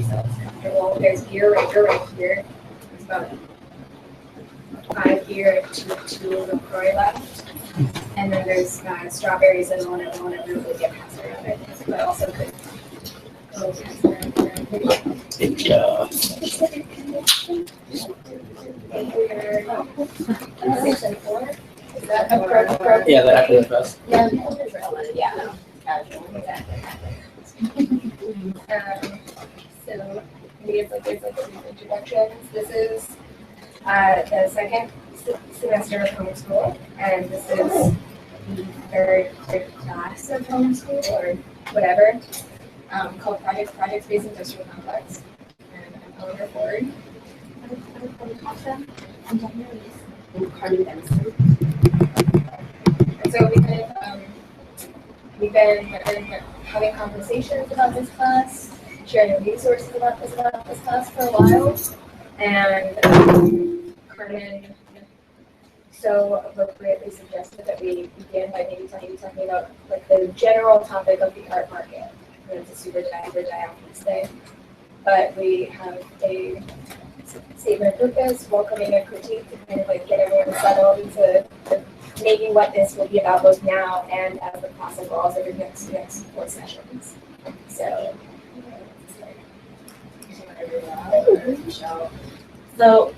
themselves comfortable. There's beer right here. There's about 5 beer, two LaCroix left. And then there's strawberries and one of really get past around it, but also could go past around. Yeah. Is that appropriate? Yeah, that actually is best. Yeah. So maybe it's like there's like these introductions. This is the second semester of homeschool, and this is the third class of homeschool or whatever, called Project Space Industrial Complex. And I'm Eleanor Ford. I'm Daniel Reese. I'm Carmen Benson. And so we've been having conversations about this class, sharing resources about this class for a while, and Carmen so appropriately suggested that we begin by maybe talking about like the general topic of the art market. And it's a super diaphanous thing, but we have a statement of purpose, welcoming a critique to kind of like get everyone settled into making what this will be about both now and as the class evolves over the next 4 sessions. So. So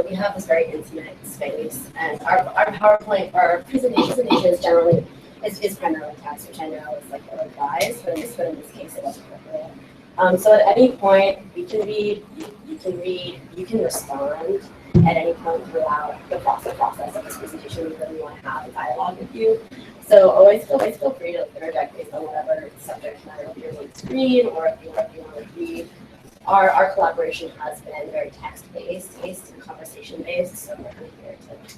we have this very intimate space, and our PowerPoint, our presentation is generally is primarily text, which I know is like ill-advised, but in this case it was appropriate. So at any point you can read, you can respond at any point throughout the process of this presentation. We really want to have a dialogue with you. So always feel free to interject based on whatever subject matter you're on the screen, or if you want to read. Our collaboration has been very text-based and conversation-based, so we're kind of here to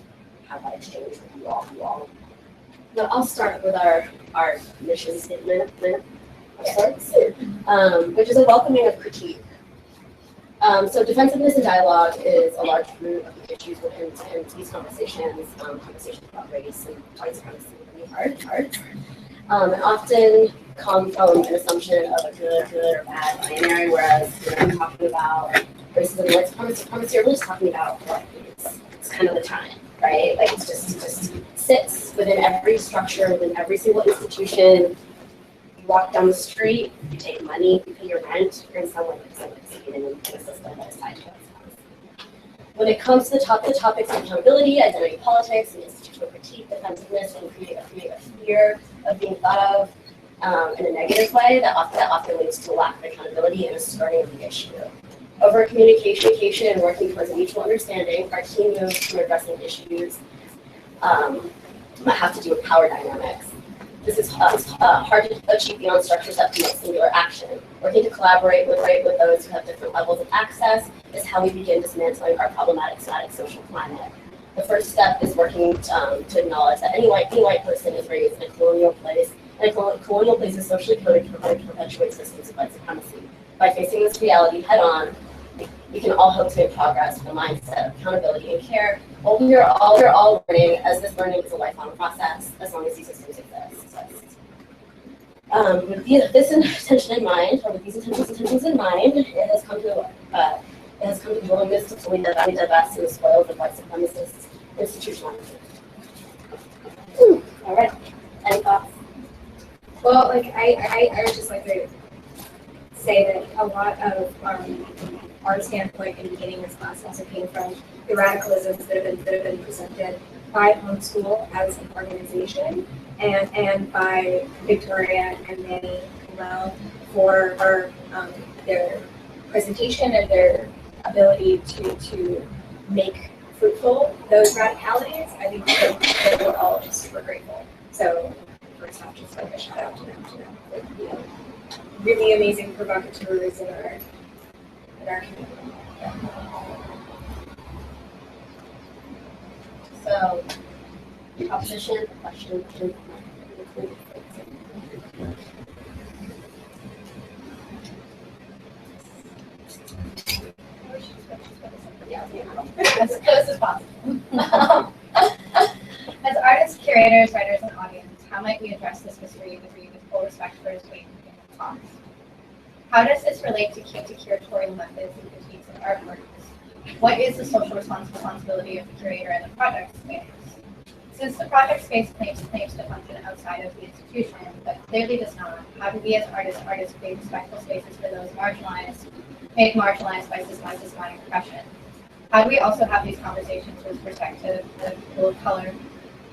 have that exchange with you all. Now I'll start with our mission statement of sorts, which is a welcoming of critique. So defensiveness and dialogue is a large root of the issues within these conversations. Conversations about race and white supremacy really hard. And often come from an assumption of a good or bad binary, whereas talking about racism and white supremacy, you're really just talking about what it's kind of the time, right? Like it just sits within every structure, within every single institution. You walk down the street, you take money, you pay your rent, you're in some way participating in a system that is tied to us. When it comes to the topics of accountability, identity politics, and institutional critique, defensiveness, and create a fear of being thought of in a negative way, that often leads to a lack of accountability and a skirting of the issue. Over communication and working towards a mutual understanding, our team moves from addressing issues that have to do with power dynamics. This is hard to achieve beyond structures that promote singular action. Working to collaborate with those who have different levels of access is how we begin dismantling our problematic static social climate. The first step is working to acknowledge that any white person is raised in a colonial place, and a colonial place is socially coded to perpetuate systems of white supremacy. By facing this reality head on, we can all hope to make progress with a mindset of accountability and care. Well, we are all learning, as this learning is a lifelong process, as long as these systems exist. With this intention in mind, or with these intentions in mind, it has come to the willingness to fully divest in the spoils of white supremacist institutionalization. All right. Any thoughts? Well, like I would just like to say that a lot of our standpoint in beginning this class also came from the radicalisms that have been presented by homeschool as an organization and by Victoria and Manny Hillel for their presentation and their ability to make fruitful those radicalities. I think that we're all just super grateful. So first off, just like a shout out to them. Really amazing provocateurs in our community. So, proposition, question. As close as possible. As artists, curators, writers, and audience, how might we address this mystery with full respect for his weight and thoughts? How does this relate to curatorial methods and critiques of artworks? What is the social responsibility of the curator and the project space? Since the project space claims to function outside of the institution, but clearly does not, how do we as artists create respectful spaces for those made marginalized by systematic oppression? How do we also have these conversations with respect to the people of color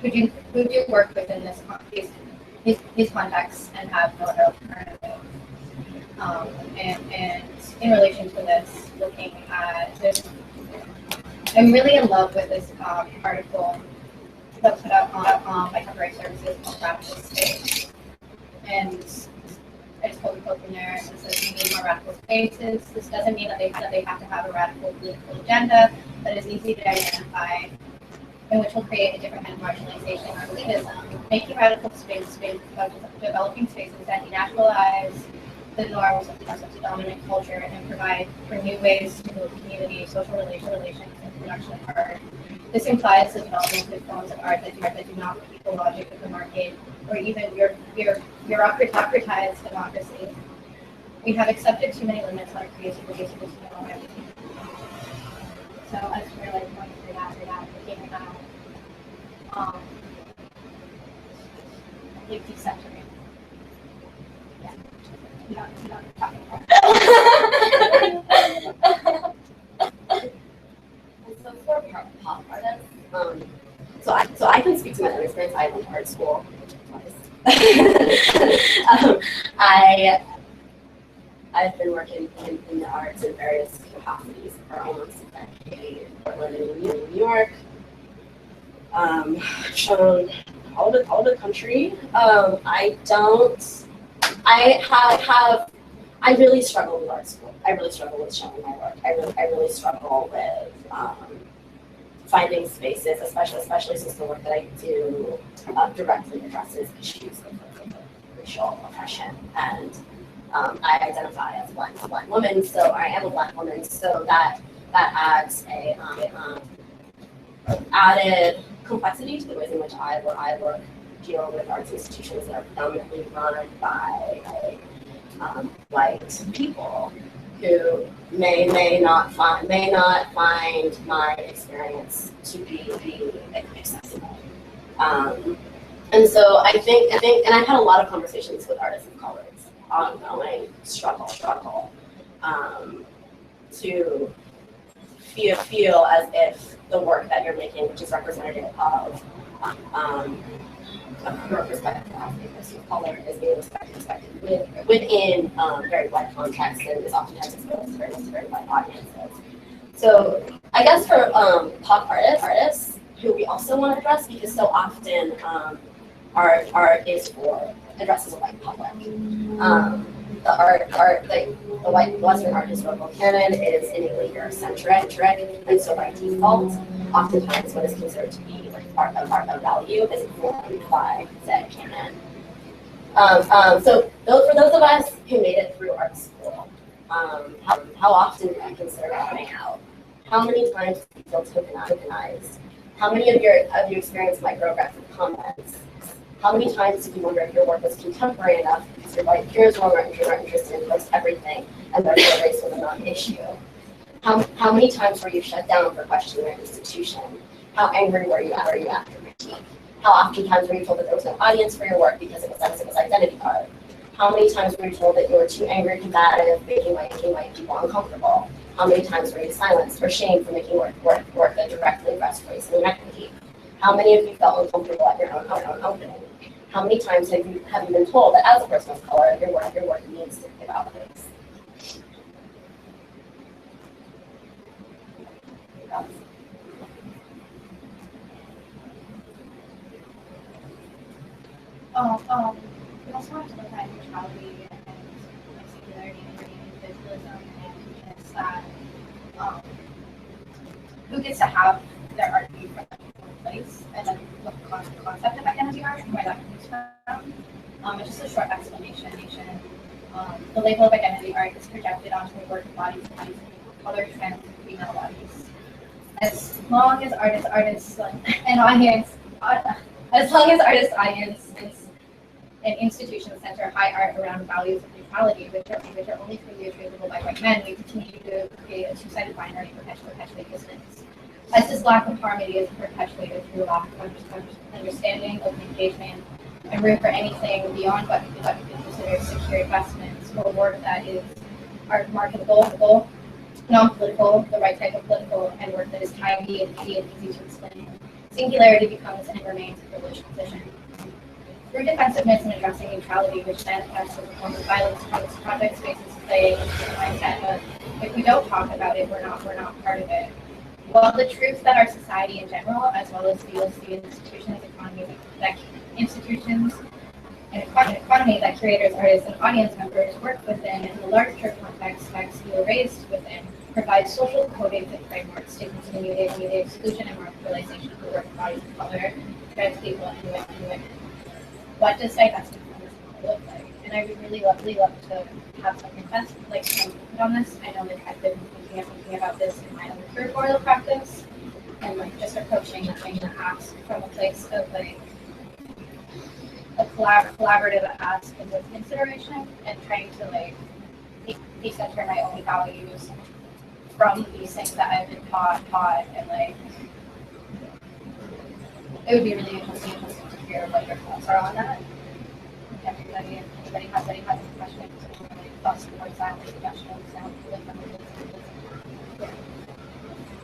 who do work within these contexts and have no alternative? And in relation to this, looking at this, I'm really in love with this article that was put out by Temporary Services called Radical Space. And I just pulled a quote from there. It says, "We need more radical spaces. This doesn't mean that they have to have a radical political agenda, but it's easy to identify, and which will create a different kind of marginalization or elitism. Making radical space developing spaces that denaturalize the norms of the dominant culture and provide for new ways to build community, social relations, and production of art. This implies the development of forms of art that do not repeat the logic of the market or even bureaucratized democracy. We have accepted too many limits on our creativity already." So as we're like going through that, looking at like decentering. Yeah. You don't talk about. So for pop artists, so I can speak to my own experience. I went to art school twice. I've been working in the arts in various capacities for almost a decade. Portland and New York. Shown all the country. I really struggle with art school. I really struggle with showing my work. I really struggle with finding spaces, especially since the work that I do directly addresses issues of racial oppression. And I identify as a black woman, so I am a black woman, so that adds a added complexity to the ways in which I work, deal with arts institutions that are predominantly run by white people who may not find my experience to be accessible. And so I think, and I've had a lot of conversations with artists of color, ongoing struggle to feel as if the work that you're making, which is representative of your perspective as a person of color, is being respected within very white contexts and is oftentimes exposed to very white audiences. So I guess for pop artists who we also want to address, because so often art is for addresses a white public. The art like the white Western art historical canon is innately Eurocentric, and so by default, oftentimes what is considered to be like art of value is informed by said canon. So for those of us who made it through art school, how often do you consider coming out? How many times do you feel tokenized? How many of your experience micrographic comments? How many times did you wonder if your work was contemporary enough because your white peers were interested in most everything and therefore race was a non-issue? How many times were you shut down for questioning your institution? How angry were you after critique? How often times were you told that there was no audience for your work because it was identity art? How many times were you told that you were too angry, combative, making white people uncomfortable? How many times were you silenced or shamed for making work that directly addressed race and inequity? How many of you felt uncomfortable at your own opening? How many times have you been told that as a person of color, your work needs to be about race? We also want to look at neutrality and singularity and individualism, and it's that who gets to have their art be from a place, and then what the concept of identity art and where that comes from. It's just a short explanation. The label of identity art is projected onto the work of bodies of people of color, trans, and female bodies. As long as artists and audience, as long as artist audience is and institutions center high art around values of neutrality, which are only truly achievable by white men, we continue to create a two-sided binary perpetuate dissonance. As this lack of harmony is perpetuated through lack of understanding, open engagement, and room for anything beyond what we consider secure investments, or work that is marketable, non-political, the right type of political, and work that is timely and easy to explain. Singularity becomes and remains a privileged position. Through defensiveness and addressing neutrality, which manifests as a form of violence, project spaces play into the mindset of if we don't talk about it, we're not part of it. While the truth that our society in general, as well as the institutions, and economy that curators, artists, and audience members work within, in the larger context feel raised within, provides social coding and frameworks to continue the exclusion and marginalization of the work bodies of color, trans people, and women. What does divestment from this model look like? And I would really love to have some input on this. I know that I've been thinking about this in my own curatorial practice, and like just approaching the ask from a place of like a collaborative ask and with consideration, and trying to like decenter my own values from these things that I've been taught, and like it would be really interesting to hear what your thoughts are on that. Anybody has any questions, thoughts, or suggestions?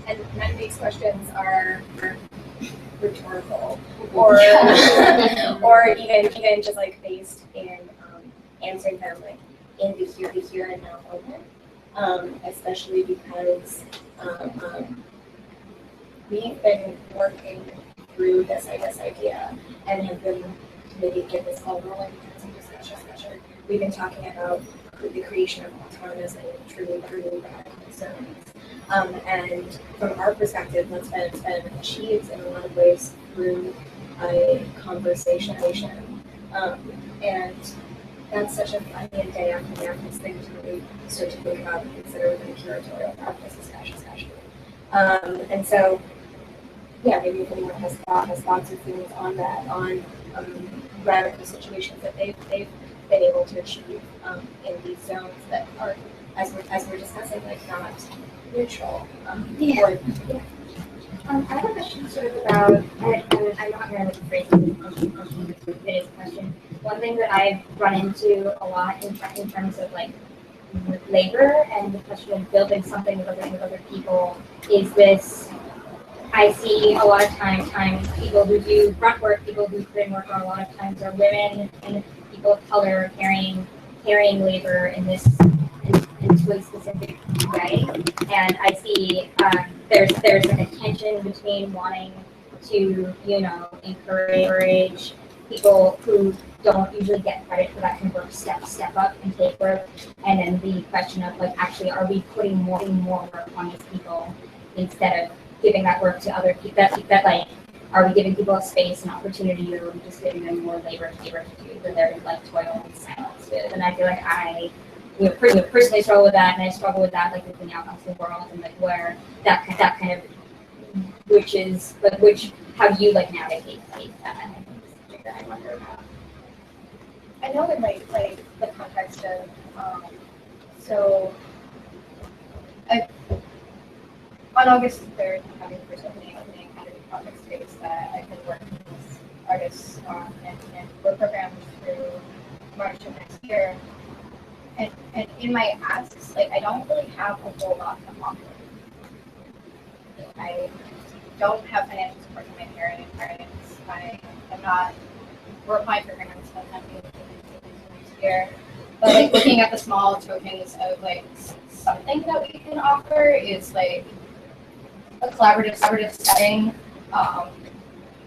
And none of these questions are rhetorical or or even just like based in answering them like in the here and now moment, especially because we've been working through this idea and have been maybe get this all rolling in some discussion. We've been talking about the creation of autonomous and truly radical zones. And from our perspective, that's been achieved in a lot of ways through a conversation. And that's such a fun day after thing to really start to think about and consider within the curatorial practice, especially. And so, yeah, maybe if anyone has thoughts or feelings on that, on radical situations that they've been able to achieve in these zones that are, as we're discussing, like not neutral. I have a question sort of about, I'm not going to phrase today's question. One thing that I've run into a lot in terms of like labor and the question of building something with other people is this. I see a lot of times people who do grunt work, people who put in work a lot of times are women and people of color carrying labor into a specific way. And I see there's like a tension between wanting to, encourage people who don't usually get credit for that kind of work step up and take work. And then the question of like, actually, are we putting more work on these people instead of giving that work to other people? That like, are we giving people a space and opportunity, or are we just giving them more labor to do when they're like toil and silence with? And I feel like I personally struggle with that, and I struggle with that like within the outside world, and like where that kind of how do you like navigate that? I think is something that I wonder about. I know in like the context of on August 3rd, I'm having the first opening kind of project space that I've been working with artists on, and we're programmed through March of next year. And in my asks, like I don't really have a whole lot to offer. I don't have financial support from my parents. We're applying for grants, but I'm doing next year. But like looking at the small tokens of like something that we can offer is like a collaborative setting,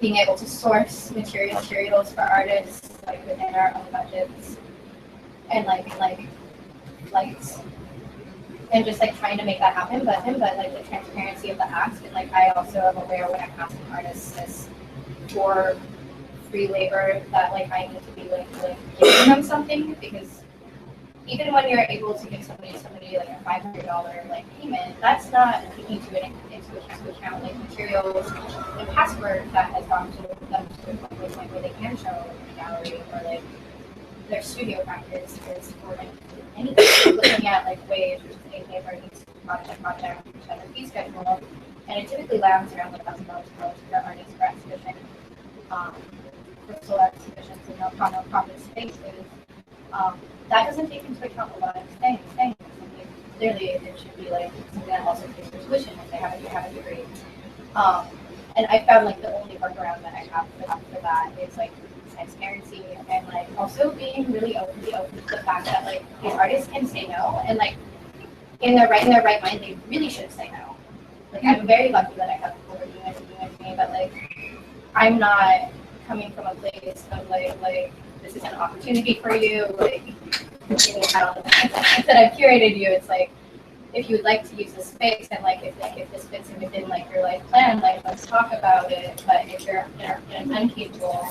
being able to source materials for artists like within our own budgets, and like lights, and just like trying to make that happen. But like the transparency of the ask, and like I also am aware when I'm asking artists for free labor that like I need to be like giving them something, because even when you're able to give somebody like a $500 like payment, that's not taking into account like materials and passwords that has gone to them to a point where they can show in the gallery, or like their studio practice is for like anything, looking at like waves, which is AKA artist project, which has a fee schedule, and it typically lands around $1,000 for the artist for exhibition, for sold out exhibitions in non-profit spaces. That doesn't take into account a lot of things. Clearly, it should be like something that also pays for tuition if they have a degree. And I found like the only workaround that I have for that is like transparency and like also being really open to the fact that like these artists can say no, and like in their right mind they really should say no. Like I'm very lucky that I have people who are doing everything with me, but like I'm not coming from a place of like this is an opportunity for you, like giving a pat on the back that I've curated you. It's like if you would like to use this space and like if this fits in within like your life plan, like let's talk about it. But if you're incapable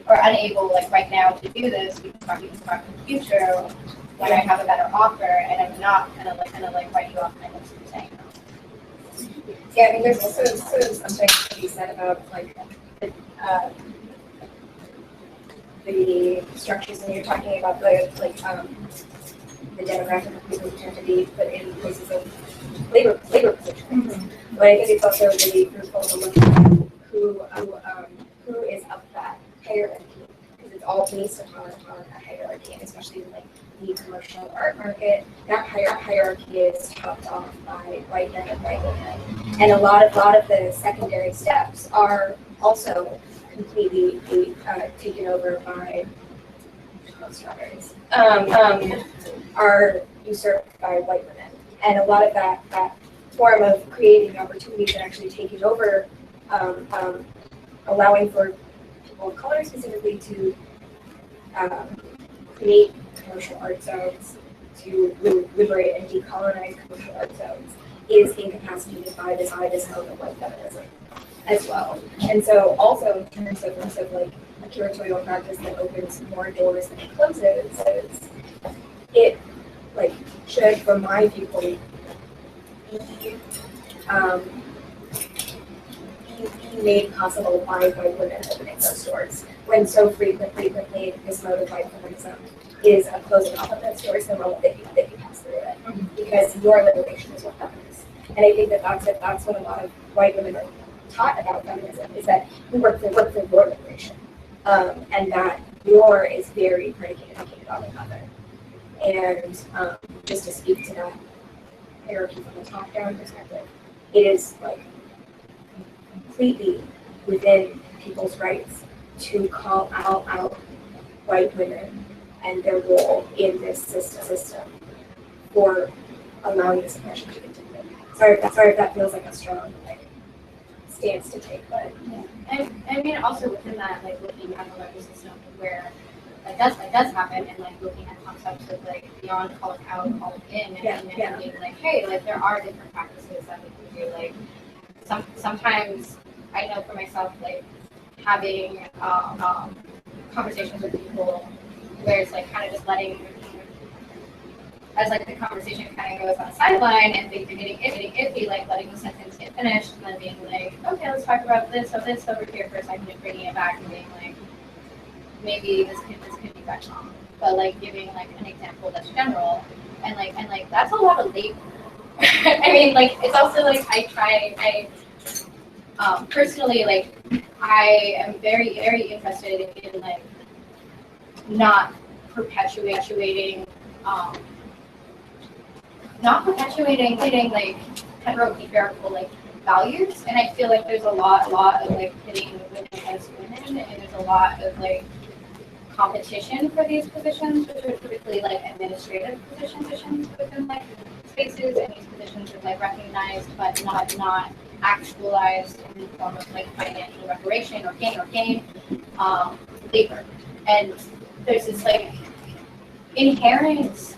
or unable like right now to do this, we can talk in the future when I have a better offer and I'm not gonna like write you off my list for saying no. Yeah, I mean, there's also sort of something to be said about like the structures, and you're talking about the the demographic of people who tend to be put in places of labor positions. Mm-hmm. But I think it's also really fruitful to look at who is up that hierarchy, because it's all based upon a hierarchy, and especially in like the commercial art market, that hierarchy is topped off by white men and white women, and a lot of the secondary steps are also completely taken over by strawberries, are usurped by white women, and a lot of that form of creating opportunities and actually taking over, allowing for people of color specifically to create commercial art zones, to liberate and decolonize commercial art zones, is incapacitated by this mode of white feminism as well. And so also in terms of like a curatorial practice that opens more doors than it closes, it like should, from my viewpoint, be made possible by white women opening those doors, when so frequently this mode of white feminism is a closing off of those doors the moment that you pass through it, because your liberation is what happens. And I think that's what a lot of white women are taught about feminism, is that we work for your liberation, and that your is very predicated on the other. And just to speak to that hierarchy from a top-down perspective, it is like completely within people's rights to call out white women and their role in this system for allowing this oppression to continue. Sorry if that feels like a strong stance to take, but yeah. And I mean also within that, like looking at the larger system where that does happen, and like looking at concepts of like beyond calling out, calling in, and being like, hey, like there are different practices that we can do. Like sometimes I know for myself, like having conversations with people where it's like kind of just letting, as like the conversation kind of goes on the sideline and things are getting iffy, like letting the sentence get finished and then being like, okay, let's talk about this over here for a second, and bringing it back and being like, maybe this could be better, but like giving like an example that's general, and like that's a lot of labor. I mean, like it's also like I personally, like I am very interested in like not perpetuating like heteropatriarchal like values, and I feel like there's a lot of like pitting women against women, and there's a lot of like competition for these positions, which are typically like administrative positions within like spaces, and these positions are like recognized but not actualized in the form of like financial reparation or gain labor. And there's this like inherent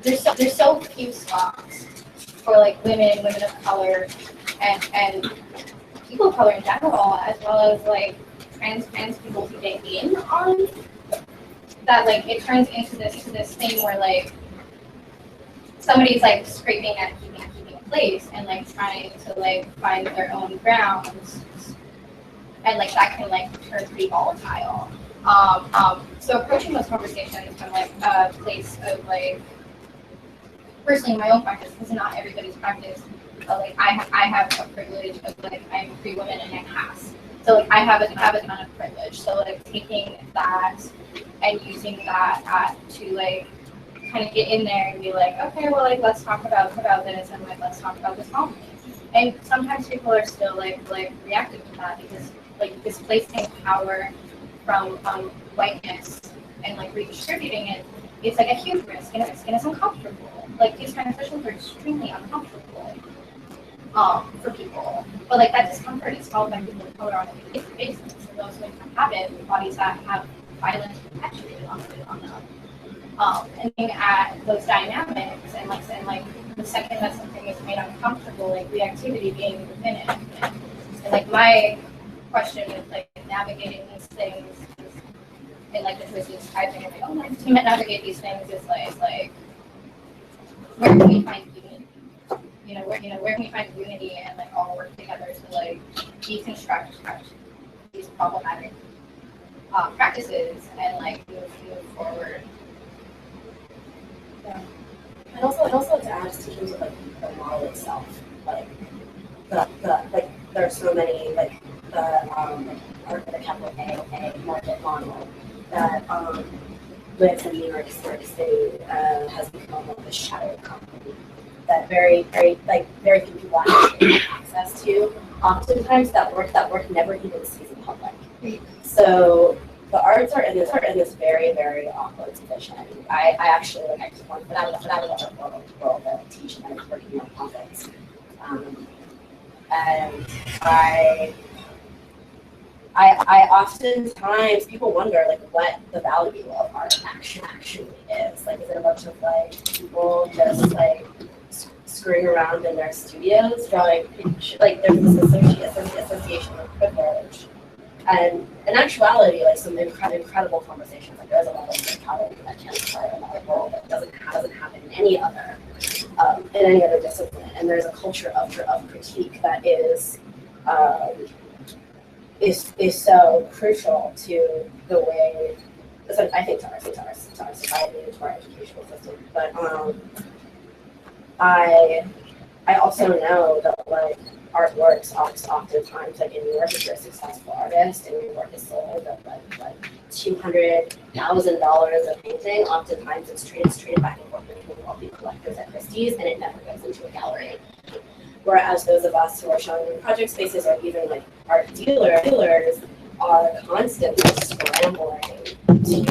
there's so few spots for like women of color and people of color in general, as well as like trans people to get in on that, like it turns into this thing where like somebody's like scraping at keeping a place and like trying to like find their own grounds, and like that can like turn pretty volatile. So approaching those conversations from like a place of like, personally in my own practice, this is not everybody's practice, but like I have a privilege of like I'm a free woman and I pass. So like I have a ton of privilege. So like taking that and using that to like kind of get in there and be like, okay, well like let's talk about this and like let's talk about this conflict. And sometimes people are still like reactive to that because like displacing power from whiteness and like redistributing it, it's like a huge risk and it's uncomfortable. Like these transitions are extremely uncomfortable for people. But like that discomfort is felt by people of color on a daily basis. And those who inhabit bodies that have violence perpetuated on them. And looking at those dynamics and like the second that something is made uncomfortable, like reactivity being within it. And like my question with like navigating these things and like the choices I've been like, oh my team to navigate these things is like where can we find unity? Where can we find unity and like all work together to like deconstruct these problematic practices and like move forward. Yeah. And also to add to terms of like the model itself, like the like there are so many like the capital A market model that lives in New York City has become like a shadow company that very few people actually have access to. Oftentimes that work never even sees the public. So the arts are in this very, very awkward position. I actually I just want to put out of the world that I teach and I was working on conflicts. And I oftentimes people wonder like what the value of art actually is. Like is it a bunch of like people just like screwing around in their studios drawing pictures? Like there's this association with privilege. And in actuality, like some incredible conversations, like there's a level of mentality that transpires in our world that doesn't happen in any other discipline. And there's a culture of critique that is so crucial to the way. So I think to our society and to our educational system. But I also know that like artworks oftentimes like in New York, if you're a successful artist and your work is sold at like $200,000 a painting, oftentimes it's traded back and forth between wealthy collectors at Christie's and it never goes into a gallery. Whereas those of us who are showing in project spaces or even like art dealers are constantly scrambling to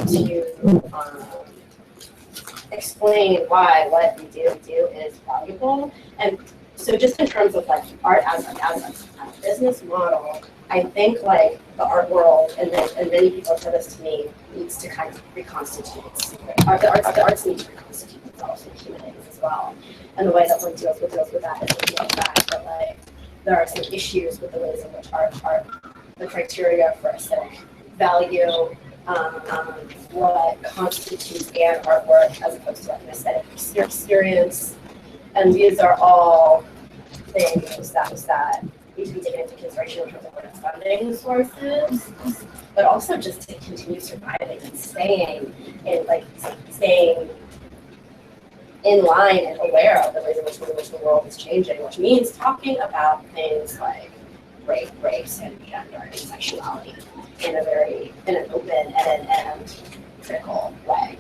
explain why what we do is valuable. And so just in terms of like art as a business model, I think like the art world and many people have said this to me needs to kind of reconstitute. The arts need to reconstitute themselves with human beings as well. And the way that one deals with that is the fact that like there are some issues with the ways in which art the criteria for aesthetic value, what constitutes an artwork as opposed to like an aesthetic experience. And these are all things that need to be taken into consideration in terms of what funding sources, but also just to continue surviving and staying in line and aware of the ways in which the world is changing, which means talking about things like race and gender and sexuality in an open and critical way.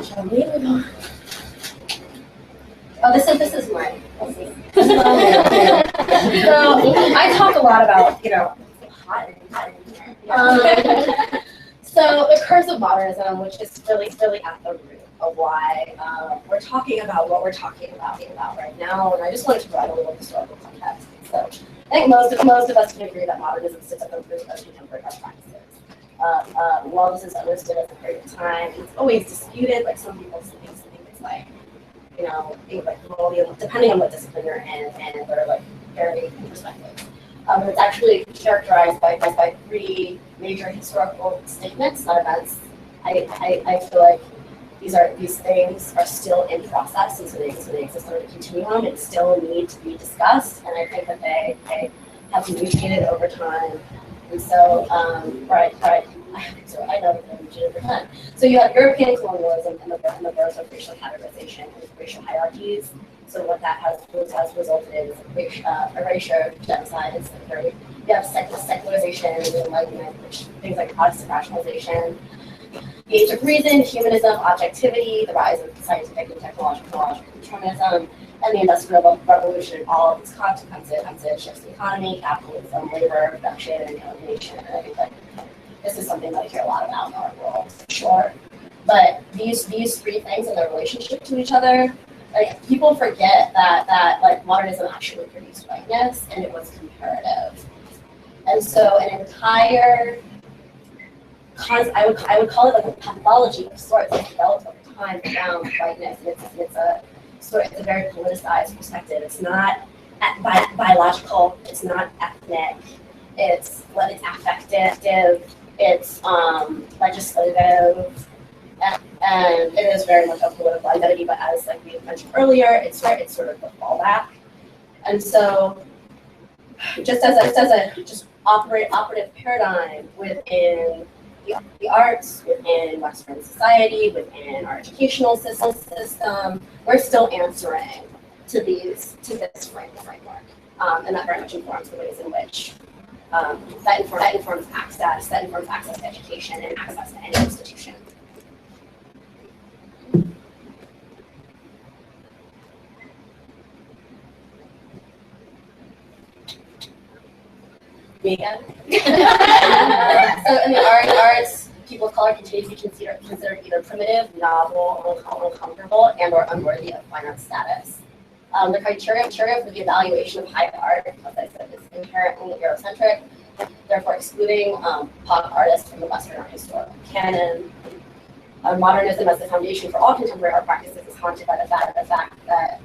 Shall we move on? Oh, this is mine. So I talk a lot about, hot in here. So the curse of modernism, which is really at the root of why we're talking about what we're talking about right now, and I just wanted to provide a little historical context. So I think most of us can agree that modernism sits at the root of contemporary art practices. While this is understood as a period of time, it's always disputed. Like some people think it's like, depending on what discipline you're in, and there are like varying perspectives. But it's actually characterized by three major historical statements, not events. I feel like these things are still in process, and so they exist on a continuum and still need to be discussed. And I think that have mutated over time. And so, so I know that they're mutated over time. So you have European colonialism and the birth of racial categorization and racial hierarchies. So what that has resulted in is erasure, genocide, and slavery. You have secularization, the Enlightenment, which things like Protestant rationalization, the age of reason, humanism, objectivity, the rise of scientific and technological determinism, and the Industrial Revolution, all of its consequences, shifts in economy, capitalism, labor, production, and alienation. And I think that this is something that I hear a lot about in our world, for sure. But these three things and their relationship to each other, like people forget that like modernism actually produced whiteness and it was comparative. And so an entire I would call it like a pathology of sorts that developed over time around whiteness. And it's a very politicized perspective. It's not biological, it's not ethnic, it's affective, it's legislative, and it is very much a political identity, but as like we mentioned earlier, it's sort of the fallback. And so just as a operative paradigm within the arts, within Western society, within our educational system, we're still answering to this framework, and that very much informs the ways in which that informs access to education and access to any institution. Me again. So in the arts, people of color continue to be considered either primitive, novel, uncomfortable, and/or unworthy of finance status. The criteria for the evaluation of high art, as I said, is inherently Eurocentric, therefore excluding pop artists from the Western art historical canon. Modernism as the foundation for all contemporary art practices is haunted by the fact that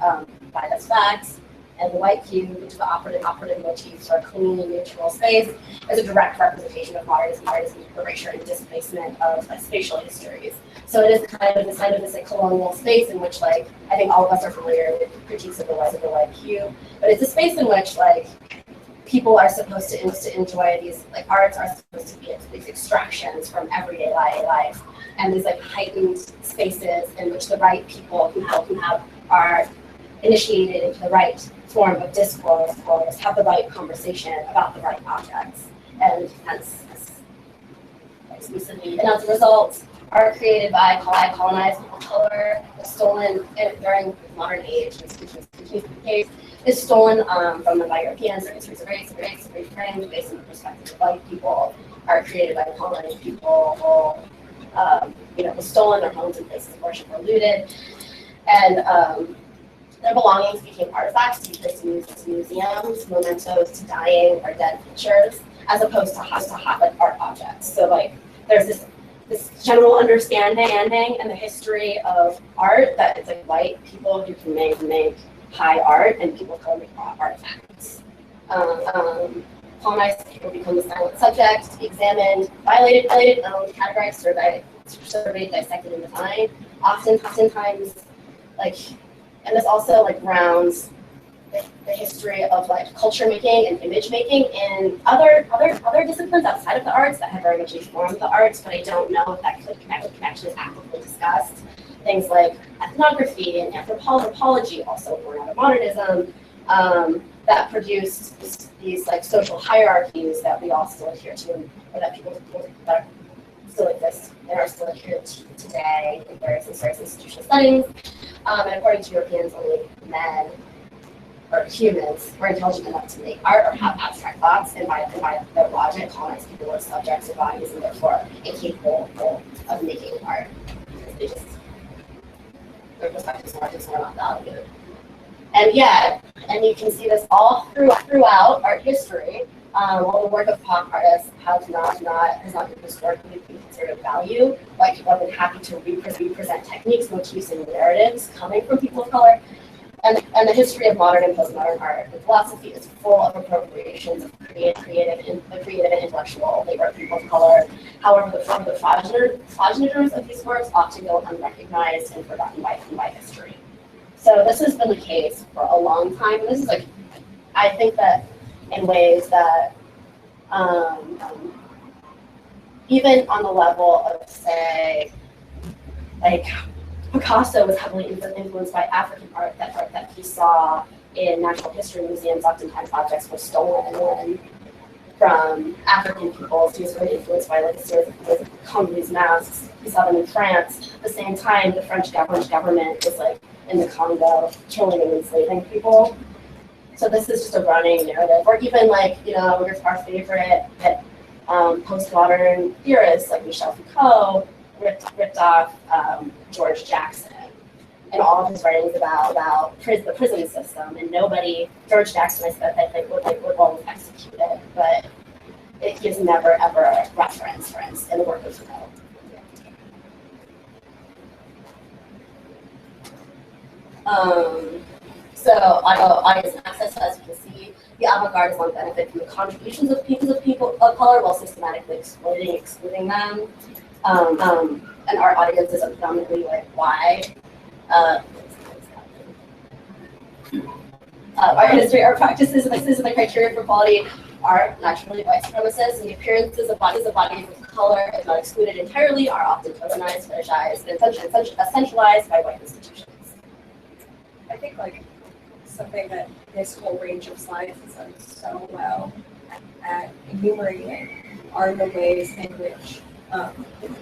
by this fact, and the white cube, which is the operative motif for a clean, neutral space, is a direct representation of modernism, erasure, and displacement of spatial histories. So it is kind of this like colonial space in which like I think all of us are familiar with critiques of the white cube, but it's a space in which like people are supposed to enjoy these like arts are supposed to be these extractions from everyday life, and these like heightened spaces in which the right people who have are initiated into the right form of discourse, have the right conversation about the right objects, and hence exclusively. And as a result, art created by colonized people of color is stolen during the modern age, and continues to be the case, is stolen from them by Europeans. Their histories of race reframed based on the perspective of white people, are created by colonized people, was stolen, their homes and places of worship were looted, and their belongings became artifacts to be placed in museums, mementos to dying or dead pictures, as opposed to hot art objects. So like there's this general understanding and the history of art that it's like white people who can make high art and people of color make artifacts. Colonized people become the silent subject to be examined, violated, categorized, surveyed, dissected, and defined. Oftentimes, like. And this also like grounds the history of like culture making and image making in other disciplines outside of the arts that have very much informed the arts, but I don't know if that could actually actively discussed. Things like ethnography and anthropology, also born out of modernism, that produced these like social hierarchies that we all still adhere to, or that people that still exist and are still adhered to today in various institutional settings. And according to Europeans, only men or humans were intelligent enough to make art or have abstract thoughts, and by their logic, colonized people were subjects of bodies and therefore incapable of making art. Because their perspectives were not valued. And and you can see this all throughout art history. While the work of pop artists has not been historically considered of value, white people have been happy to represent techniques, motifs, and narratives coming from people of color. And the history of modern and postmodern art and philosophy is full of appropriations of creative and intellectual labor of people of color. However, the progenitors of these works often go unrecognized and forgotten by history. So this has been the case for a long time. And this is like, I think that in ways that even on the level of, say, like Picasso was heavily influenced by African art that he saw in natural history museums. Oftentimes objects were stolen from African peoples. He was very influenced by like a series of Congolese masks. We saw them in France. At the same time, the French government was like in the Congo killing and enslaving people. So this is just a running narrative. Or even like, you know, our favorite post-modern theorists like Michel Foucault ripped off George Jackson and all of his writings about the prison system. And George Jackson, I said, I think would always execute it, but it gives never ever a reference in the work of Foucault. So audience access, as you can see, the avant-garde is one benefit from the contributions of people of color while systematically excluding them. And our audience is predominantly like white. Our history, our practices, and the criteria for quality are naturally white supremacists, and the appearances of bodies of color, if not excluded entirely, are often tokenized, fetishized, and essentialized by white institutions. I think like something that this whole range of slides has done so well at enumerating are the ways in which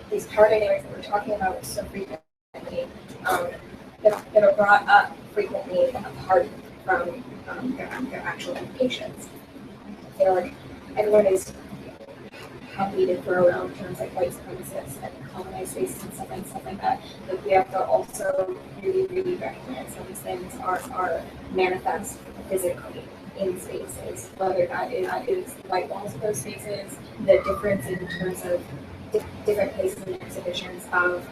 these power dynamics that we're talking about so frequently that are brought up frequently apart from their actual implications. I feel like everyone is happy to throw around terms like white supremacists and colonized spaces and stuff like that. But we have to also really recognize that these things are manifest physically in spaces, whether that is white walls of those spaces, the difference in terms of different places and exhibitions of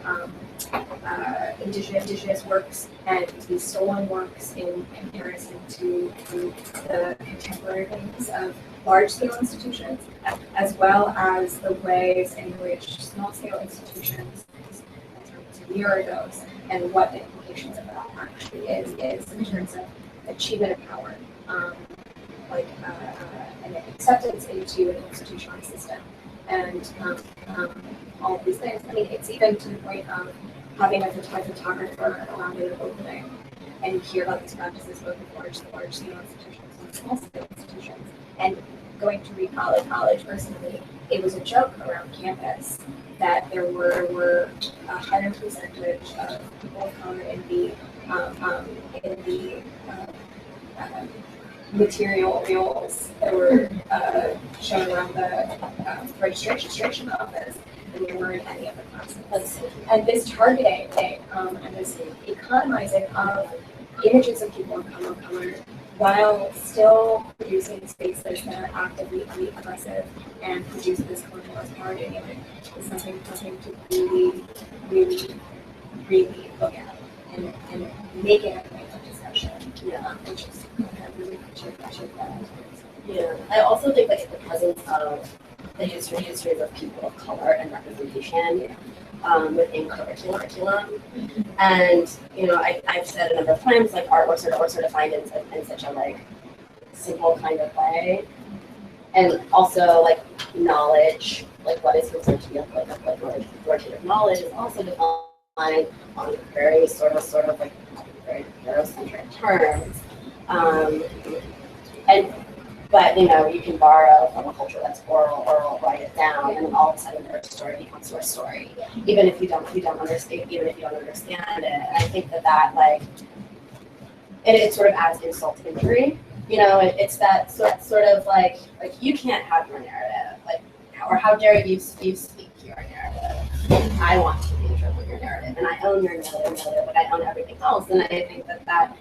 indigenous works and these stolen works in comparison to the contemporary things of large-scale institutions, as well as the ways in which small-scale institutions mirror those and what the implications of that actually is in terms of achievement of power, and acceptance into an institutionalized system. And all of these things. I mean, it's even to the point of having a photographer around an opening and hear about these practices both with large scale institutions and small scale institutions. And going to Reed College personally, it was a joke around campus that there were a higher percentage of people of color in the materials that were shown around the registration office than there were in any of the classes. And this targeting and this economizing of images of people of color while still producing spaces that are actively aggressive and produce this colonialist power dynamic is something to really look at and make it a point of discussion. Yeah, which is I really appreciate that. Yeah, I also think like the presence of the histories of people of color and representation within curriculum. And I've said a number of times like art was sort of defined in such a like simple kind of way, and also like knowledge, like what is considered to be like authoritative knowledge, is also defined on very sort of like very Eurocentric terms. But you can borrow from a culture that's oral, write it down, and then all of a sudden their story becomes your story, even if you don't understand it. And I think that like it sort of adds insult to injury. It's that sort of like you can't have your narrative, like, or how dare you speak your narrative. I want to interpret your narrative, and I own your narrative, but I own everything else. And I think that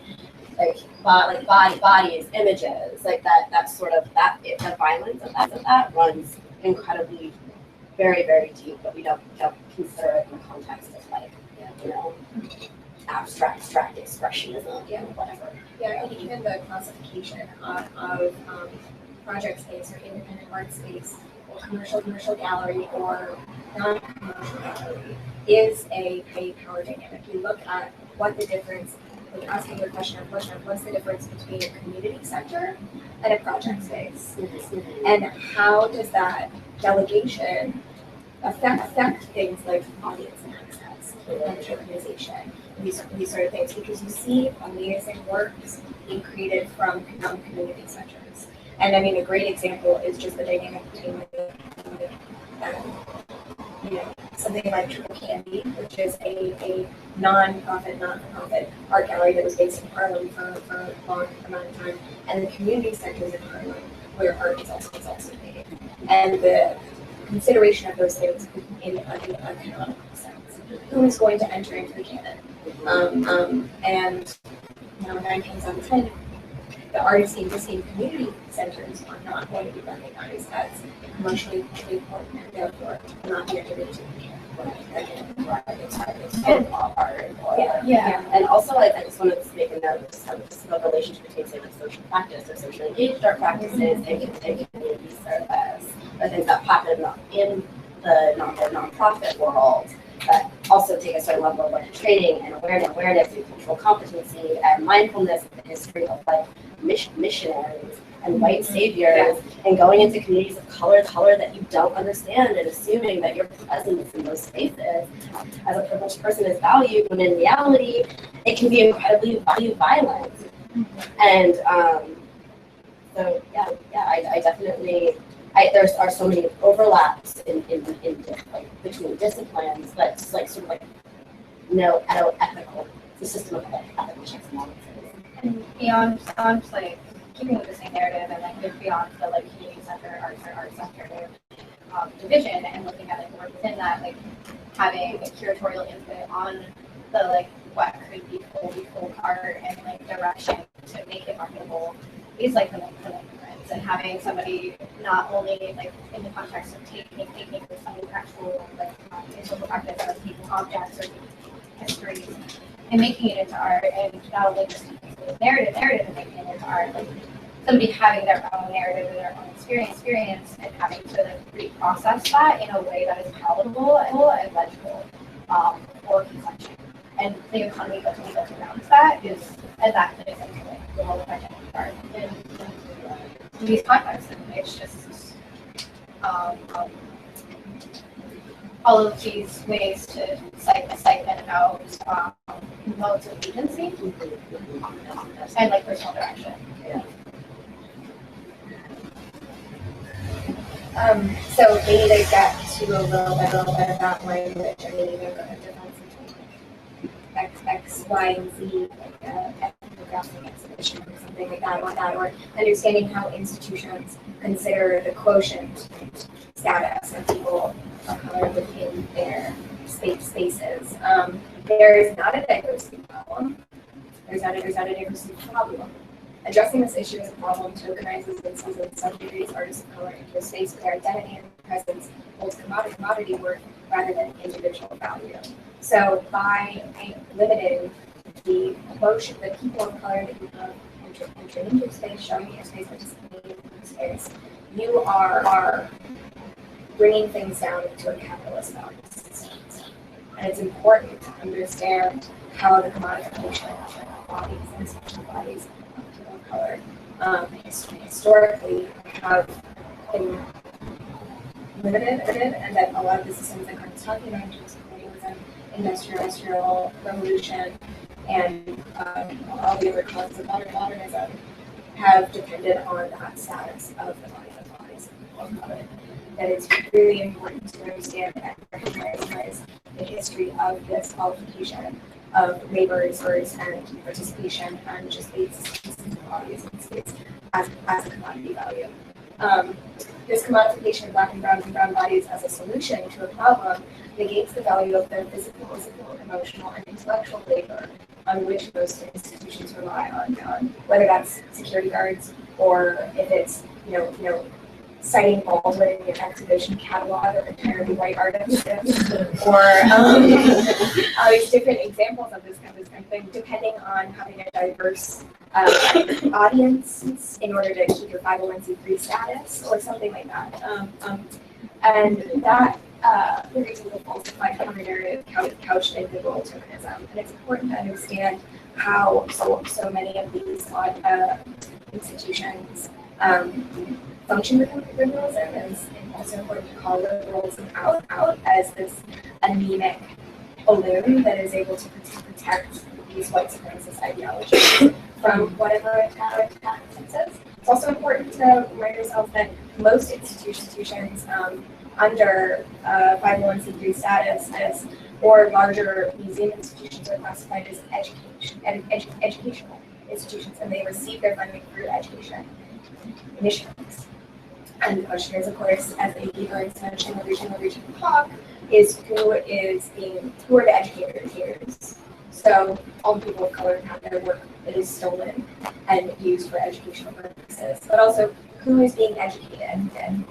like bodies, images, like that sort of the violence of that runs incredibly very, very deep, but we don't consider it in the context of like abstract expressionism, whatever. Yeah, and even the classification of project space or independent art space or commercial gallery or non-commercial gallery is a power dynamic. You look at what the difference like asking the question of what's the difference between a community center and a project space? And how does that delegation affect things like audience and access, and organization, these sort of things? Because you see amazing works being created from community centers. And I mean, a great example is just the dynamic between something like Triple Candy, which is a non-profit art gallery that was based in Harlem for a long amount of time, and the community centers in Harlem where art is also made. And the consideration of those things in a canonical sense. Who is going to enter into the canon? And 9 times out of 10, the artists in the same community centers are not going to be recognized as commercially important and therefore not be entered into the canon. And also, like, I just wanted to make a note just about the relationship between, say, like, social practice or socially engaged art practices and community service, or things that pop in the nonprofit world that also take a certain level of like training and awareness and cultural competency and mindfulness of the history of like missionaries and white saviors and going into communities of color that you don't understand and assuming that your presence in those spaces as a privileged person is valued when in reality it can be incredibly violent. And so I definitely there are so many overlaps in like between disciplines, but it's like sort of like no ethical, the system of like ethical checks and balances. And beyond like keeping with the same narrative and like beyond the like community center, art center division and looking at like the work within that, like having a curatorial input on the like what could be full art and like direction to make it marketable is like the difference. And having somebody not only like in the context of taking some actual like in social practice of taking objects or taking histories and making it into art, and not only just the narrative and making it into art, like somebody having their own narrative and their own experience and having to like reprocess that in a way that is palatable and legible for consumption. And the economy that can be built around that is exactly like the whole identity art in these contexts. And it's just all of these ways to segment out modes of agency and like personal direction. So maybe they get to a little bit of that language. I mean, you know, the difference between like X, Y, and Z, like ethnographic exhibition or something like that, or understanding how institutions consider the quotient status of people of color within their spaces. There is not a diversity problem. There's not a diversity problem. Addressing this issue as a problem tokenizes and sees in some degrees artists of color into a space where their identity and presence holds commodity worth rather than individual value. So by limiting the quotient, the people of color that you have entering into space, showing your space, participating in space, you are bringing things down to a capitalist value system. And it's important to understand how the commodification of bodies and social bodies of color historically have been limited, and that a lot of the systems that Carmen's talking about in terms of colonialism, industrial revolution, and all the other causes of modernism have depended on that status of the bodies of color. That it's really important to understand and recognize the history of this qualification of laborers and participation and just these bodies and states as a commodity value. This commodification of Black and brown bodies as a solution to a problem negates the value of the physical, emotional, and intellectual labor on which most institutions rely on, whether that's security guards or if it's citing Baldwin in your exhibition catalog of entirely white artists, or all these different examples of this kind of thing, depending on having a diverse audience in order to keep your 501c3 status or something like that. And that very single falsified counter-narrative couched in liberal tokenism. And it's important to understand how so many of these institutions function within liberalism. And it's also important to call liberalism out as this anemic balloon that is able to protect these white supremacist ideologies from whatever attack it says. It's also important to remind ourselves that most institutions under 501c3 status or larger museum institutions are classified as educational institutions, and they receive their funding through education initiatives. And the question is, of course, as A.P. Ernst mentioned, the regional talk is who are the educators. So all the people of color have their work that is stolen and used for educational purposes, but also who is being educated. And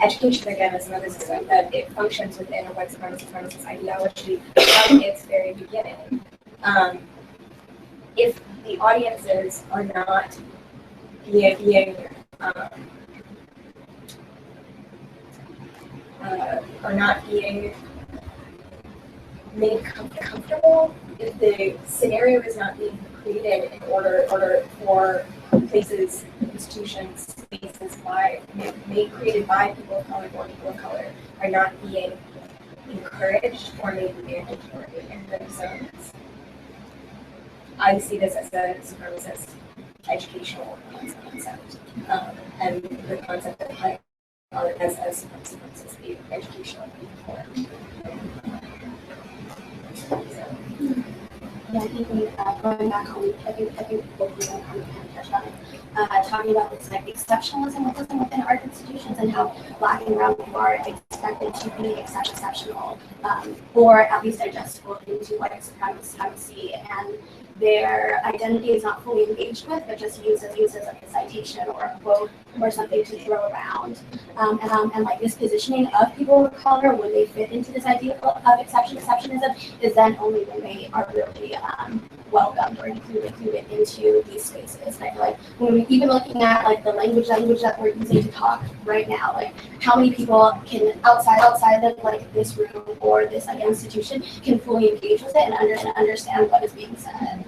education, again, is another system that it functions within a white supremacist ideology from its very beginning. If the audiences are not being made comfortable, if the scenario is not being created in order for places, institutions, spaces created by people of color or people of color are not being encouraged or made mandatory in those zones. I see this as a supremacist educational concept, and the concept of like as supremacist educational reform. Yeah, I think we, going back home, I think both of them kind of touched on it, talking about this like exceptionalism within art institutions and how Black and brown people are expected to be exceptional, or at least digestible into white supremacy, and their identity is not fully engaged with, but just used as like a citation or a quote or something to throw around. And like this positioning of people of color when they fit into this idea of exceptionism is then only when they are really welcomed or included into these spaces. And I feel like when we even looking at like the language that we're using to talk right now, like how many people can outside of like this room or this like institution can fully engage with it and understand what is being said.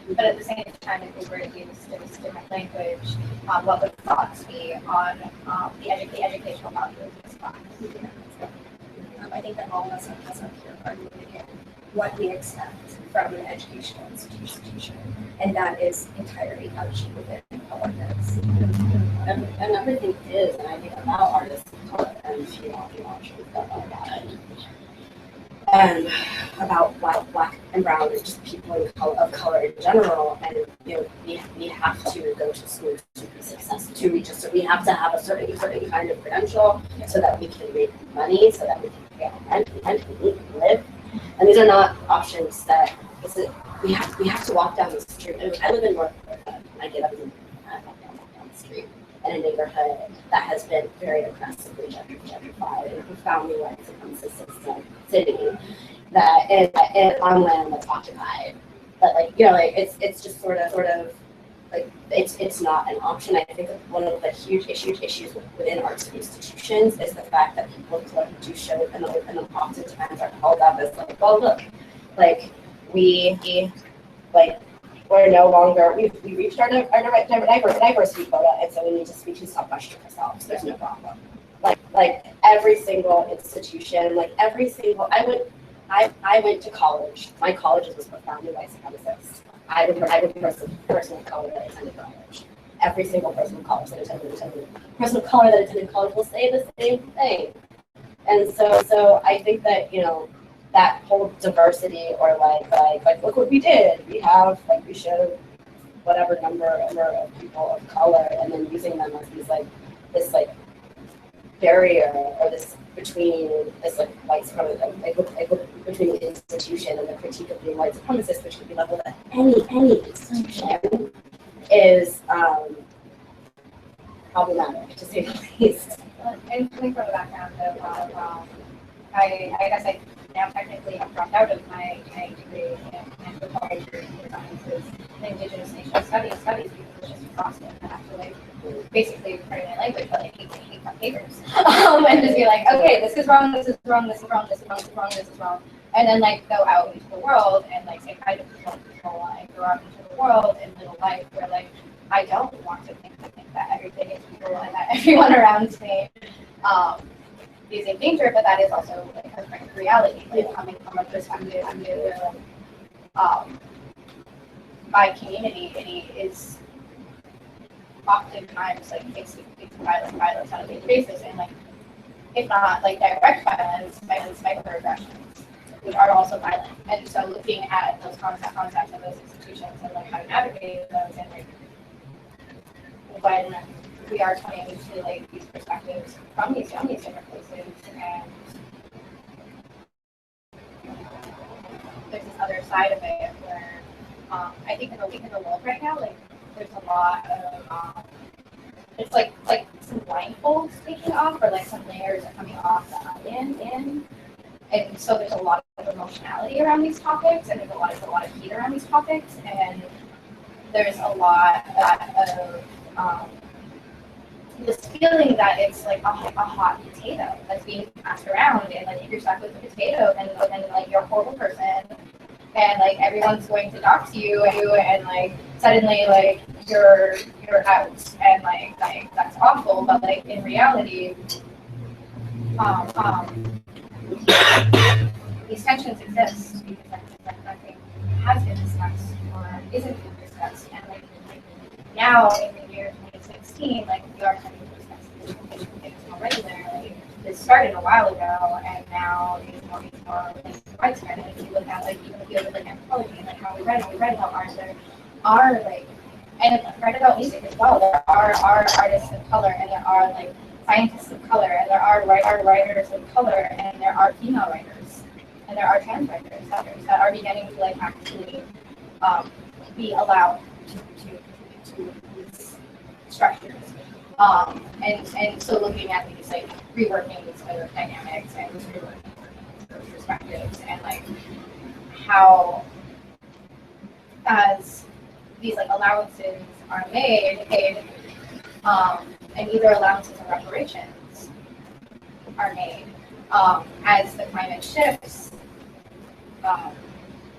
But at the same time, if we were to use this different language, what would thoughts be on the educational value of this class? I think that all of us have up here are looking what we expect from an educational institution, and that is entirely couched within awareness. And another thing is, and I think about artists of color, and she launched stuff about it, and about black and brown and just people of color in general. And we have to go to school to be successful. We have to have a certain kind of credential so that we can make money, so that we can pay our rent and live. And these are not options that we have to walk down the street. I live in North America, and I get up and I walk down the street in a neighborhood that has been very aggressively gentrified in a profoundly white supremacist system city that is on land that's occupied. But it's just sort of like it's not an option. I think one of the huge issues within arts institutions is the fact that people of color do show and oftentimes are held up as like, well, look, like we're no longer, we reached our diversity quota, and so we can stop questioning ourselves. There's no problem. Like every single institution, I went to college. My college was profoundly white supremacist. I would person of color that attended college. Every single person of college that attended college will say the same thing. And so I think that, that whole diversity or like look what we did. We showed whatever number of people of color, and then using them as this barrier or this between this white supremacist, between the institution and the critique of being white supremacist, which could be leveled at any institution, is problematic to say the least. And coming from the background of, I guess I now technically have dropped out of my degree in anthropology, sciences, and Indigenous Nation studies because it's just exhausting. I have to basically put in my language, but I hate that behaviors. And just be like, okay, this is wrong, this is wrong, this is wrong, this is wrong, this is wrong, this is wrong. And then like go out into the world and like say hi to people and go out into the world and live a life where like I don't want to think that everything is evil and that everyone around me is in danger, but that is also like a kind of reality, like coming from a perspective where my community is oftentimes like facing violence on a daily basis, and like if not like direct violence, microaggressions, which are also violent. And so looking at those concepts of those institutions and like how to navigate those, and like when we are coming to like these perspectives from these different places, and there's this other side of it where I think in the world right now, like there's a lot of it's like some blindfolds taking off, or like some layers are coming off the onion, and so there's a lot of emotionality around these topics, and there's a lot of heat around these topics, and there's a lot of this feeling that it's like a hot potato that's being passed around, and like if you're stuck with the potato, then like you're a horrible person, and like everyone's going to dox you, and like suddenly like you're out, and like that's awful. But like in reality, these tensions exist because nothing has been discussed or isn't being discussed, and like now in the year 2016, like we are starting to discuss things more regularly. Like, this started a while ago, and now it's more like, widespread. And if you look at like even the field of like anthropology and like how we write about art, there are like, and write about music as well. There are artists of color, and there are like scientists of color, and there are writers of color, and there are female writers, and there are trans writers that are beginning to like actually be allowed to these structures. And so looking at these like reworking these other dynamics and reworking those perspectives, and like how as these like allowances are made, and either allowances or reparations are made as the climate shifts.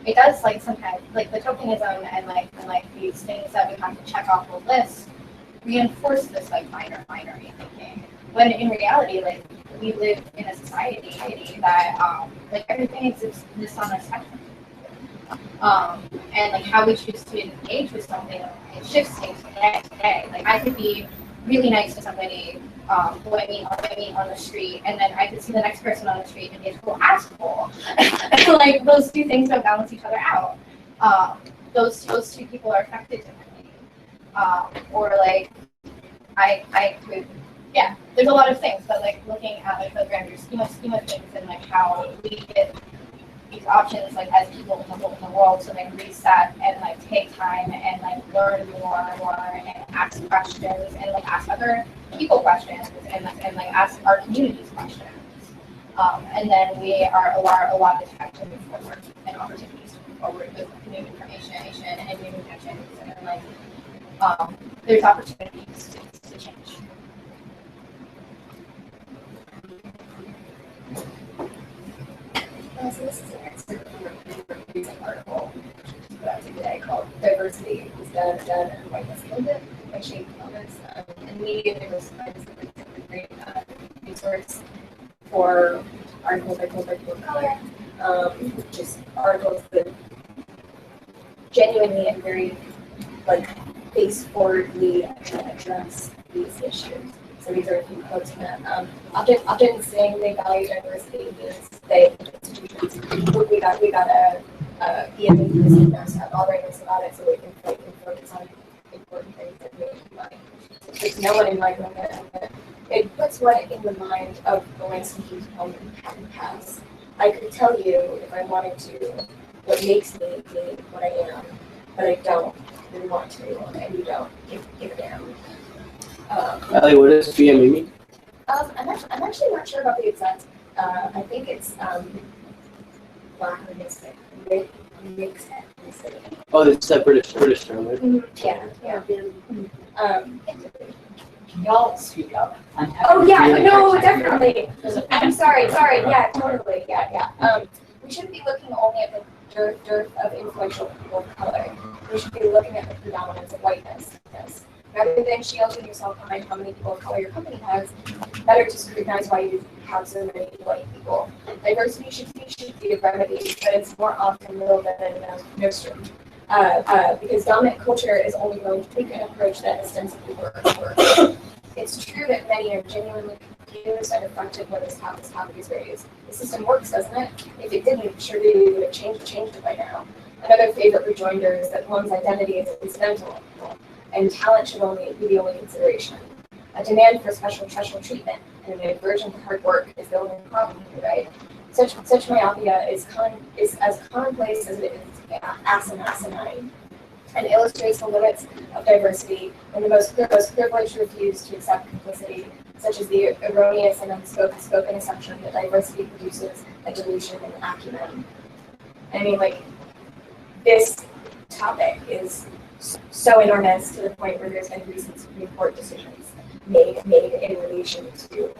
It does like sometimes like the tokenism and like these things that we have to check off the list reinforce this like minor thinking, when in reality like we live in a society that like everything exists on a spectrum, and like how we choose to engage with something, it shifts things day to day. Like I could be really nice to somebody who I meet on the street, and then I could see the next person on the street and be a total asshole. And like those two things don't balance each other out. Those two people are affected differently. Or like I could, yeah, there's a lot of things, but like looking at like the grander scheme of things, and like how we get these options like as people in the world to like reset and like take time and like learn more and ask questions, and like ask other people questions, and like ask our communities questions. And then we are a lot of time to move forward and opportunities to move forward with new information and new intentions, and like there's opportunities to change. So this is an excerpt from a recent article put out today called "Diversity is Dead and Whiteness Killed It" by Shane Thomas. And Media Diversified is a really great resource for articles by people of color, just articles that genuinely and very like face forwardly address these issues. So these are a few quotes from that. Often saying they value diversity means they institutions. We got be an inclusive us, have all right about it, so we can focus on important things that make money. There's no one in my moment. It puts one in the mind of the Langston Hughes poem "Pass." I could tell you if I wanted to what makes me what I am, but I don't really want to, and you don't give a damn. Allie, what does BME mean? I'm actually not sure about the exact. I think it's black or mixed ethnicity. Oh, it's that British term, right? Yeah. Can y'all speak up? I'm having Oh, yeah, really no, hard time hearing. definitely. I'm sorry, yeah, totally, yeah. We shouldn't be looking only at the dearth of influential people of color. We should be looking at the predominance of whiteness. Yes. Rather than shielding yourself behind how many people of color your company has, better to scrutinize why you have so many white people. Diversity should be a remedy, but it's more often little than no string. Because dominant culture is only going to take an approach that ostensibly works. It's true that many are genuinely confused and affected when this topic is raised. The system works, doesn't it? If it didn't, surely we would have changed it by now. Another favorite rejoinder is that one's identity is incidental, and talent should only be the only consideration. A demand for special treatment and an aversion to hard work is the only problem here, right? Such myopia is as commonplace as it is asinine, and illustrates the limits of diversity when the most privileged refuse to accept complicity, such as the erroneous and unspoken assumption that diversity produces a dilution in acumen. I mean, like, this topic is so enormous to the point where there's been recent Supreme Court decisions made in relation to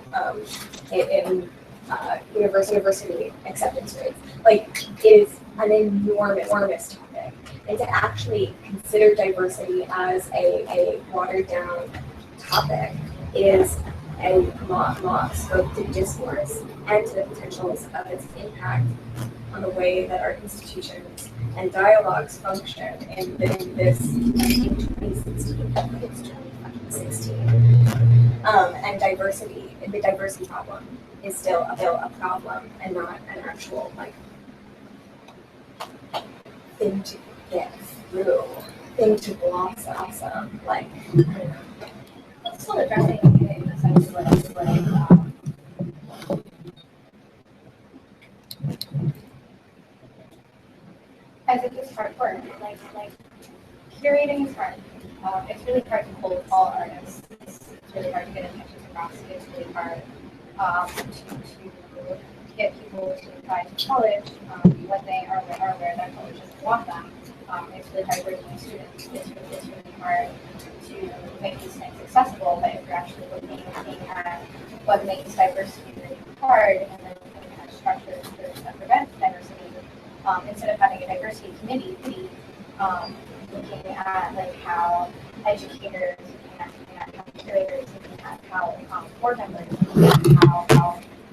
university acceptance rates. Like, it is an enormous topic. And to actually consider diversity as a watered down topic is a mock scope to discourse and to the potentials of its impact on the way that our institutions and dialogues function in this 2016. It's 2016. And diversity, the diversity problem is still a problem and not an actual thing to get through, thing to blossom. Like, I don't know. Let's still address it in the sense of I think it's hard work. Like curating is hard. It's really hard to hold all artists. It's really hard to get intentions across. It's really hard to get people to apply to college when they are aware that college doesn't want them. It's really hard working with students. It's really hard to make these things accessible, but if you're actually looking at what makes diversity really hard and then looking at structures that prevent diversity, instead of having a diversity committee, looking at like how educators, looking at how curators, looking at how board members, looking at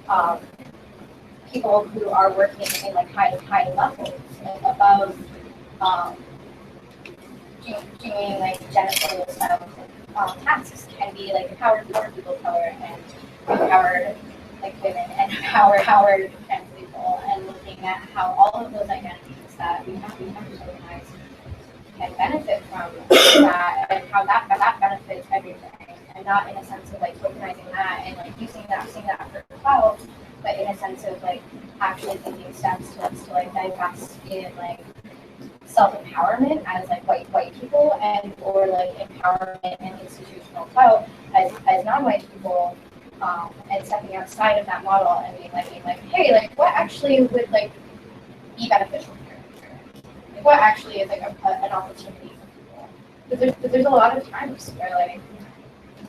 how people who are working in like high levels, like above doing like janitorial style tasks can be like empowered people of color and empowered like women and empowered trans people, and looking at how all of those identities that we have to recognize can benefit from that, and how that benefits everything, and not in a sense of like tokenizing that and like using that for clout, but in a sense of like actually taking steps to like divest in like self-empowerment as like white people, and or like empowerment and institutional clout as non-white people, and stepping outside of that model and being like, hey, like what actually would like be beneficial here? Like what actually is like an opportunity for people? But there's a lot of times where like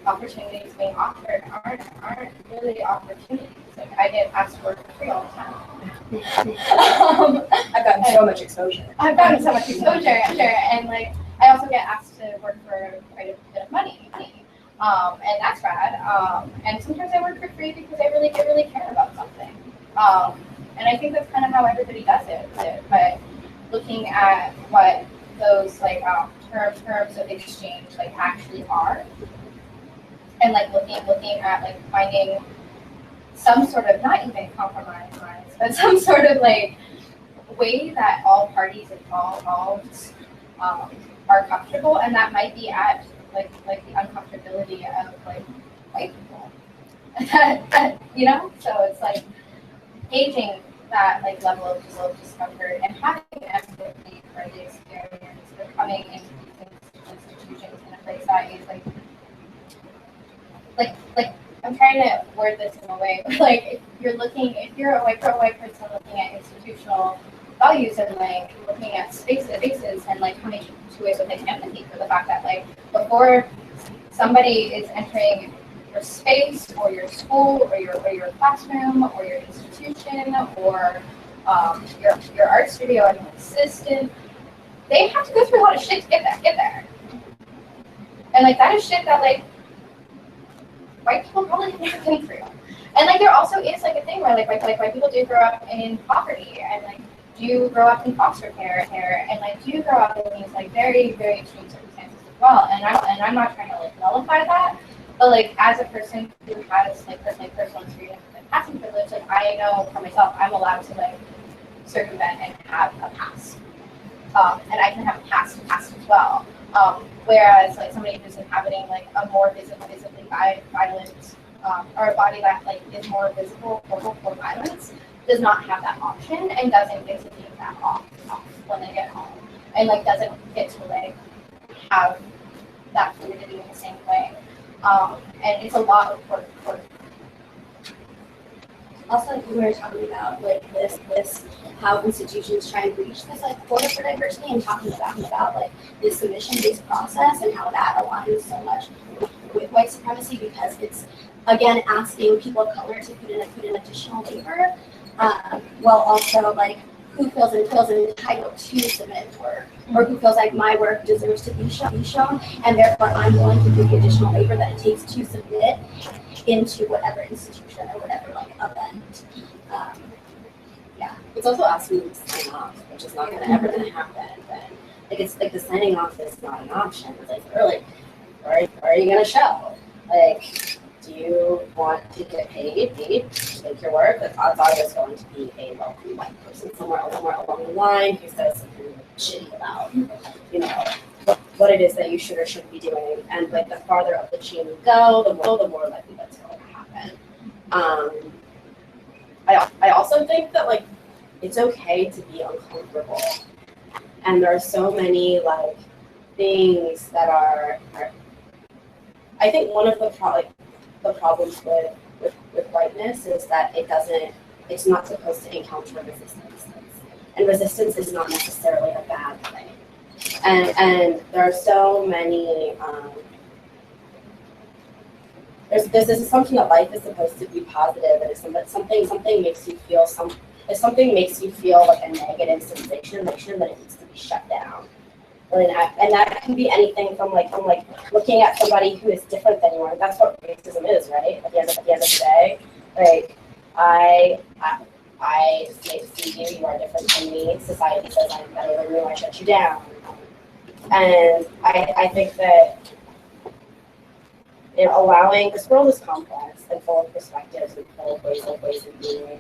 opportunities being offered aren't really opportunities. Like I get asked to work for free all the time. I've gotten so much exposure. Sure, and like I also get asked to work for quite a bit of money. And that's rad. And sometimes I work for free because I really care about something. And I think that's kind of how everybody does it. But looking at what those like terms of exchange like actually are, and like looking at like finding some sort of, not even compromise, but some sort of like way that all parties involved are comfortable, and that might be at like the uncomfortability of like white people. You know, so it's like gauging that like level of discomfort and having empathy for the experience of coming into these institutions in a place that is like I'm trying to word this in a way where, like, if you're a white person looking at institutional values and like looking at spaces and like coming to it with like empathy for the fact that like before somebody is entering your space or your school or your classroom or your institution or your art studio as an assistant, they have to go through a lot of shit to get there. And like that is shit that like white people probably never been through. And like there also is like a thing where like white people do grow up in poverty and like do grow up in foster care and like do grow up in these like very, very extreme circumstances as well. And I'm not trying to like nullify that, but like as a person who has like personal experience with like passing privilege, like I know for myself I'm allowed to like circumvent and have a pass. And I can have a pass as well. Whereas like somebody who's inhabiting like a more visibly violent or a body that like is more visible for violence does not have that option and doesn't get to take that off when they get home and like doesn't get to like have that fluidity in the same way. And it's a lot of work. Also, like we were talking about like this how institutions try and reach this like quota for diversity and talking about like this submission-based process and how that aligns so much with white supremacy because it's again asking people of color to put in additional labor, while also like who feels entitled to submit work or who feels like my work deserves to be shown and therefore I'm willing to do the additional labor that it takes to submit into whatever institution or whatever like event. Yeah. It's also asking them to sign off, which is not ever gonna happen. But like it's like the signing off is not an option. It's like where are you gonna show? Like, do you want to get paid to make your work? That's always going to be a wealthy white person somewhere along the line who says something shitty about, you know, what it is that you should or shouldn't be doing. And like the farther up the chain you go, the more likely that's going to happen. I also think that like it's okay to be uncomfortable, and there are so many like things that are I think one of the problems with whiteness is that it's not supposed to encounter resistance, and resistance is not necessarily a bad thing, and there are so many there's this assumption that life is supposed to be positive, and if something makes you feel if something makes you feel like a negative sensation, then it needs to be shut down. And that can be anything from looking at somebody who is different than you are. That's what racism is, right? At the end of the day, like I see you, you are different from me. Society says I'm better than you, I shut you down. And I think that allowing this world is complex and full of perspectives and full of ways of being.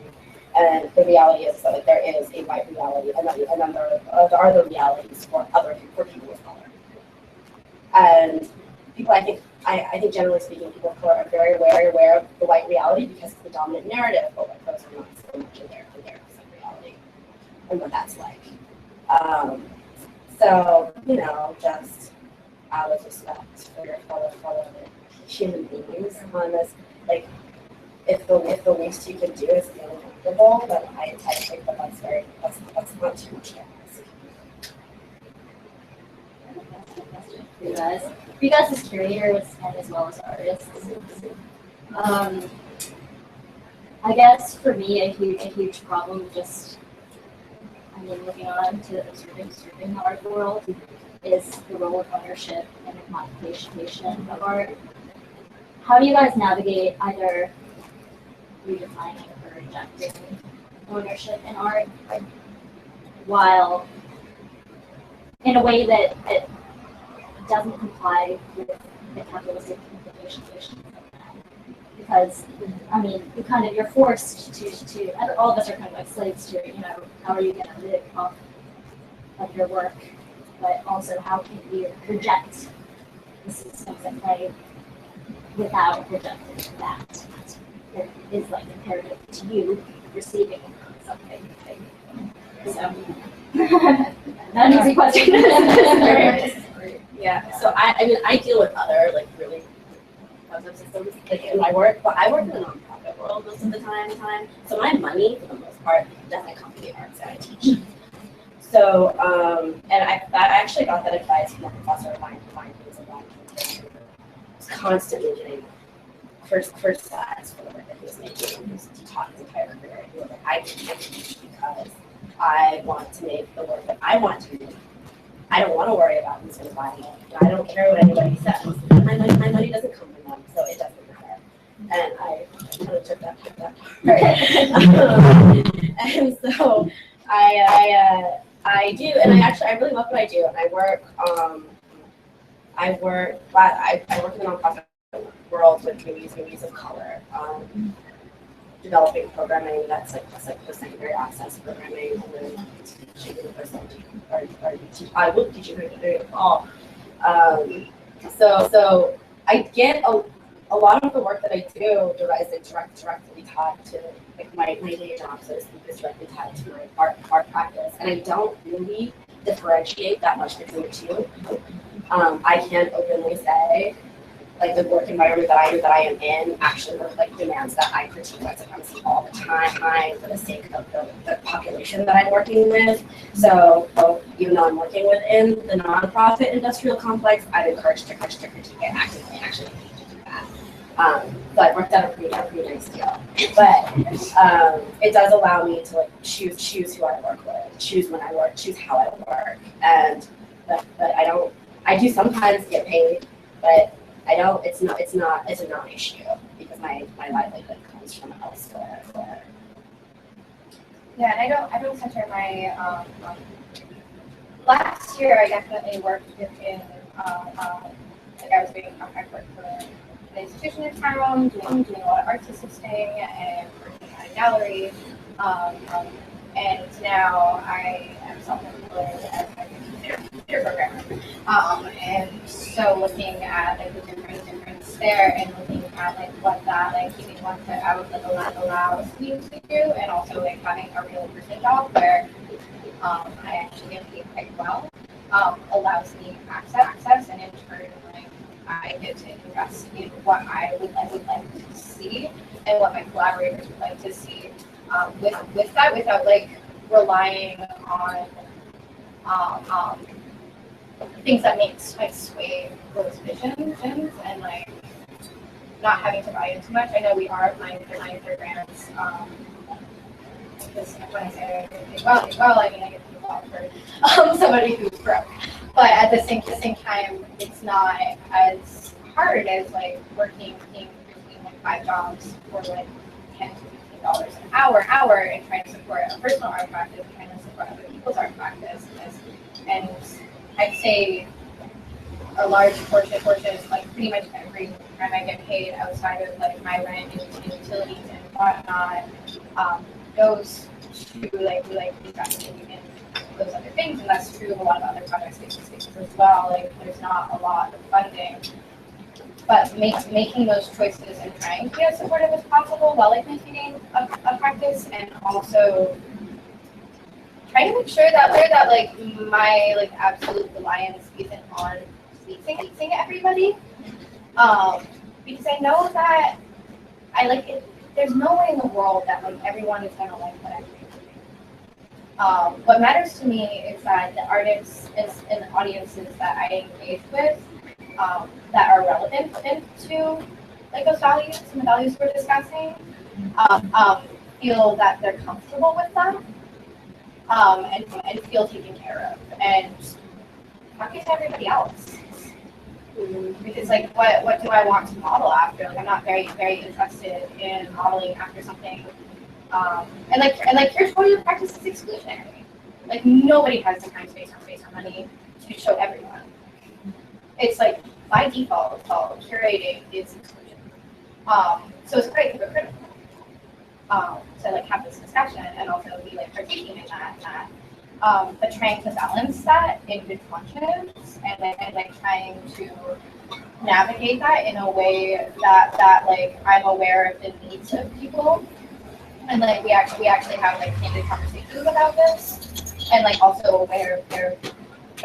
And the reality is that there is a white reality, and then there are other realities for people of color. And people, I think generally speaking, people of color are very aware of the white reality because it's the dominant narrative, but white folks are not so much aware of their reality and what that's like. So just out of respect for your fellow human beings on this, like if the least you can do is be uncomfortable, then I think that's not too much to ask. For you guys as curators and as well as artists, I guess for me a huge problem looking on to observing the art world is the role of ownership and the commodification of art. How do you guys navigate either redefining or rejecting ownership in art while in a way that it doesn't comply with the capitalistic implications of that? Because you're forced to all of us are kind of like slaves to how are you going to live off of your work, but also how can you reject the systems at play without rejecting that is like imperative to you receiving something. So not an easy question. Yeah. So I deal with other like really positive systems like in my work, but I work in the nonprofit world most of the time. So my money for the most part doesn't come from the arts that I teach. So and I actually got that advice from a professor of mine who's a black constantly getting first sides for the work that he was making. He was taught his entire career. He was like, I can't teach because I want to make the work that I want to make. I don't want to worry about who's going to buy it. I don't care what anybody says. My money doesn't come from them, so it doesn't matter. And I kind of took that part. And so I do, and I really love what I do. And I work in the nonprofit world with communities of color, developing programming that's like post-secondary access programming, and then teaching I will teach you how to do it all. So I get a lot of the work that I do is directly tied to like my day job, so to speak, is directly tied to my art practice, and I don't really differentiate that much between the two. I can openly say, like, the work environment that I am in actually like demands that I critique white supremacy all the time for the sake of the population that I'm working with. So even though I'm working within the nonprofit industrial complex, I'm encouraged to critique it actively, actually to do that. So I've worked out a pretty nice deal. But it does allow me to like choose who I work with, choose when I work, choose how I work. And but I do sometimes get paid, but I don't. It's a non-issue because my livelihood comes from elsewhere. Yeah, and I don't center my last year I definitely worked within like I was doing contract work for an institution in town, doing a lot of arts assisting and working at a gallery. And now I am self-employed as a computer programmer. And so looking at like the difference there and looking at like what that like keeping one foot out like allows me to do, and also like having a real person job where I actually get paid quite well, allows me access, and in turn like I get to invest in what I would like to see and what my collaborators would like to see. With that, without like relying on things that might sway those visions and like not having to buy in too much. I know we are applying for grants. Because when I say well, I mean I get people out for somebody who's broke, but at the same time, it's not as hard as like working between like 5 jobs for like $10 to $15 an hour and trying to support a personal art practice, trying to support other people's art practice. And I'd say a large portion, like pretty much every time I get paid outside of like my rent and utilities and whatnot, goes to like investing in those other things. And that's true of a lot of other project-based spaces as well. Like there's not a lot of funding. But making those choices and trying to be as supportive as possible while like maintaining a practice, and also trying to make sure that like my like absolute reliance isn't on pleasing everybody. Because I know that I like it. There's no way in the world that like everyone is gonna like what I'm doing. What matters to me is that the artists and the audiences that I engage with, that are relevant to like those values and the values we're discussing, feel that they're comfortable with them, and feel taken care of, and not get to everybody else. Because like what do I want to model after? Like I'm not very interested in modeling after something, and like your choice practice is exclusionary. Like nobody has the time, space, or money to show everyone. It's like by default, curating is exclusion. So it's great to be critical. To like have this discussion and also be like partaking in that. But trying to balance that in good conscience and like trying to navigate that in a way that like I'm aware of the needs of people, and like we actually have like candid conversations about this, and like also aware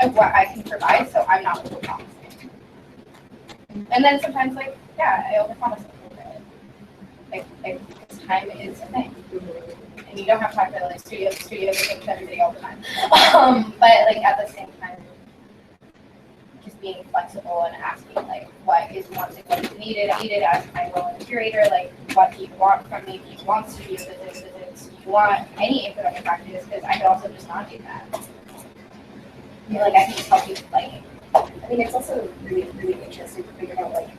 of what I can provide, so I'm not over promising. And then sometimes like I over promise a little bit. Like because time is a thing. And you don't have to talk about like studios with everybody all the time. But like at the same time, just being flexible and asking like what is needed as my role as curator, like what do you want from me, if he wants to do visits, do you want any input on your practice, because I could also just not do that. Like I can just help you like. I mean, it's also really, really interesting to think about like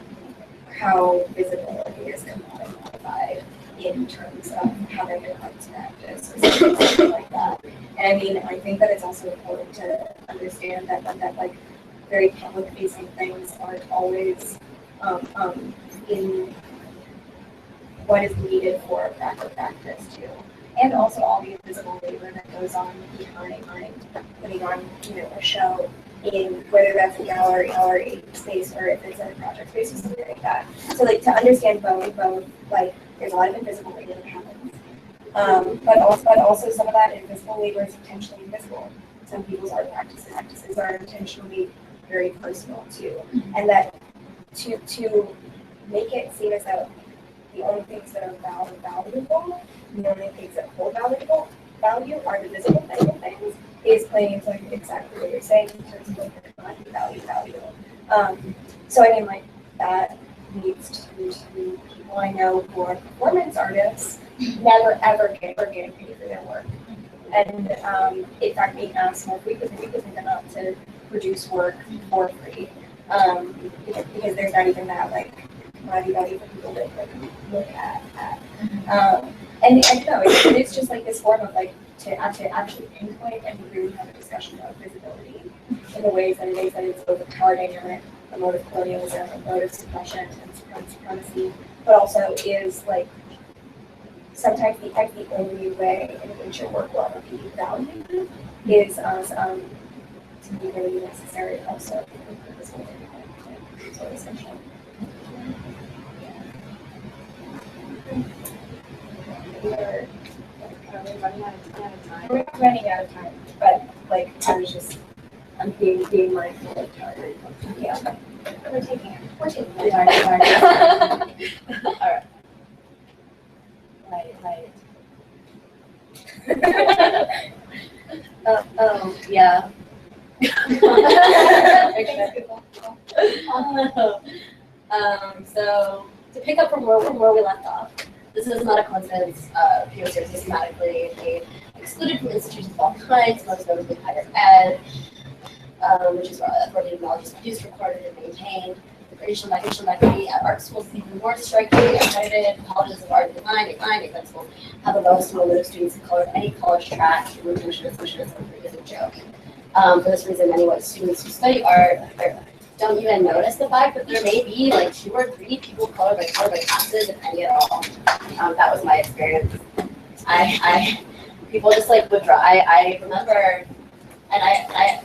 how visibility is commodified in terms of how they're going to practice or something like that. And I mean, I think that it's also important to understand that like very public facing things aren't always in what is needed for practice too. And also all the invisible labor that goes on behind putting on, a show in whether that's a gallery space or if it's a project space or something like that. So like to understand both like there's a lot of invisible labor that happens. But also some of that invisible labor is intentionally invisible. Some people's art practices are intentionally very personal too. And that to make it seem as though the only things that are valuable, the only things that hold value are the visible things, is playing into like exactly what you're saying in terms of like valuable. So I mean like that needs to be people I know who are performance artists never ever get paid for their work. And in fact being asked more frequently than not to produce work for free. Because there's not even that like value for people to like look at. And I don't know, it's just like this form of like to actually pinpoint and really have a discussion about visibility in the ways that it's both a power dynamic, a mode of colonialism, a mode of suppression and supremacy, but also is like sometimes the only way in which your work will ever be valued is to be really necessary also for this whole thing. So essential. We're running out of time, but like I'm being mindful of time. Yeah, we're taking it. All right. Right. Yeah. So to pick up from where we left off, this is not a coincidence. POC are systematically excluded from institutions of all kinds, most notably higher ed, which is where authoritative knowledge is produced, recorded, and maintained. The racial equity at art schools is even more striking. Accredited colleges of art and design, exam schools have the lowest enrollment of students of color of any college track. Retention is a joke. For this reason, many white students who study art don't even notice the fact that there may be like 2 or 3 people of color by classes, if any at all. That was my experience. People just like withdraw. I remember, and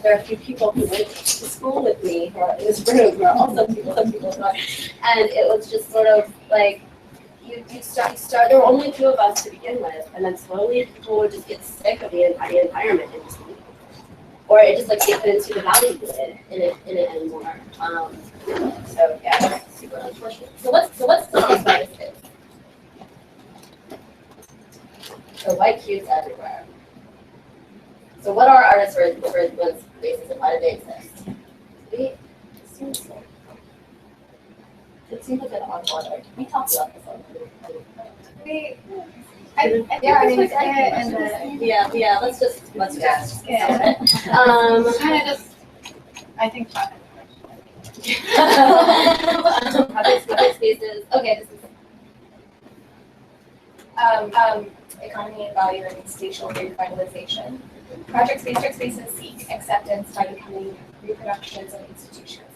there are a few people who went to school with me who are in this room who are also people not. And it was just sort of like you start. There were only 2 of us to begin with, and then slowly people would just get sick of the environment and just leave. Or it just like they couldn't see the value in it anymore. So yeah, that's super unfortunate. So let's talk about this. So white cubes everywhere. So what are artists' residence spaces and why do they exist? It seems like an odd order. We talked about this already. Let's just Kind of just, I think. Public spaces. Okay, this is Economy and value and spatial revitalization. Project spaces seek acceptance by becoming reproductions of institutions,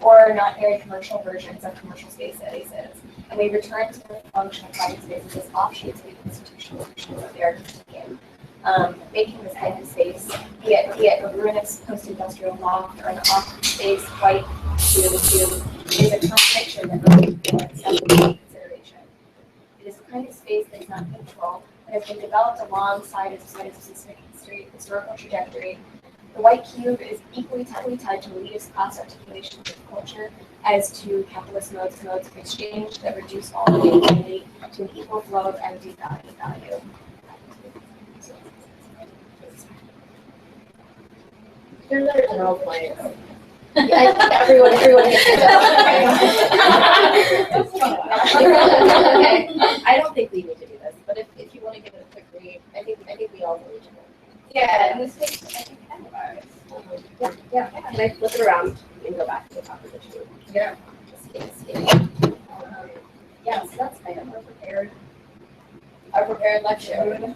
or not very commercial versions of commercial spaces. And we return to the function of project spaces as offshoots of the institutional function of the artistic game. Making this kind of space, be it a ruinous post-industrial loft or an off space white cube, is a contradiction that really warrants consideration. It is the kind of space that is not controlled, that has been developed alongside its specific historical trajectory. The white cube is equally tied to elitist class articulations of culture as to capitalist modes of exchange that reduce all humanity to an equal flow of empty value. Here's another general point. Yeah, I think everyone gets it. Okay, I don't think we need to do this, but if you want to give it a quick read, I think we all really should. Yeah, and this takes, I think, 10 of ours. Yeah. Can I flip it around and go back to the composition? Yeah. Yeah, so that's kind of our prepared lecture.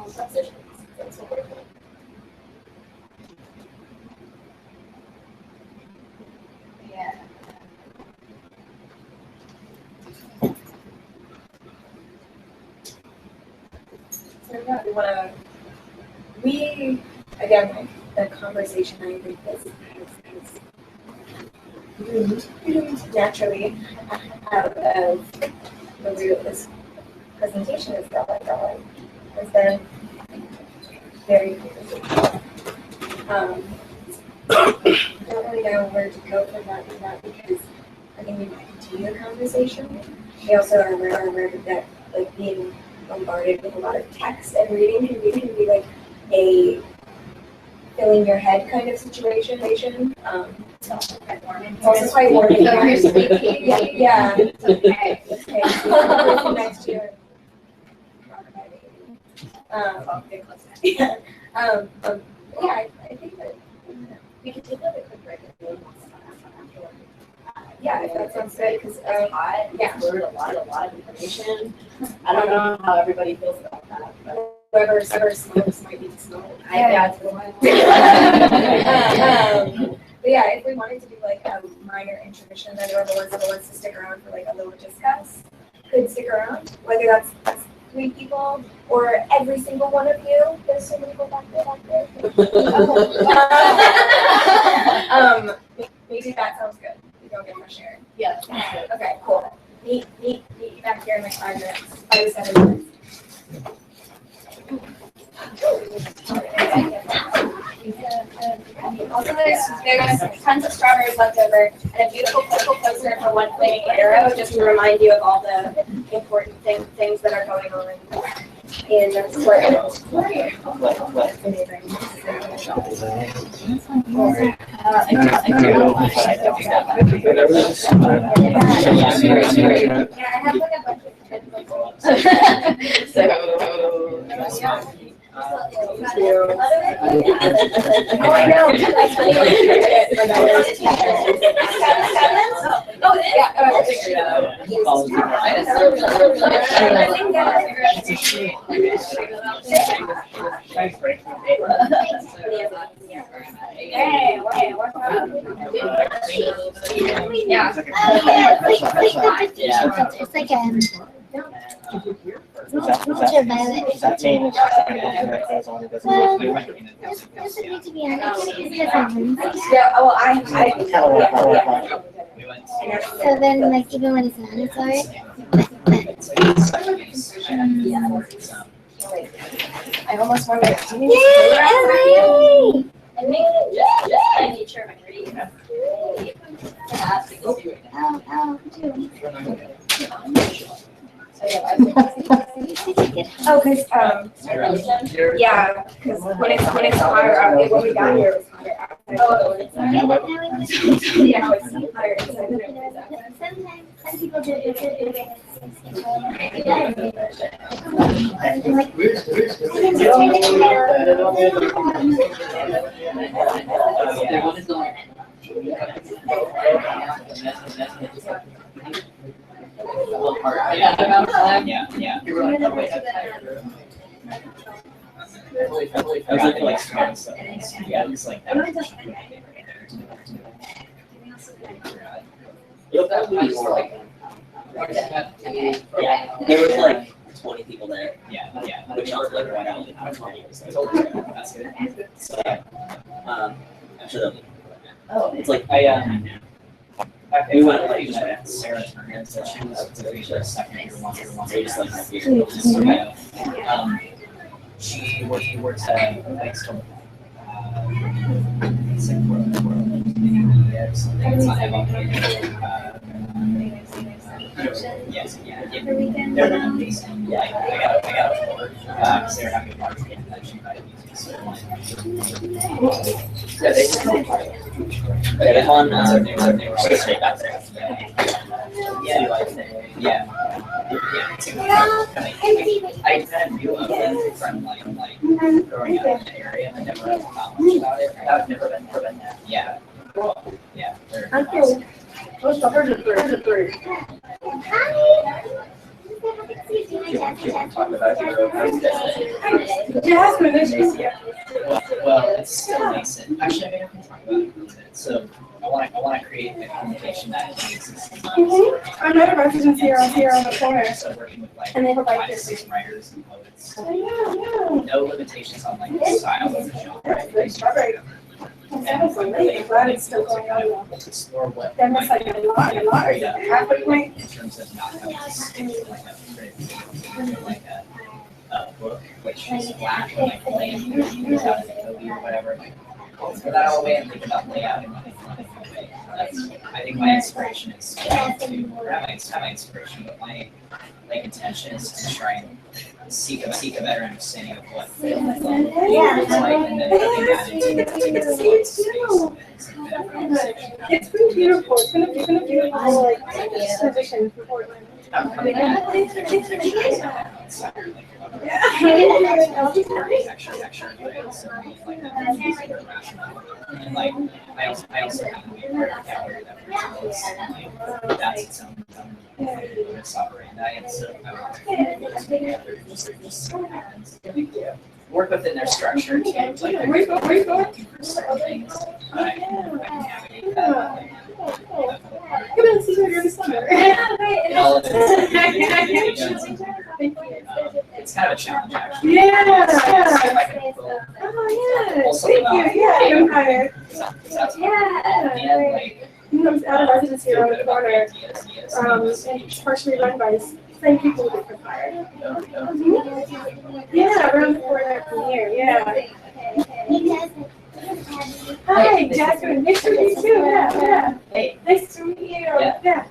Substitutions. That's what we're doing. Yeah. So yeah, we again, like the conversation I think is bloomed naturally out of the root of this presentation is going. Has been very I don't really know where to go from that because I think we might continue the conversation. We also are aware that like being bombarded with a lot of text and reading can be like a filling your head kind of situation. It's also quite warming. So you're speaking. Yeah. It's okay. Okay. So next year. Yeah. Yeah, I think that We can take a quick break if anyone wants to afterward. yeah, if that sounds good because It's hot. yeah. We've learned a lot of information. I don't know how everybody feels about that, but whoever smokes might be smoked. yeah, it's one. But yeah, if we wanted to do like a minor intermission, then whoever wants to stick around for like a little discuss could stick around. Whether that's 3 people or every single one of you. There's so many people back there. Maybe that sounds good. We go get fresh air. Yeah. Okay, cool. Meet back here in like 5 minutes. 5 to 7 minutes. Also, there's tons of strawberries left over and a beautiful poster for One Flaming Arrow, just to remind you of all the important things that are going on in the sport. Yeah, I have like a bunch of Oh, I know. Oh, yeah. Hey, what's up? Yeah. It's like ultraviolet. That change. Well, this would need to be on Yeah, well, so then, like, even when it's not, it's alright. I almost wanted to. Yay, And I made sure my reading. Ow, too. Oh, because yeah, because when it's hotter, when we got here, it was hotter outside. Oh, it's Yeah, but now it's yeah, it's hotter inside than it was outside. sometimes some people do it. There was like 20 people there. Yeah. Which was like right out of 20 years. That's good. So, I'm sure they'll be. Oh, It's like, We went, like, just like Sarah's friend, so she was a second year, they just like have beer. She works at thanks to sick world. It's not Yes, yeah. every weekend. They're amazing. Yeah, I got work. Because they're having a party and then she invited me to. So yeah, they still party. Yeah, they won, They were all straight back there. Yeah. Yeah. I kind of knew of them from like growing up in the area. I never thought much about it. I've never been there. Yeah. Yeah. They're awesome. What's the hardest three? You want to talk about your Jasmine, this is well, it's still nascent. Actually, I can talk about it a little bit. So I want to create a communication that exists. I met a resident here on the corner. So working with like And they provide 5 to this. 6 writers and poets. Yeah. No limitations on like the style of the show. Right? Strawberry. That was late. I'm glad it's still going on. Explore what That must like a lot. Halfway point. in terms of not having to stick to like a print, like a book, which is flat or like plain, without an Adobe or whatever. Like, throw that all away and think about layout in a different way. I think my inspiration is to have my inspiration, but my intention is to try and seek a better understanding of what film is like, and then putting that into the space. It's been beautiful. It's been a beautiful like transition for Portland. And like, I also have a weird gallery that that's its own modus operandi, and so I want to just work within their structure too. Like, Where you going? for certain things, I can navigate that. Come in, see you're in the summer. And all of it. It's kind of a challenge, actually. Yeah. If I can pull Oh yeah. pull something off. Thank you. Yeah, I'm hired. That's and like, I was out of residence here on the corner, ideas. and partially run by the same people that were hired. Yeah, around the corner from here. Yeah. Hi, Jasmine. Nice to meet you. Yeah. Hey. Nice to meet you. Yeah.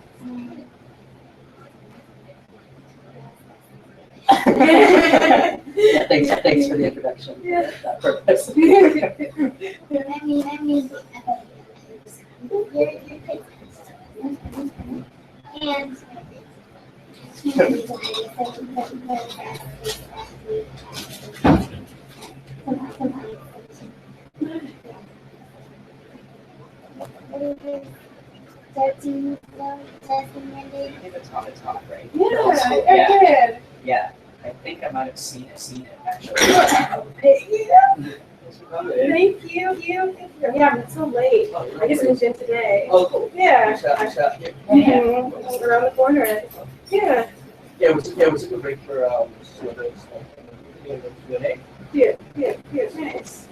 Thanks for the introduction. Yeah. That purpose. You're and The top, right? Yeah. Yeah, I think I might have seen it actually. Thank you. Yeah, it's so late. I just moved in today. Oh, cool. Yeah. Nice shot. Mhm. Around the corner. Yeah. Yeah, it was a good break for some of those Q&A. Yeah. Nice.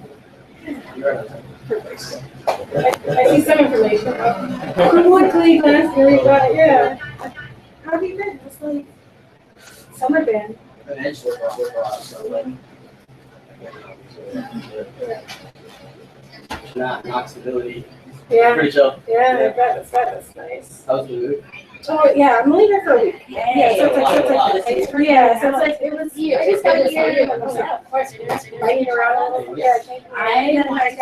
You're right. Perfect. I see some information. Good morning, Cleveland. Here we go. Yeah. How have you been? It's like summer been. Eventually, so Knoxville. Yeah. Pretty chill. Yeah, that's nice. How's the mood? Oh yeah, I'm only here for a week. Yeah, so it's like it was You. I just got It's here. good. Of course it is. Biting around a little bit. Yeah, I like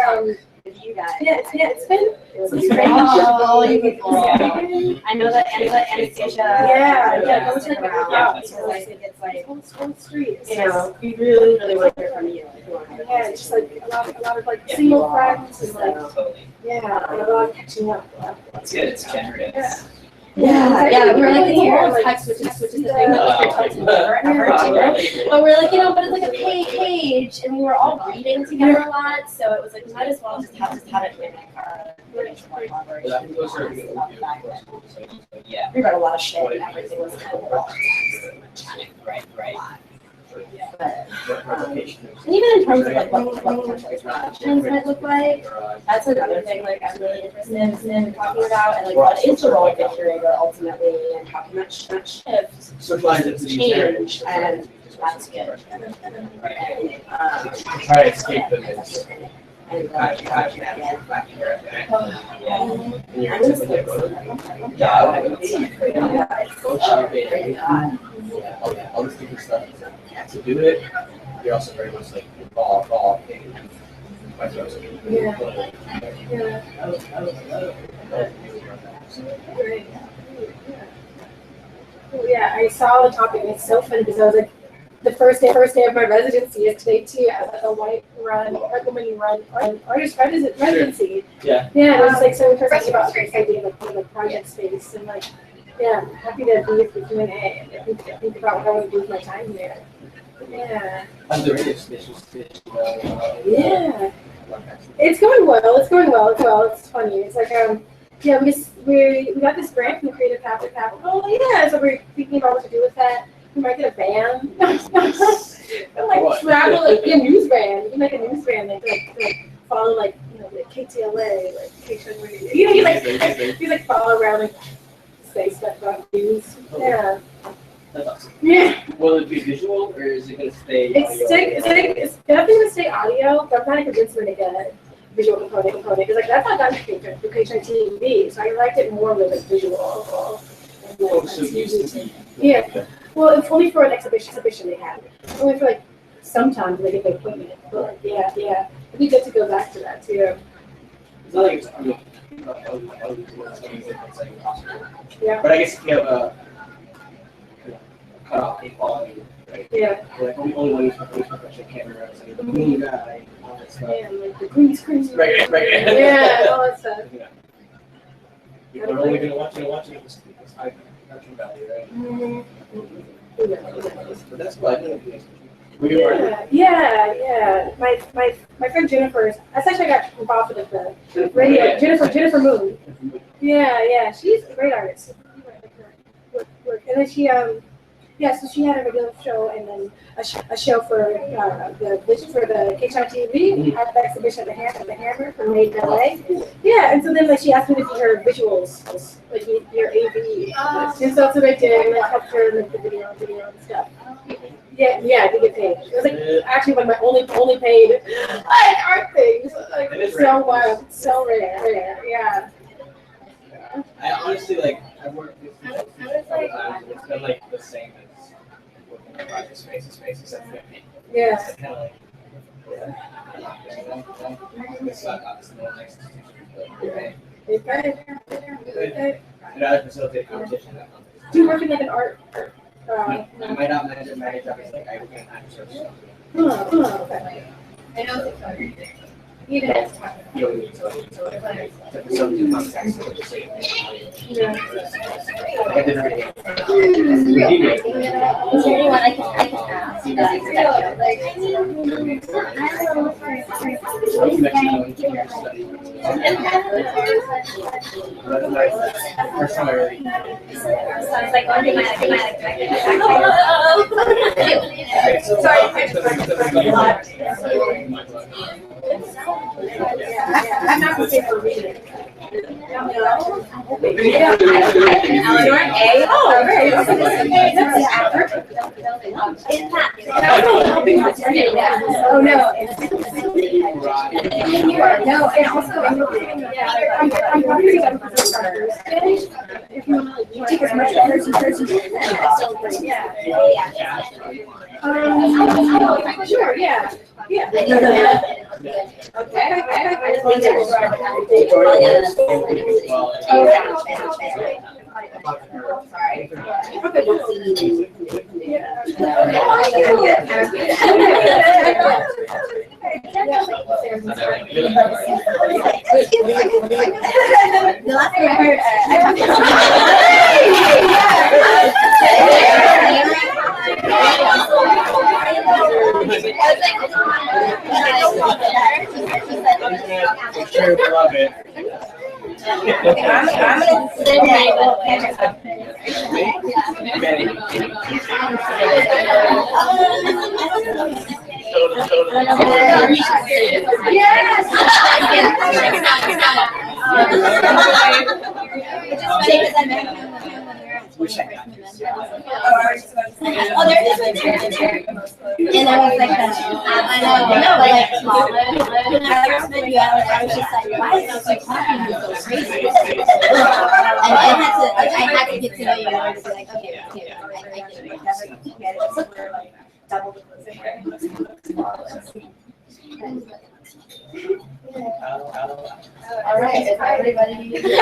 with you guys. yeah, it's been Oh, you people. yeah. I know that Anastasia. Yeah, goes check it around. out. Because I think it's like, School street. you know, we really want to hear from you. Yeah, it's just like a lot of like single friends and like Totally. yeah, and a lot of catching up. It's good, it's generous. Yeah, we were like, Really here, like, text, which is the thing that we talked about ever. But we're like, but it's like a page, and we were all reading together a lot, so it was like, we might as well just have it in like our collaboration. Yeah. We read a lot of shit, and everything was kind of raw. Right. But, and even in terms of like what contemporary productions might look like, that's another thing like I'm really interested in talking about, and like what is the role of the curator ultimately, and how can that shift change, and that's good. Try to escape the mix. And she had back in Europe. Yeah. And you're all this different stuff. To do it, you're also very much like involved in vice versa. Yeah, I saw the topic, and it's so funny because I was like, the first day of my residency is today too. I was at a white woman run artist residency. Yeah. Yeah, it was like so interesting about this idea of the project space and like, yeah, I'm happy to be with the Q&A and think about what I want to do with my time here. Yeah. Yeah. It's going well. It's funny. It's like yeah, we got this grant from the Creative Capital. Yeah, so we're thinking about what to do with that. We might get a band. Like travel, like be a news band. You can make a news band like follow like like KTLA, like KTLA. You like follow around like say stuff about news. Yeah. That's awesome. Yeah. Will it be visual or is it gonna stay? It's definitely gonna stay audio, but I'm kind of convinced we're gonna get a visual component because like that's not done for KTLA TV, so I liked it more with like visual. Yeah. Well, it's only for an exhibition they have. Only for like sometimes they get the equipment. But like, yeah. It'd be good to go back to that too. It's not like it's Yeah. But I guess if you have a cut off the quality, right? Yeah. Like only one use professional camera, it's like the green guy, all that stuff. Yeah, like the green screen. Right. Yeah, all that stuff. Yeah. People are only gonna watch it if it's high production value, right? But that's why I think Yeah. My friend Jennifer. That's actually I got involved with the radio. Jennifer Moon. Yeah. She's a great artist. And then she so she had a regular show and then a show for the KTLA TV at the exhibition at the Hammer for Made in LA. Yeah, and so then like she asked me to be her visuals, like your AV. And so that's what I did, and I helped her make the video and stuff. Yeah, I did get paid. It was like actually one of my only paid art things. Like it's so wild, so rare. Yeah. I honestly I've worked with people times, it's been like the same as working in project space except for me. Yeah. It's kind of like, it's not obviously no next institution, but and I facilitate competition. Do you work in like an art? I might not manage it, my job is like I work in an actor service. Okay. I know it's even as You don't need to facilitate context. I didn't really. Is there anyone I can ask that First time I really. sounds like one I'm not gonna say for reading. Eleanor A. Oh, right. That's the actor. Oh no. No, and also, I'm probably going to starters. If you want to take as much energy as you can. Yeah. Sure. Yeah. Yeah. okay. The last time I heard, I'm sure you love it. I'm gonna sit Wish I got this. Oh, there is one too. And I was like, I know, like, when I first met you, I was just like, why is this talking so crazy? And I had to get to know you, and I was like, okay, I get it. We're like double the All right, is everybody? There's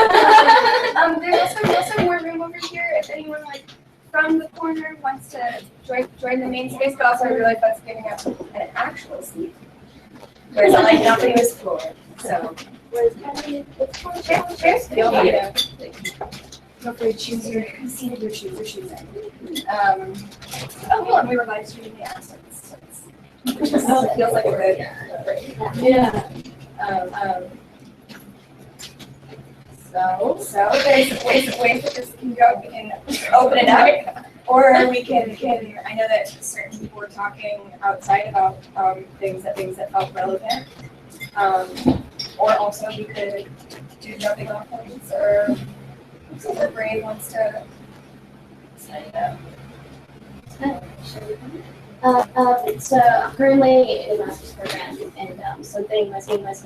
also more room over here if anyone like from the corner wants to join the main space, but also I realize that's giving up an actual seat. Whereas like nothing is floored. So chairs feel feel free to choose your seat or choose your choosing. Oh well, and we were live streaming the accents. It feels like a good Yeah. So there's ways that this can go. We can open it up, or we can. I know that certain people were talking outside about things that felt relevant, or also we could do jumping off points, or if the brain wants to set it up. So I'm currently in a master's program, and something that's been with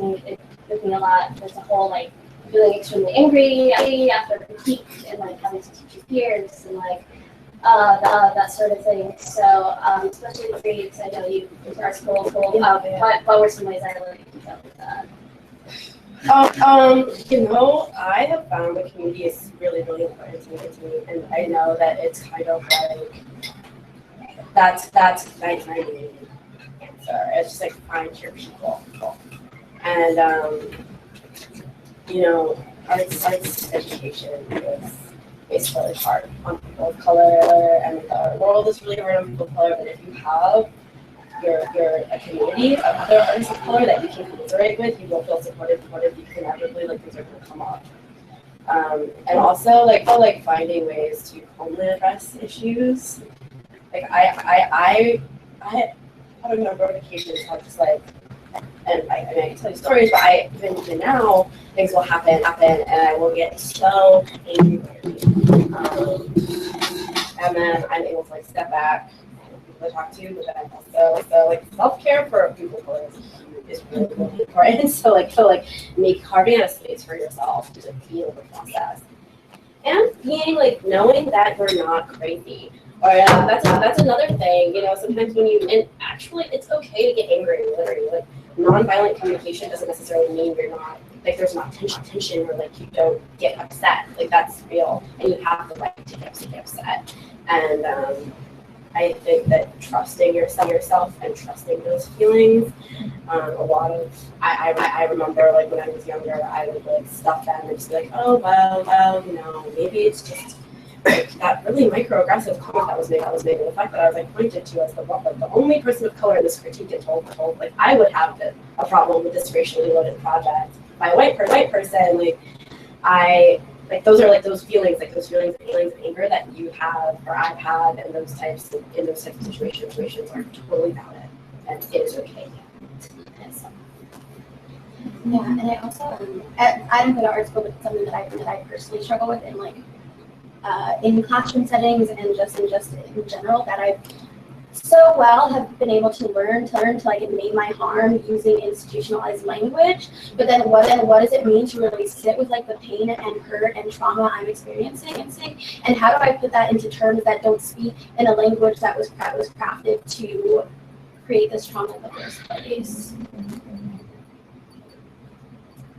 me a lot. There's a whole like feeling extremely angry after critique and like having to teach your peers and like that sort of thing. So especially with grades, I know you are school. What were some ways I learned to deal with that? I have found the community is really, really important to me, and I know that it's kind of like that's my main answer. It's just like find your people, and arts education is really hard on people of color, and the world is really hard on people of color. But if you have a community of other artists of color that you can collaborate with, you will feel supported because inevitably like things are going to come up. And also like finding ways to calmly address issues. Like I don't remember on occasions how just like, and I can tell you stories, but even now things will happen, and I will get so angry, and then I'm able to like step back. To talk to, but then also like self-care for people of color is really, really important. So make carving out a space for yourself to feel the process, and being like knowing that you're not crazy. Or that's another thing. Sometimes and actually it's okay to get angry. Literally, like nonviolent communication doesn't necessarily mean you're not like there's not tension or like you don't get upset. Like that's real, and you have the right to get upset. And I think that trusting yourself and trusting those feelings, I remember like when I was younger, I would like stuff them and just be like, oh well, maybe it's just that really microaggressive comment that was made, the fact that I was like pointed to as the only person of color in this critique and told like I would have a problem with this racially loaded project by a white person, like those are like those feelings of anger that you have or I've had, and those types of situations are totally valid, and it is okay. Yeah, and I also I don't go to art school, but it's something that I personally struggle with in classroom settings and just in general, that I've so well have been able to learn to like name my harm using institutionalized language. But then what does it mean to really sit with like the pain and hurt and trauma I'm experiencing, and how do I put that into terms that don't speak in a language that was crafted to create this trauma in the first place?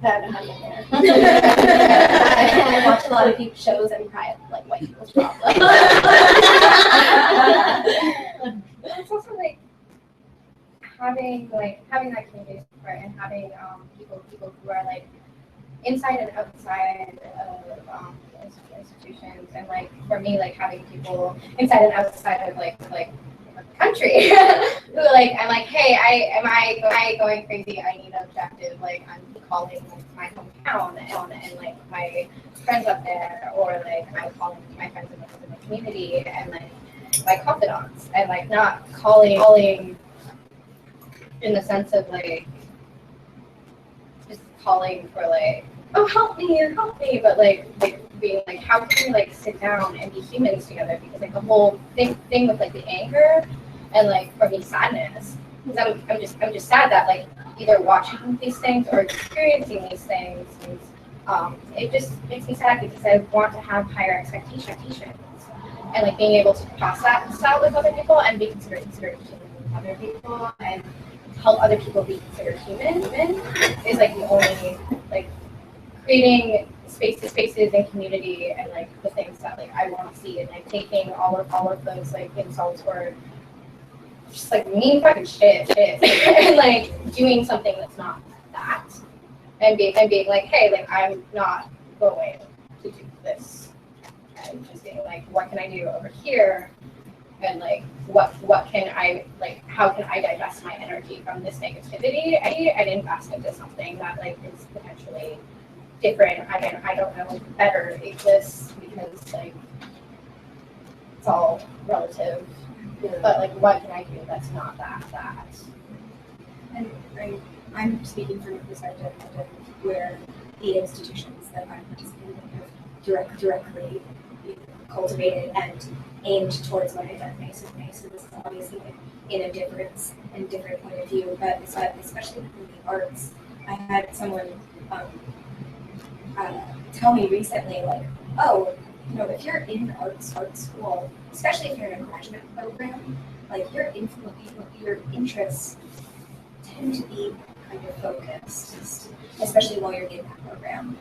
I don't know how to get there. I watch a lot of deep shows and cry at like white people's problems. It's also like having that communication part, and having people who are like inside and outside of institutions, and like for me, like having people inside and outside of like country who like I'm like, hey, am I going crazy? I need objective. Like I'm calling my hometown and like my friends up there, or like I'm calling my friends in the community and like my confidants, and like not calling in the sense of like just calling for like, oh help me, but like being like, how can we like sit down and be humans together? Because like the whole thing with like the anger and like for me sadness, because I'm just sad that like either watching these things or experiencing these things, it just makes me sad because I want to have higher expectations and like being able to cross that out with other people and be considered human with other people and help other people be considered human is like the only like creating spaces and community and like the things that like I want to see and like taking all of those like insults or just like mean fucking shit and like doing something that's not that and being like, hey, like I'm not going to do this and just being like, what can I do over here and like what can I like how can I divest my energy from this negativity and invest into something that like is potentially different. I don't know better exists because like it's all relative. But like what can I do that's not that. And I'm speaking from a perspective of where the institutions that I'm participating in have directly cultivated and aimed towards what identity is. So this is obviously in a different point of view, but especially in the arts, I had someone tell me recently, like, oh, you know, if you're in art school, especially if you're in a graduate program, like your interests tend to be kind of focused, especially while you're in that program.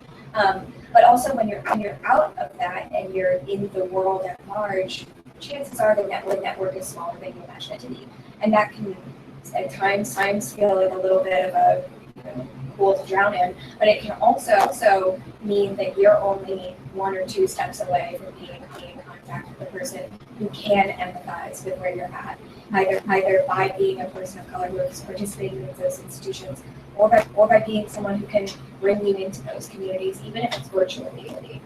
But also when you're out of that and you're in the world at large, chances are the network is smaller than you imagine it to be, and that can at times feel like a little bit of a pool to drown in. But it can also mean that you're only 1 or 2 steps away from being in contact with a person who can empathize with where you're at, either by being a person of color who is participating in those institutions, or by being someone who can bring you into those communities, even if it's virtually.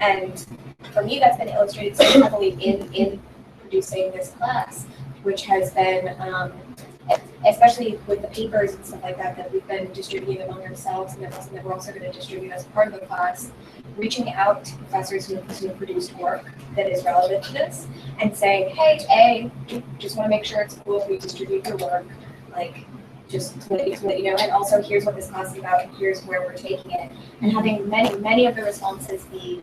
And for me, that's been illustrated so heavily in producing this class, which has been, especially with the papers and stuff like that we've been distributing among ourselves, and that we're also going to distribute as part of the class, reaching out to professors who have produced work that is relevant to this, and saying, hey, just want to make sure it's cool if we distribute your work, like, just to let you know, and also here's what this class is about, and here's where we're taking it. And having many of the responses be,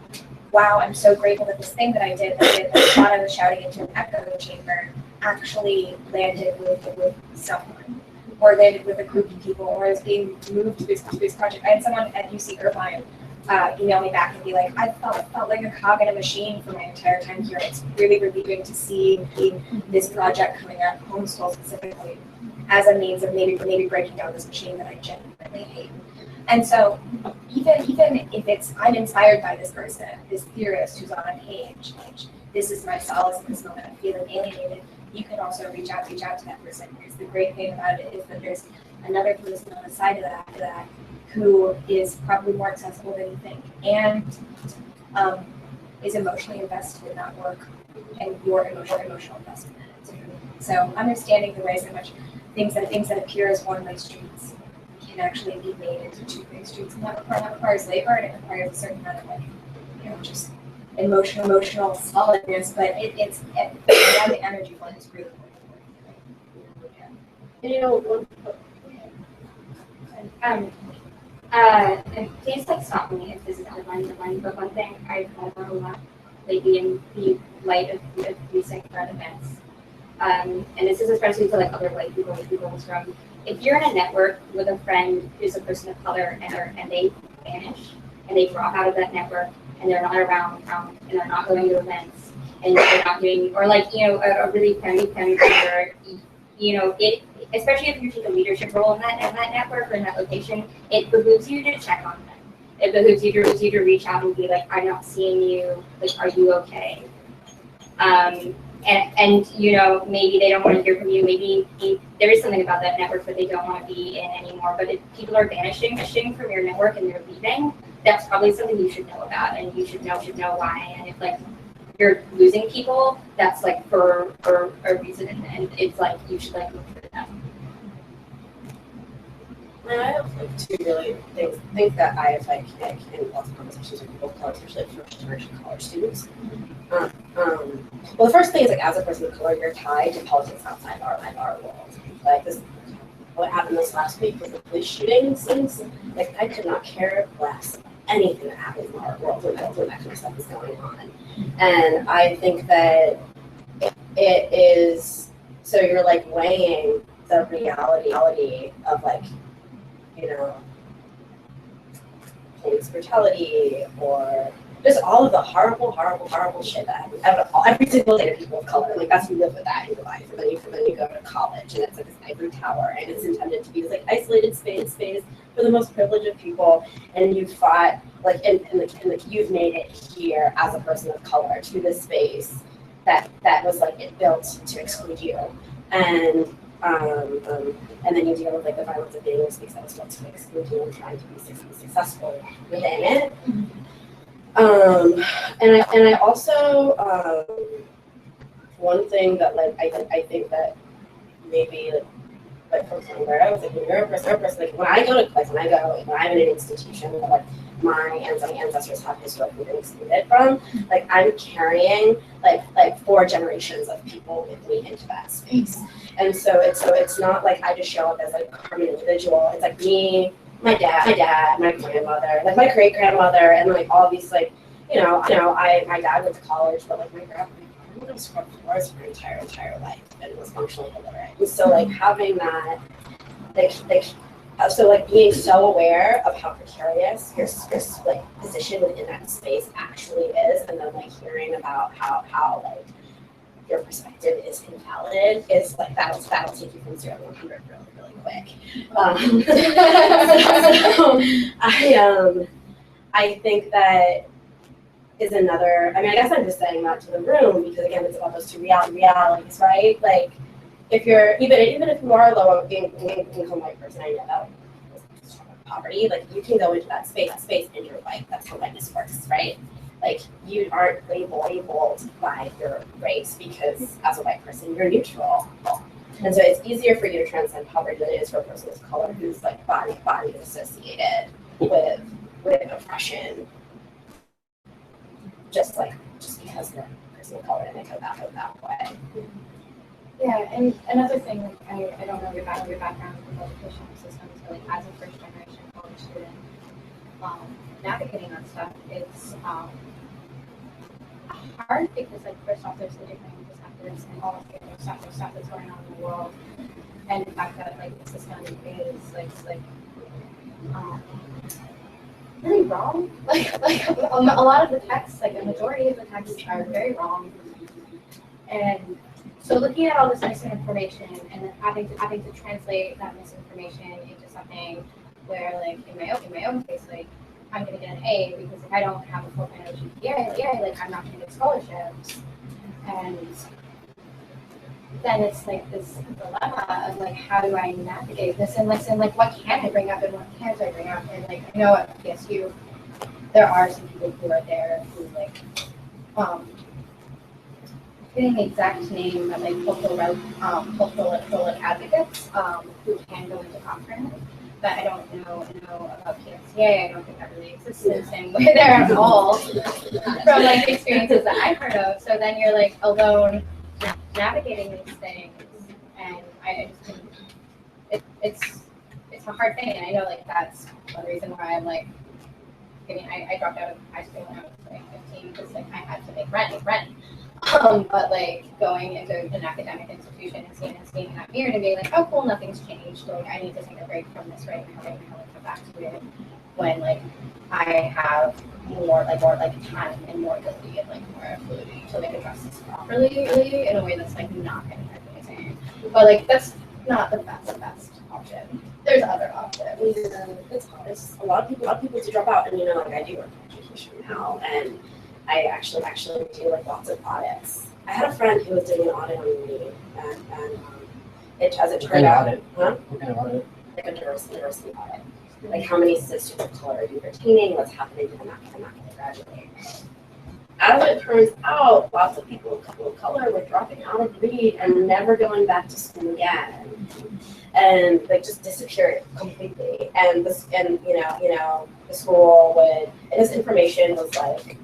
wow, I'm so grateful that this thing that I did, that I thought I was shouting into an echo chamber, actually landed with someone, or landed with a group of people, or is being moved to this project. I had someone at UC Irvine email me back and be like, I felt like a cog in a machine for my entire time here. It's really relieving to see this project coming up, homeschool specifically, as a means of maybe breaking down this machine that I genuinely hate. And so even if it's, I'm inspired by this person, this theorist who's on a page, like, this is my solace in this moment, I'm feeling alienated, you can also reach out to that person. Because the great thing about it is that there's another person on the side of that who is probably more accessible than you think, and is emotionally invested in that work and your emotional investment in it. So understanding the ways in which things that appear as one-way streets can actually be made into two-way streets, and that requires labor, and it requires a certain amount of just emotional solidness, but it's the energy one is really and please stop me if this is out of line, but one thing I've learned a lot lately in the light of recent current events, and this is especially to other white people in this room, if you're in a network with a friend who's a person of color and they vanish and they drop out of that network and they're not around and they're not going to events and they're not doing, or a really family member, it, especially if you take a leadership role in that network or in that location, it behooves you to check on them. It behooves you to reach out and be like, I'm not seeing you, like, are you okay? And maybe they don't want to hear from you. Maybe there is something about that network that they don't want to be in anymore. But if people are vanishing from your network and they're leaving, that's probably something you should know about, and you should know why. And if you're losing people, that's for a reason, and it's you should look for them. And I have like two really things that I have like in lots of conversations with people of color, especially like first generation college students. Well, the first thing is like as a person of color, you're tied to politics outside our world. Like this, what happened this last week with the police shootings. Like I could not care less anything that happens in our world when that kind of stuff is going on. And I think that it is so you're like weighing the reality of like, you know, police brutality or just all of the horrible shit that happens every single day to people of color. Like that's you live with that in your life. And then you go to college and it's like this ivory tower and it's intended to be this like isolated space for the most privileged of people. And you fought like and you've made it here as a person of color to this space that was like it built to exclude you. And then you deal with like the violence of being in a space that was built to exclude you and trying to be successful within it. And I also one thing that like I think that maybe like from somewhere I was like when you're a person like when I'm in an institution that like my ancestors have historically been excluded from, like I'm carrying like 4 generations of people with me into that space. And so it's not like I just show up as like a permanent individual. It's like me, my dad, my grandmother, like my great grandmother, and like all these like, my dad went to college, but like my grandmother scrubbed floors for her entire life and was functionally illiterate. And so like having that, so like being so aware of how precarious your like position within that space actually is, and then like hearing about how like your perspective is invalid is like that'll take you from 0 to 100 really quick. So I think that is another. I mean, I guess I'm just saying that to the room because again, it's about those two realities, right? Like, if you're even if you are a low income white person, I know that poverty, like you can go into that space and you're white. That's how whiteness works, right? Like you aren't labeled by your race because as a white person you're neutral. And so it's easier for you to transcend poverty than it is for a person of color who's like body is associated with oppression. Just because they're a person of color and they go that way. Yeah, and another thing, like I don't know your background in the educational system, so like as a first generation college student, navigating that stuff is hard because like first off there's the different perspectives and all of the stuff that's going on in the world, and the fact that like the system is like really wrong. Like a lot of the texts, like a majority of the texts are very wrong, and so looking at all this misinformation and then having to translate that misinformation into something where, like, in my own case, like, I'm going to get an A because if I don't have a 4.0 GPA, like, I'm not going to get scholarships. And then it's, like, this dilemma of, like, how do I navigate this? And, like, what can I bring up and what can't I bring up? And, like, I know at PSU, there are some people who are there who, like, getting the exact name of like cultural advocates who can go into conference, but I don't know about PSCA. I don't think that really exists in the same way there at all from like experiences that I've heard of. So then you're like alone navigating these things, and I just think it's a hard thing, and I know like that's one reason why I'm like, I dropped out of high school when I was like 15 because like I had to make rent. But like going into an academic institution and seeing in that mirror and being like, oh cool, nothing's changed. Like I need to take a break from this right now and come back to it when like I have more time and more ability and like more ability to like address this properly in a way that's like not going to be amazing. But like that's not the best option. There's other options. Yeah, it's hard. It's a lot of people do drop out, and like I do work in education now, and I actually do like lots of audits. I had a friend who was doing an audit on me, and it as it turned out, What kind of audit? like a diversity audit. Like how many students of color are you retaining? What's happening to them after they graduate? As it turns out, lots of people of color were dropping out of Reed and never going back to school again. and like just disappeared completely. And this, and the school would, and this information was like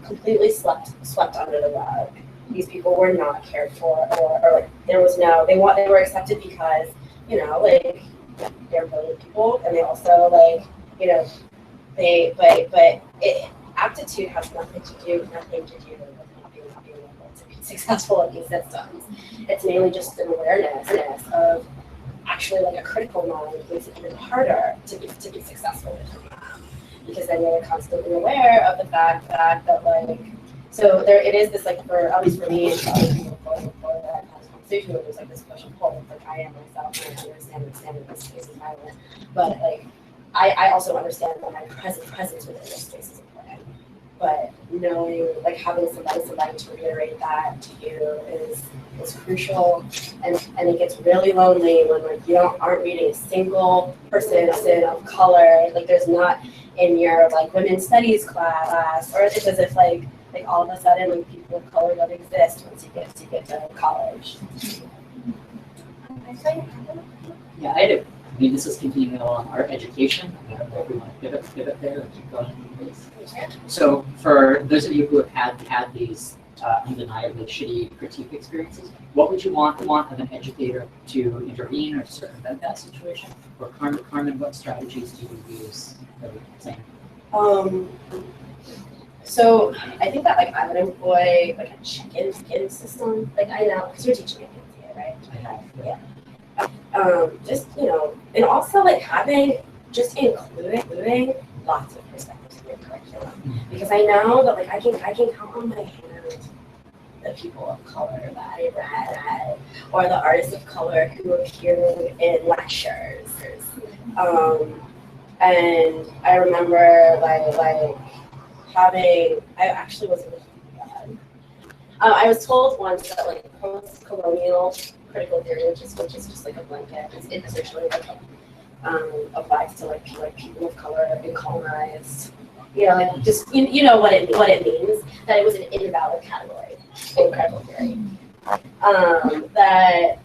completely swept under the rug. These people were not cared for, or like there was no, they were accepted because, like they're brilliant people, and they also like, but aptitude has nothing to do with not being able to be successful in these systems. It's mainly just an awareness of actually like a critical mind makes it even harder to be successful with them, because then you're constantly aware of the fact that like, so there it is this like, for at least for me, and probably before that conversation, where there's like this push and pull, like I am myself, and I understand that this space is violent, but like I also understand that my presence within this space is important. But knowing, like having somebody to reiterate that to you is crucial, and it gets really lonely when like you aren't reading a single person of color, like there's not in your like women's studies class, or it's as if like all of a sudden like people of color don't exist once you get to college. Yeah, I do. I mean, this is continuing on art education. I don't know if we want to pivot there or keep going. So for those of you who have had these undeniably shitty critique experiences, what would you want of an educator to intervene or to circumvent that situation? Or Carmen, what strategies do you use that we can say? So I think that like I would employ like a check-in system. Like I know, because you're teaching at PNCA, right? Yeah. Just, and also like including lots of perspectives in your curriculum, because I know that like I can count on my hand the people of color that I read, or the artists of color who appear in lectures. And I remember like having, I actually wasn't bad. I was told once that like post-colonial critical theory, which is just like a blanket, it essentially like applies to like people of color and colonized, like just you know what it means, that it was an invalid category in critical theory. That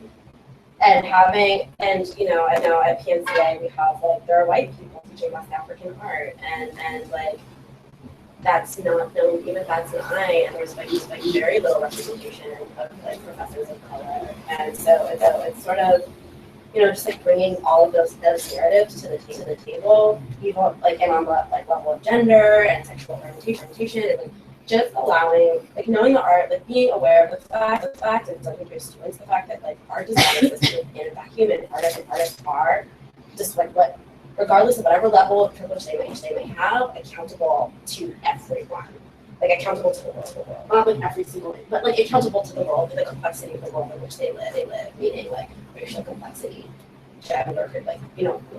and having, and I know at PNCA we have like there are white people teaching West African art, and like that's not known, even that's an I, and there's like very little representation of like professors of color, and so it's sort of just like bringing all of those narratives to the table, even like and on the like level of gender and sexual orientation, and like just allowing, like knowing the art, like being aware of the fact, and talking to your students, the fact that like art does not exist in a vacuum, and artists are just like what, regardless of whatever level of privilege they may have, accountable to everyone. Like accountable to the world. Not like every single thing, but like accountable to the world, to the complexity of the world in which they live, meaning like racial complexity, gender, like,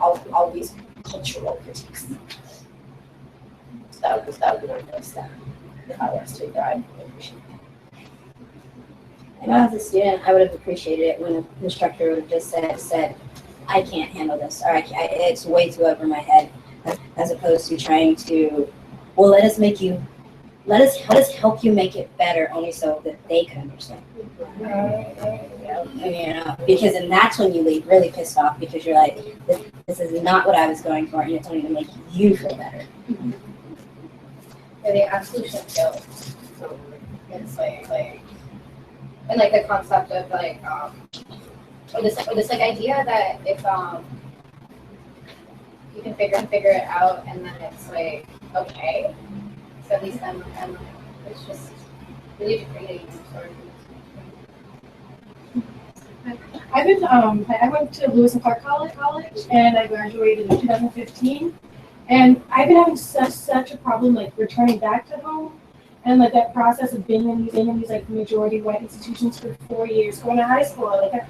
all of these cultural critiques. So that would be my first step if I were to thrive. I know as a student, I would have appreciated it when an instructor would have just said, I can't handle this, or it's way too over my head, as opposed to trying to, well, let us help you make it better, only so that they can understand. Because then that's when you leave really pissed off, because you're like, this is not what I was going for, and it's only going to make you feel better. Yeah, they absolutely should go. It's like, and like the concept of like, or this like idea that if you can figure it out, and then it's like okay, so at least then it's just really degrading sort of. I went to Lewis and Clark College, and I graduated in 2015. And I've been having such a problem like returning back to home, and like that process of being in these like majority white institutions for 4 years, going to high school, like a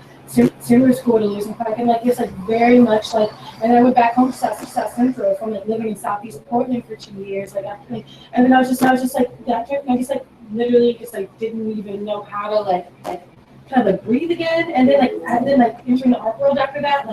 similar school to Lewis and Clark, and like it's like very much like, and then I went back home to South Central from like living in Southeast Portland for 2 years, like after, like, and then I was just like that trip, and I just like literally just like didn't even know how to like kind of like breathe again, and then like entering the art world after that,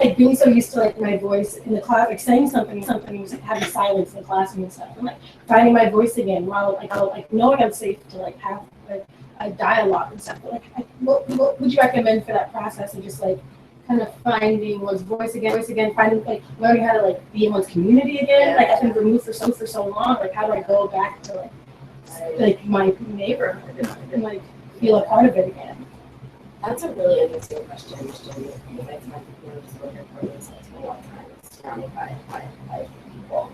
like being so used to like my voice in the class, like saying something was like having silence in the classroom and stuff, and like finding my voice again while like knowing I'm safe to like have like a dialogue and stuff. But like, what would you recommend for that process of just like kind of finding one's voice again, finding like learning how to like be in one's community again? Like I've been removed for so long. Like how do I go back to like my neighborhood and like feel a part of it again? That's a really interesting question. Because I spent, just working for me, so I spent a lot of time surrounded by people.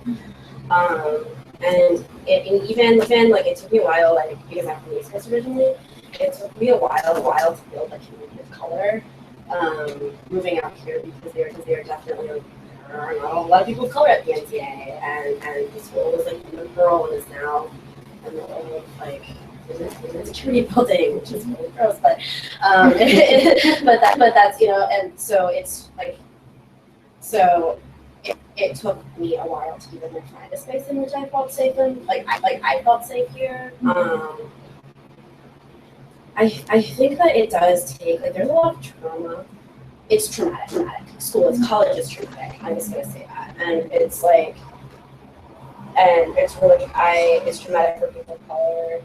And even like it took me a while, like because I'm from the East Coast originally, it took me a while to build like community of color. Moving out here because they were definitely like, there are not a lot of people of color at the NTA, and the school was like liberal and is now in the old like in a security building, which is really gross, but but that's and so it's like it took me a while to even find a space in which I felt safe and I felt safe here. I think that it does take there's a lot of trauma. It's traumatic. College is traumatic. I'm just gonna say that, and it's like. And it's really, it's traumatic for people of color,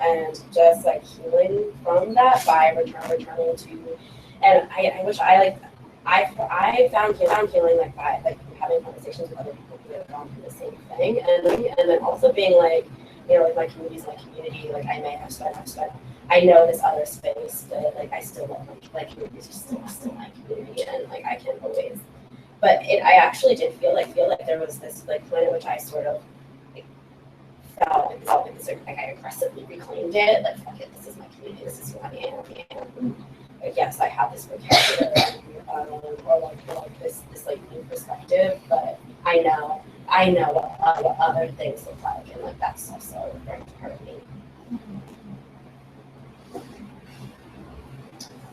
and just like healing from that by returning to, and I wish I found healing like by like having conversations with other people who have gone through the same thing, and then also being like, like my community's my community, like I may have spent, I know this other space, but like I still love like communities are still my community, and like I can always. But I actually did feel like there was this like point at which I sort of felt like I aggressively reclaimed it. Like fuck it, this is my community. This is who I am. Like, yes, I have this vocabulary or like this like new perspective, but I know what other things look like, and like that's also very part of me.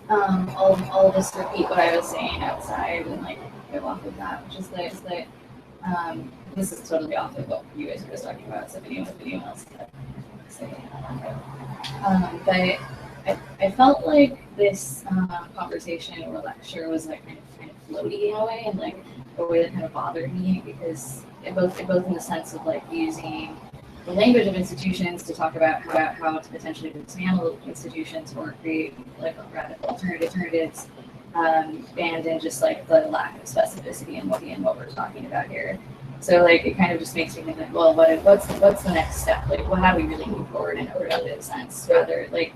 I'll just repeat what I was saying outside and like go off of that, which is that this is totally off of what you guys were just talking about, so if anyone else can say but I felt like this conversation or lecture was like kind of floaty in a way, and like a way that kind of bothered me, because both in the sense of like using the language of institutions to talk about how to potentially dismantle institutions or create like radical alternatives, and in just like the lack of specificity in what we're talking about here. So like it kind of just makes me think like, well, what's the next step? Like, how do we really move forward in a productive sense? Rather, like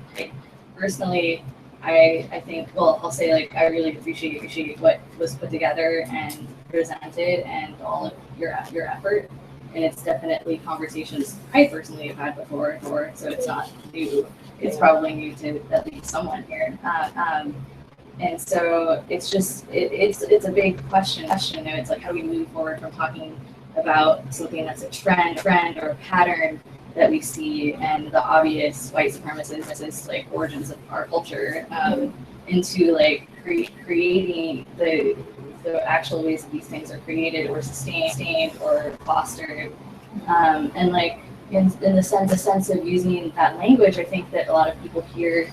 personally, I think, well, I'll say like I really appreciate what was put together and presented and all of your effort. And it's definitely conversations I personally have had before, so it's not new. It's probably new to at least someone here. And so it's just, it's a big question. It's like, how do we move forward from talking about something that's a trend or a pattern that we see and the obvious white supremacist like origins of our culture, into like creating the actual ways that these things are created or sustained or fostered, and like in the sense of using that language. I think that a lot of people here,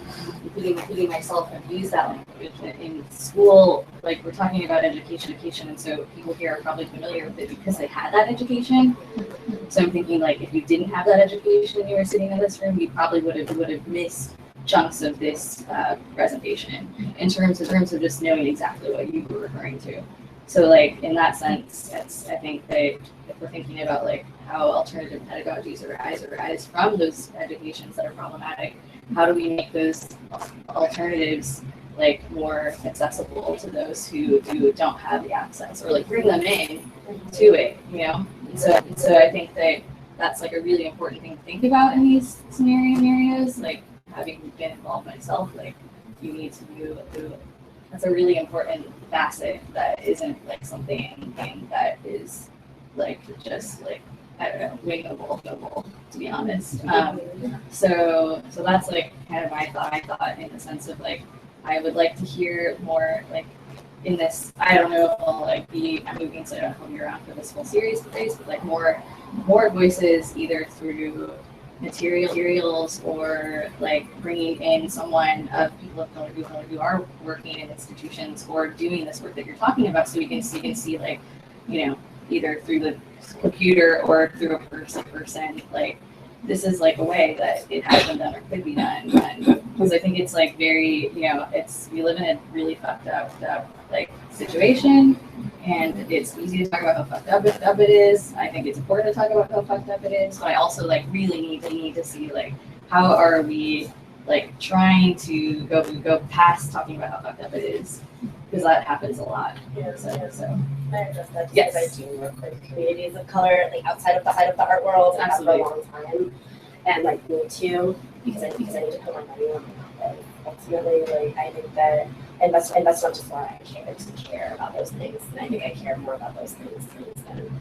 including myself, have used that language in school. Like we're talking about education, and so people here are probably familiar with it because they had that education. So I'm thinking like if you didn't have that education and you were sitting in this room, you probably would have missed chunks of this presentation in terms of just knowing exactly what you were referring to. So like in that sense, I think that if we're thinking about like how alternative pedagogies arise from those educations that are problematic, how do we make those alternatives like more accessible to those who don't have the access, or like bring them in to it, And so I think that that's like a really important thing to think about in these scenarios. Like having been involved myself, like you need to do that's a really important facet that isn't like something that is like just like, I don't know, wingable, to be honest. So that's like kind of my thought in the sense of like I would like to hear more like in this. I don't know if I'll like be moving, so I don't know if I'll be around for this whole series, but like more voices either through materials or like bringing in someone of people of color who are working in institutions or doing this work that you're talking about, so we can see like either through the computer or through a person like this is like a way that it has been done or could be done. Because I think it's like very, we live in a really fucked up like situation, and it's easy to talk about how fucked up it is. I think it's important to talk about how fucked up it is, but I also like really need to see like how are we like trying to go past talking about how fucked up it is, because that happens a lot. Yeah. So I address that Yes. because I do work with communities of color, like outside of the art world, and have for a long time, and like me too, because I need to put my money on it. Ultimately, like I think that, and that's not just why I care about those things, and I think I care more about those things than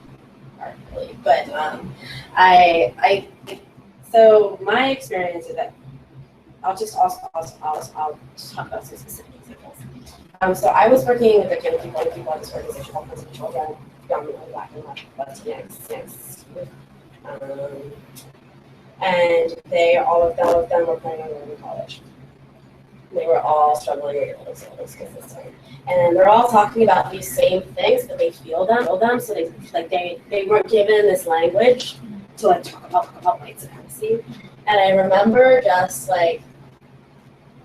art really. But so my experience is that I'll just talk about some specific examples. So I was working with the young people at this organization called Friends of Children, young Black and Latinx youth. And all of them were planning on going to college. They were all struggling with the school system. And they're all talking about these same things, but they feel them. So they weren't given this language to like talk about white supremacy. And I remember just like,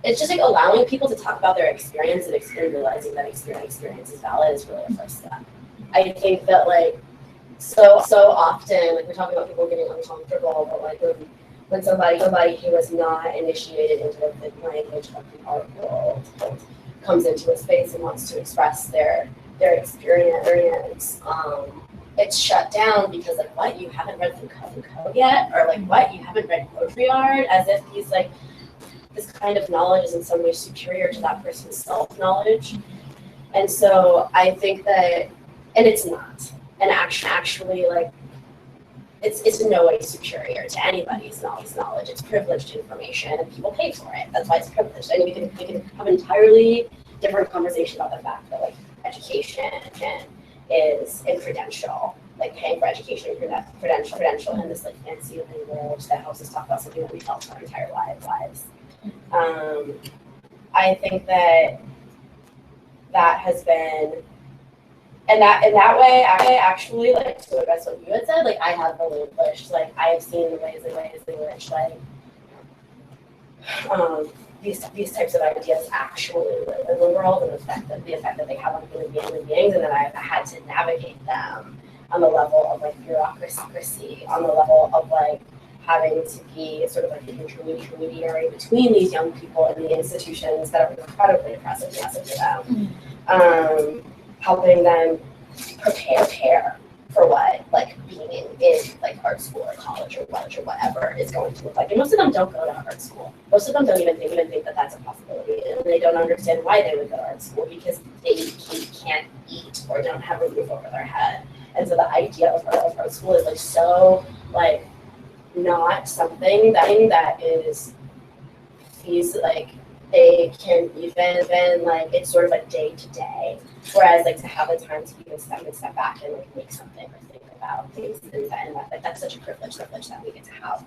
it's just like allowing people to talk about their experience and realizing that experience is valid is really a first step. I think that like so often, like we're talking about people getting uncomfortable, but like when somebody who was not initiated into the language of the art world comes into a space and wants to express their experience, it's shut down because like, what, you haven't read Foucault yet? Or like, what, you haven't read poetry art? As if he's like, this kind of knowledge is in some way superior to that person's self-knowledge. And so I think that, and it's not, and actually like, it's in no way superior to anybody's knowledge. It's privileged information and people pay for it. That's why it's privileged. And we can have an entirely different conversation about the fact that like education is in credential, like paying for education credential in this like fancy language that helps us talk about something that we felt our entire lives. I think that has been, and that way, I actually, like, to address what you had said, like, I have relinquished, like, I have seen the ways in which, like, these types of ideas actually live in the world, and the effect that they have on human beings, and then I've had to navigate them on the level of, like, bureaucracy, on the level of, like, having to be sort of like an intermediary between these young people and the institutions that are incredibly oppressive for them. Helping them prepare for what like being in like art school or college or whatever is going to look like. And most of them don't go to art school. Most of them don't even think that that's a possibility, and they don't understand why they would go to art school because they can't eat or don't have a roof over their head. And so the idea of art school is like so like not something that is like they can even like it's sort of like day to day. Whereas like to have the time to even step back and like make something or think about things and that like that's such a privilege that we get to have.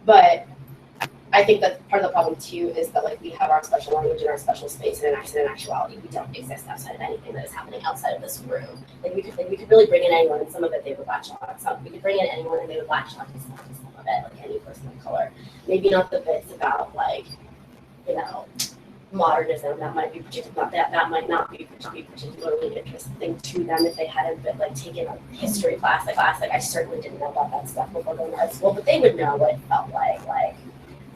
But I think that part of the problem too is that like we have our special language and our special space, and in actuality we don't exist outside of anything that is happening outside of this room. Like we could really bring in anyone, and some of it they would latch on. Some we could bring in anyone and they would latch on to some of it, like any person of color. Maybe not the bits about like, you know, modernism that might might not be particularly interesting to them if they hadn't been like taken a history class. Like I certainly didn't know about that stuff before going to art school, but they would know what it felt like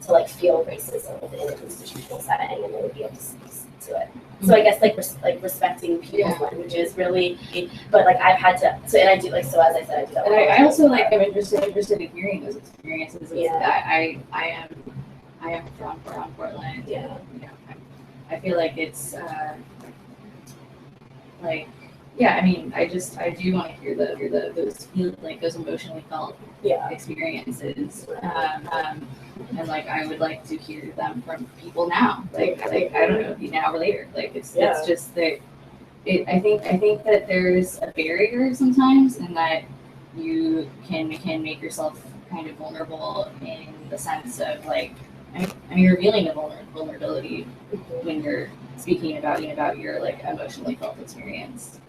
to like feel racism within an institutional setting, and they would be able to speak to it. So I guess like respecting people's languages really, but like I've had to. So and I do like so as I said I do that. And I also like I'm interested in hearing those experiences. Yeah. I am from Portland. Yeah. I feel like it's like yeah. I mean, I do want to hear those emotionally felt experiences. And like I would like to hear them from people now. Like I don't know, now or later. Like it's just that. I think that there's a barrier sometimes in that you can make yourself kind of vulnerable in the sense of like. I mean, revealing a vulnerability when you're speaking about your like emotionally felt experience.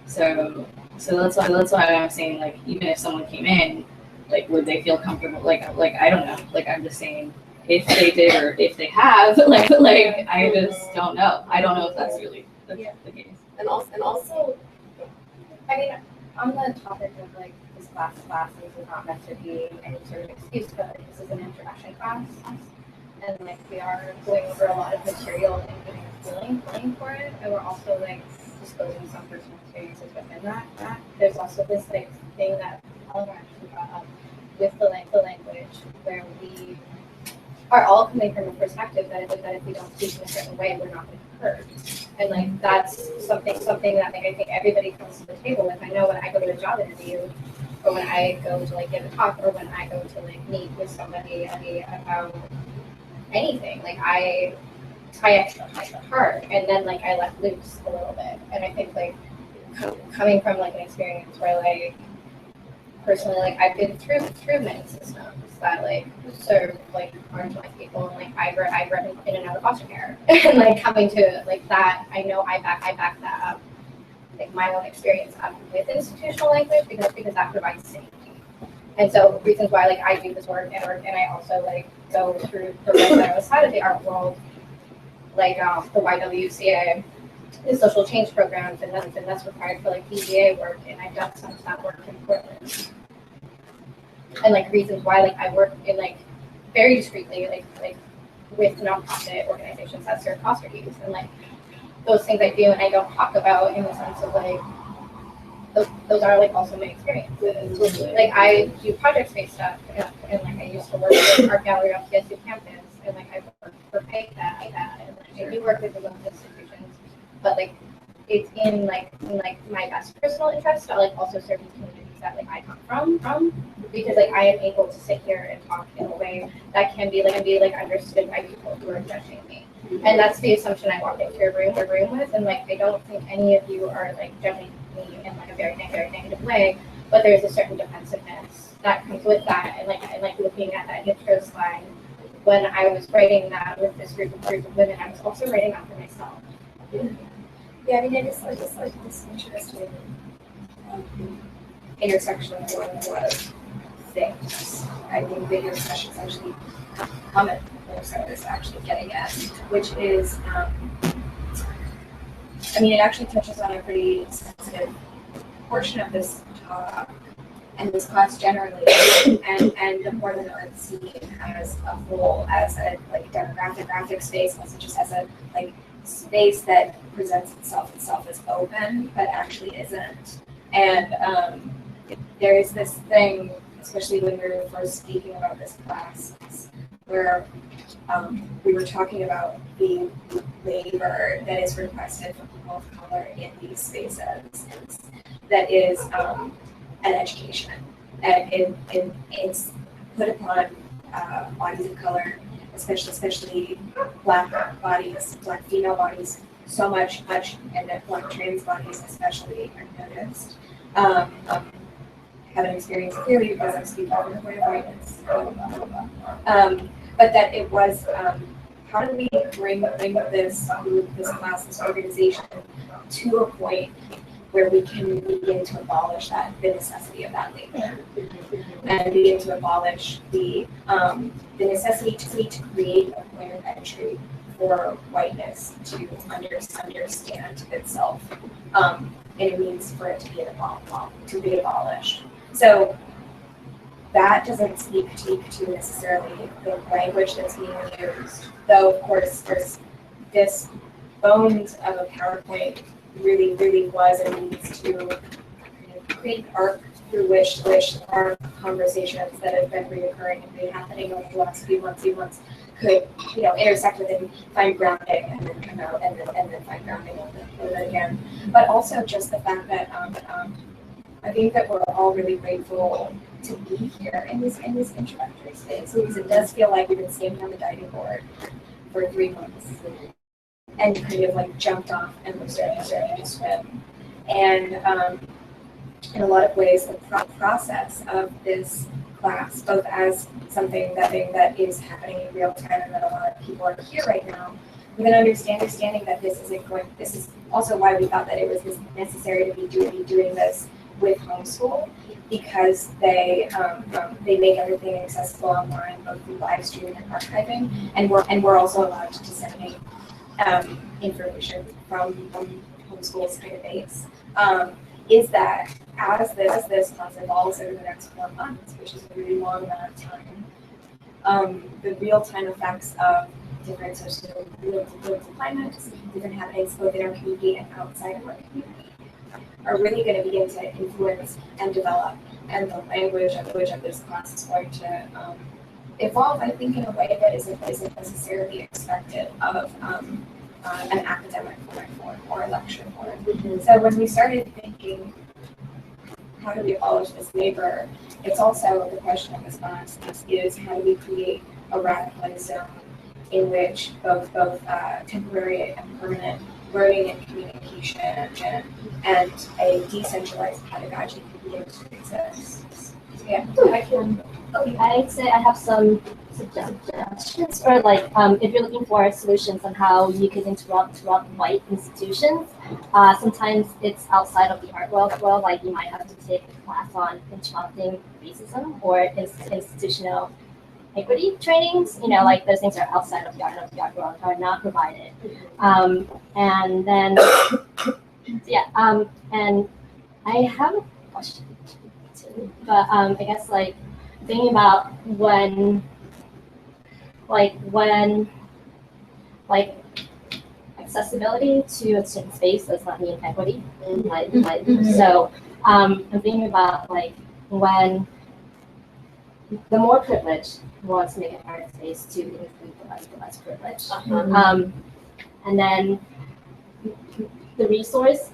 So that's why I'm saying like even if someone came in like, would they feel comfortable? Like, I don't know. Like, I'm just saying, if they did or if they have, like, I just don't know. I don't know if that's really the case. And also, I mean, on the topic of like this class is not meant to be any sort of excuse, but like, this is an introduction class, and like we are going over a lot of material and getting a feeling for it, and we're also like disclosing some personal experiences within that. There's also this like thing that Oliver actually brought up with the language, where we are all coming from a perspective that if we don't speak in a certain way, we're not going to be heard. And like that's something that like I think everybody comes to the table with. I know when I go to a job interview, or when I go to like give a talk, or when I go to like meet with somebody about anything, like I exercise hard, and then like I let loose a little bit. And I think like coming from like an experience where like personally, like I've been through many systems that like serve like marginalized people, and like I've read in and out of foster care, and like coming to like that, I know I back that up, like my own experience with institutional language, because that provides safety. And so reasons why like I do this work, and I also like go through programs that are outside of the art world, like the YWCA, the social change programs, and that's required for like PGA work, and I've done some of that work in Portland. And like reasons why like I work in like very discreetly like with nonprofit organizations that serve foster youth, and like those things I do and I don't talk about in the sense of like those are like also my experiences. Like I do project-based stuff, and like I used to work with Art Gallery off TSU campus, and like I work for PAYCAT, and like I do work with remote institutions, but like it's in my best personal interest to like also serve the communities that like I come from, because like I am able to sit here and talk in a way that can be understood by people who are judging me. And that's the assumption I walk into a room with, and like I don't think any of you are like judging me in like a very negative way, but there's a certain defensiveness that comes with that, and like looking at that intro slide, when I was writing that with this group of women, I was also writing that for myself. Yeah, I mean, it is like this interesting intersection of things. I think the intersections actually come at what is actually getting at, which is, I mean, it actually touches on a pretty sensitive portion of this talk and this class generally, and the Portland art scene as a whole, as a like demographic space, also just as a like space that presents itself as open, but actually isn't. And there is this thing, especially when we were first speaking about this class, where we were talking about the labor that is requested from people of color in these spaces, that is an education, and it's put upon bodies of color, especially Black bodies, Black female bodies, so much, and then Black trans bodies especially are noticed. Haven't experienced clearly because I'm speaking from the point of whiteness. But that it was, how do we bring this group, this class, this organization to a point where we can begin to abolish the necessity of that labor, and begin to abolish the necessity to create a point of entry for whiteness to understand itself, and it means for it to be abolished. So that doesn't speak to necessarily the language that's being used, though of course there's this bones of a PowerPoint really was and needs to create an arc through which our conversations that have been reoccurring and been happening over the last few months could, intersect with and find grounding, and then come out and then find grounding again. But also just the fact that I think that we're all really grateful to be here in this introductory space, because it does feel like we've been standing on the diving board for 3 months and kind of like jumped off and we're starting to swim. And in a lot of ways, the process of this class, both as something that is happening in real time and that a lot of people are here right now, with an understanding that this is also why we thought that it was necessary to be doing this with homeschool because they make everything accessible online, both through live streaming and archiving, and we're also allowed to disseminate information from homeschool's database. Is that as this class evolves over the next 4 months, which is a really long amount of time, the real-time effects of different social climates, different happenings both in our community and outside of our community, are really going to begin to influence and develop, and the language of this class is going to evolve, I think, in a way that isn't necessarily expected of an academic form or a lecture form. So when we started thinking, how do we abolish this labor, it's also the question of this class is how do we create a radical zone in which both temporary and permanent learning and communication and a decentralized pedagogy can begin to exist. Yeah, I'd say I have some suggestions, or like if you're looking for solutions on how you can interrupt white institutions, sometimes it's outside of the art world. Like you might have to take a class on interrupting racism or institutional equity trainings. You know, like those things are outside of the art world, are not provided. And then and I have a question too, but I guess like thinking about when accessibility to a certain space does not mean equity. So I'm thinking about like when the more privileged wants to make an art space to include the less privileged. And then the resources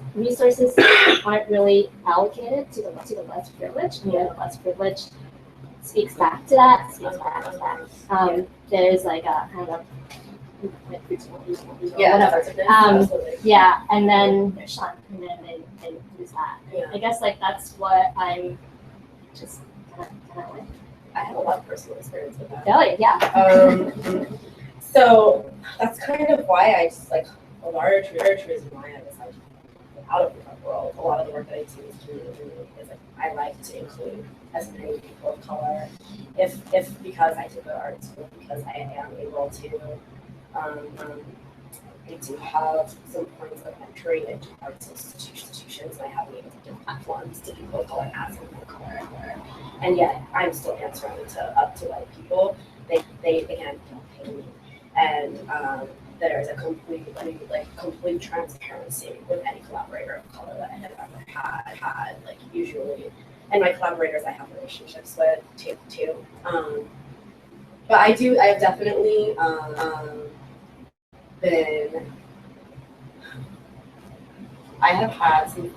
aren't really allocated to the less privileged, and then the less privileged speaks back to that. There's like a kind of whatever. And then they're shut, and then they lose that. I guess like that's what I'm just kind of like. I have a lot of personal experience with that. Really? Yeah. So that's kind of why I just like a large reason why I decided to get out of the art world. A lot of the work that I do is community is like I like to include as many people of color. If because I took an art school, because I am able to I do have some points of entry into arts institutions, and I have been able to give platforms to people of color as people of color. And yet I'm still answering up to white people. They again don't pay me. And there's a complete transparency with any collaborator of color that I have ever had like usually. And my collaborators I have relationships with too. But I have definitely I have had some.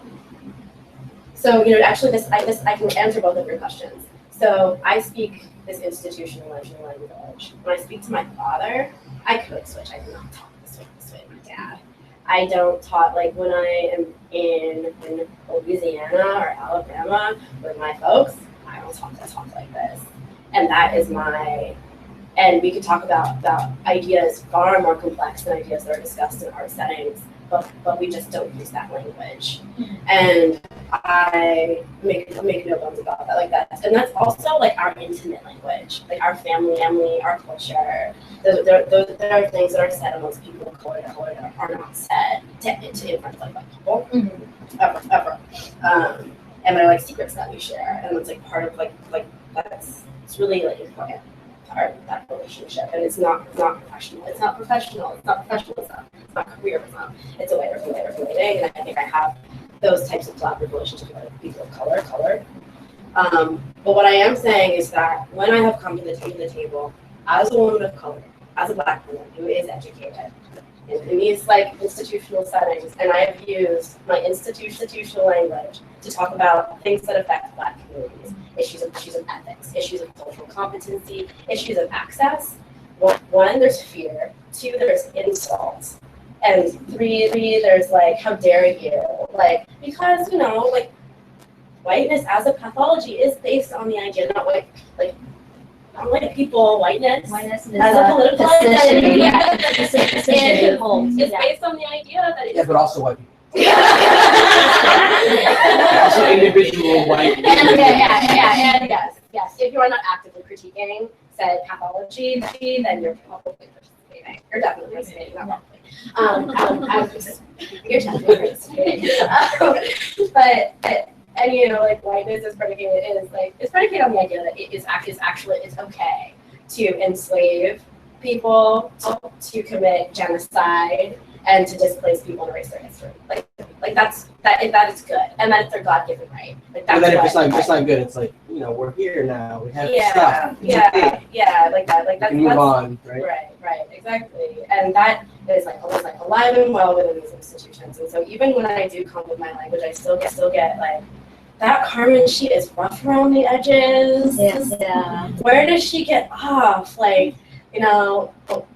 So actually, I can answer both of your questions. So I speak this institutionalized language. When I speak to my father, I code switch. I do not talk this way with my dad. I don't talk like when I am in Louisiana or Alabama with my folks. I don't talk like this, and that is my. And we could talk about ideas far more complex than ideas that are discussed in art settings, but we just don't use that language. And I make no bones about that. Like that, and that's also like our intimate language, like our family, our culture. There are things that are said amongst people of color that are not said in front of like white people ever. And they're like secrets that we share, and it's like part of like it's really like important. Part of that relationship, and it's not professional. It's not careerism. It's a way of relating, and I think I have those types of collaborative relationships with people of color. But what I am saying is that when I have come to the table as a woman of color, as a Black woman who is educated in these like institutional settings, and I have used my institutional language to talk about things that affect Black communities. Issues of ethics, issues of cultural competency, issues of access. One, there's fear. Two, there's insults. And three, there's like, how dare you? Like, because, like, whiteness as a pathology is based on the idea, not white people, whiteness Whiteness is as a political identity. It's It's based on the idea that Yeah, but also white people. Also individual white. And yes. If you are not actively critiquing said pathology, then you're probably participating. You're definitely participating, not probably. You're definitely participating. And you know, like whiteness is predicated on the idea that it's okay to enslave people, to commit genocide, and to displace people and erase their history. Like that is good, and that is their God-given right. Like that's. But then if it's not good, it's like, you know, we're here now. We have stuff. Like that. Like we can move on, right? Right, exactly. And that is always alive and well within these institutions. And so even when I do come with my language, I still get like, that Carmen, she is rough around the edges. Yeah. Where does she get off? Like, you know,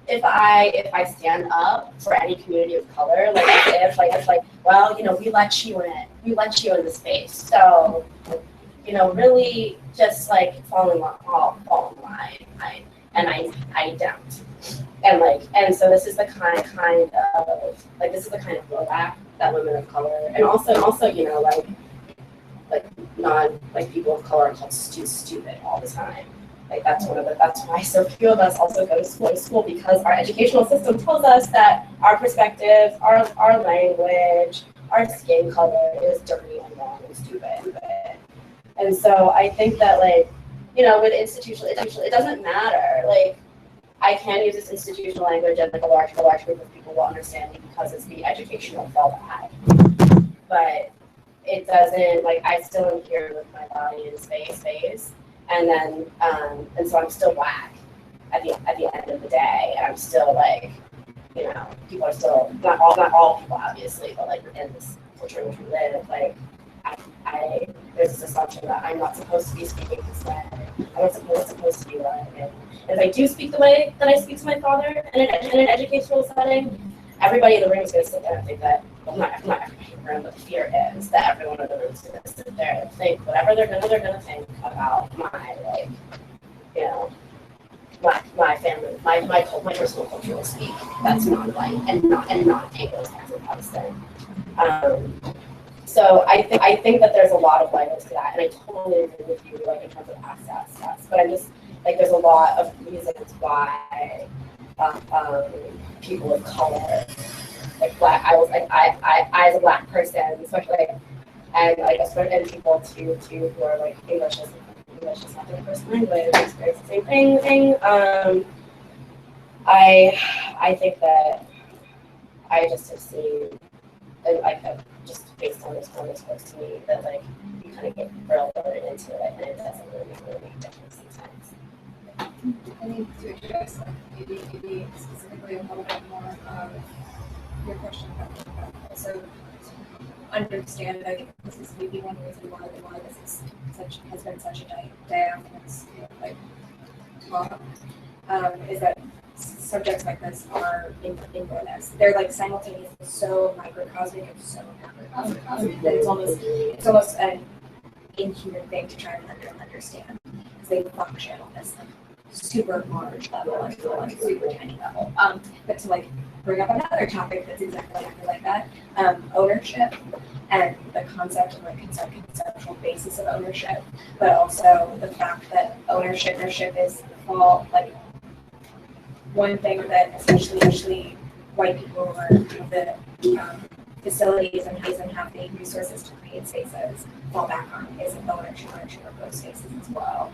if I stand up for any community of color, it's like, well, you know, we let you in the space. So, you know, really just like fall in line. I don't. And so this is the kind of blowback that women of color, and also, you know, people of color are called stupid all the time. Like that's why so few of us also go to school, because our educational system tells us that our perspectives, our language, our skin color is dirty and wrong and stupid. And so I think that, like, you know, with institutional, it doesn't matter. Like, I can use this institutional language and like a large group of people will understand me because it's the educational fallback. But it doesn't, like, I still am here with my body in space. And then, and so I'm still Black at the end of the day, and I'm still like, you know, people are still not all people obviously, but like in this culture in which we live, like there's this assumption that I'm not supposed to be speaking this way. I'm not supposed to be right. And if I do speak the way that I speak to my father in an educational setting, everybody in the room is going to sit there and think that, well, not everybody in the room, but the fear is that everyone in the room is going to sit there and think whatever they're going to think about my, like, you know, my family, my personal cultural speak that's non-white and not Anglo-Saxon Protestant. So I think that there's a lot of layers to that, and I totally agree with you, like, in terms of access. But I'm just like, there's a lot of reasons why people of color, like Black, I as a Black person, especially, and people too who are like English is not their first language, experience the same thing. I think that I just have seen, and like just based on this course to me, that like you kind of get real into it, and it doesn't really make a difference sometimes. I think to address maybe specifically a little bit more of your question about also understand, I think this is maybe one reason why this is has been such a diaphanous, you know, like talk, is that subjects like this are inbornness. They're like simultaneously so microcosmic and so macrocosmic that it's almost an inhuman thing to try and understand, because they function on this like super large level and like super tiny level. But to like bring up another topic that's exactly like that, ownership and the concept of like conceptual basis of ownership, but also the fact that ownership is all like one thing that especially white people who are the facilities and have the resources to create spaces fall back on is ownership of those spaces as well.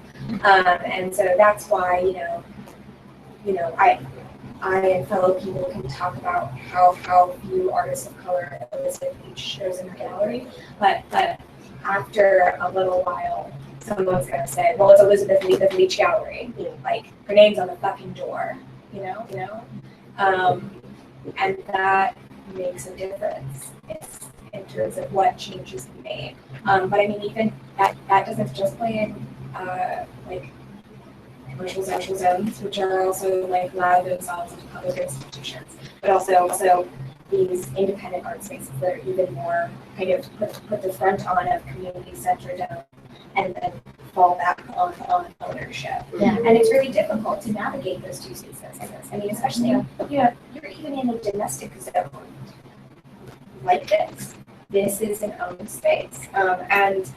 And so that's why, you know, I and fellow people can talk about how few artists of color Elizabeth Leach shows in her gallery, but after a little while, someone's gonna say, well, it's Elizabeth Leach gallery, you know, like her name's on the fucking door, you know, and that makes a difference in terms of what changes we made. But I mean, even that doesn't just play in like commercial zones, which are also like loud themselves into public institutions, but also these independent art spaces that are even more kind of put the front on of community-centered and then fall back on ownership. Yeah. And it's really difficult to navigate those two spaces. I mean, especially, you're even in a domestic zone. like this. This is an owned space. And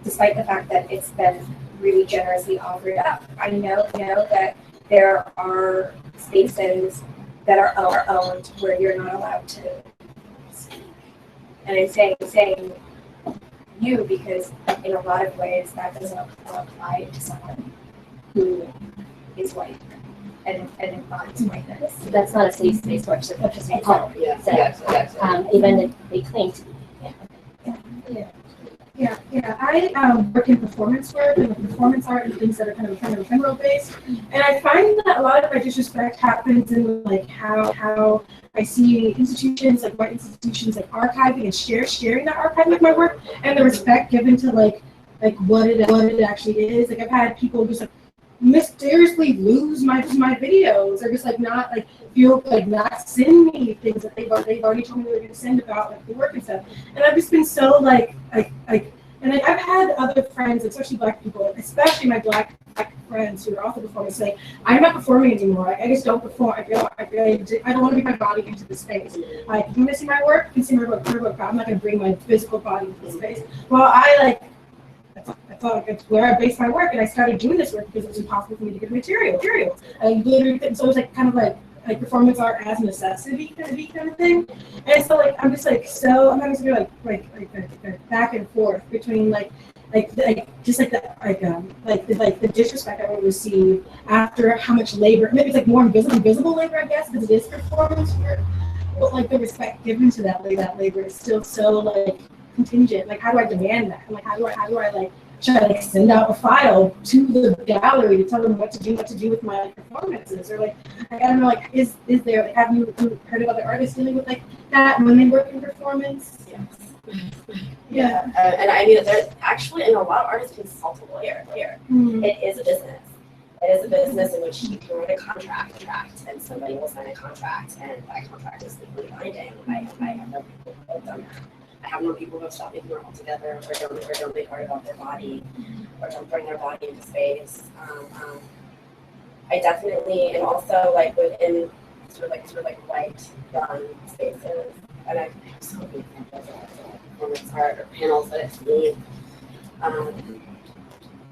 despite the fact that it's been really generously offered up, I know that there are spaces that are owned where you're not allowed to speak. And I'm saying you because in a lot of ways that doesn't apply to someone who is white and embodies whiteness. That's not a safe space for us, which is home. Yeah. So, Yes. even if they claim to be. Yeah. I work in performance work and performance art and things that are kind of ephemeral based, and I find that a lot of my disrespect happens in like how I see institutions like white institutions like archiving and sharing that archive like my work, and the respect given to like what it actually is. Like I've had people just like mysteriously lose my videos, or just like not like feel like not send me things that they've already told me they were going to send about like the work and stuff. And I've just been so and I've had other friends, especially black people, especially my black friends who are also performers, say, I'm not performing anymore. I just don't perform. I don't want to bring my body into the space. Like, if you want to see my work, you can see my work, but I'm not going to bring my physical body into the space. Well, I thought like that's where I based my work, and I started doing this work because it was impossible for me to get material. And literally, so it was like kind of like performance art as necessity kind of thing. And so like I'm just like so I'm having to go like back and forth between the disrespect I would receive after how much labor, maybe it's like more invisible labor, I guess, because it is performance work. But like the respect given to that labor is still so like contingent. Like how do I demand that? And like how do I like try to like send out a file to the gallery to tell them what to do with my like, performances, or like I don't know, like is there like, have you heard of other artists dealing with like that when they work in performance? Yes. Yeah. And I mean, there's actually, and a lot of artists consult a lawyer here. Mm-hmm. It is a business. It is a business in which you can write a contract, and somebody will sign a contract, and that contract is legally binding. I have no people who have done that. I have known people who have stopped making art altogether, or don't make art about their body, or don't bring their body into space. I definitely, and also like within sort of like white run spaces, and I have so many examples of performance art or panels that I've seen,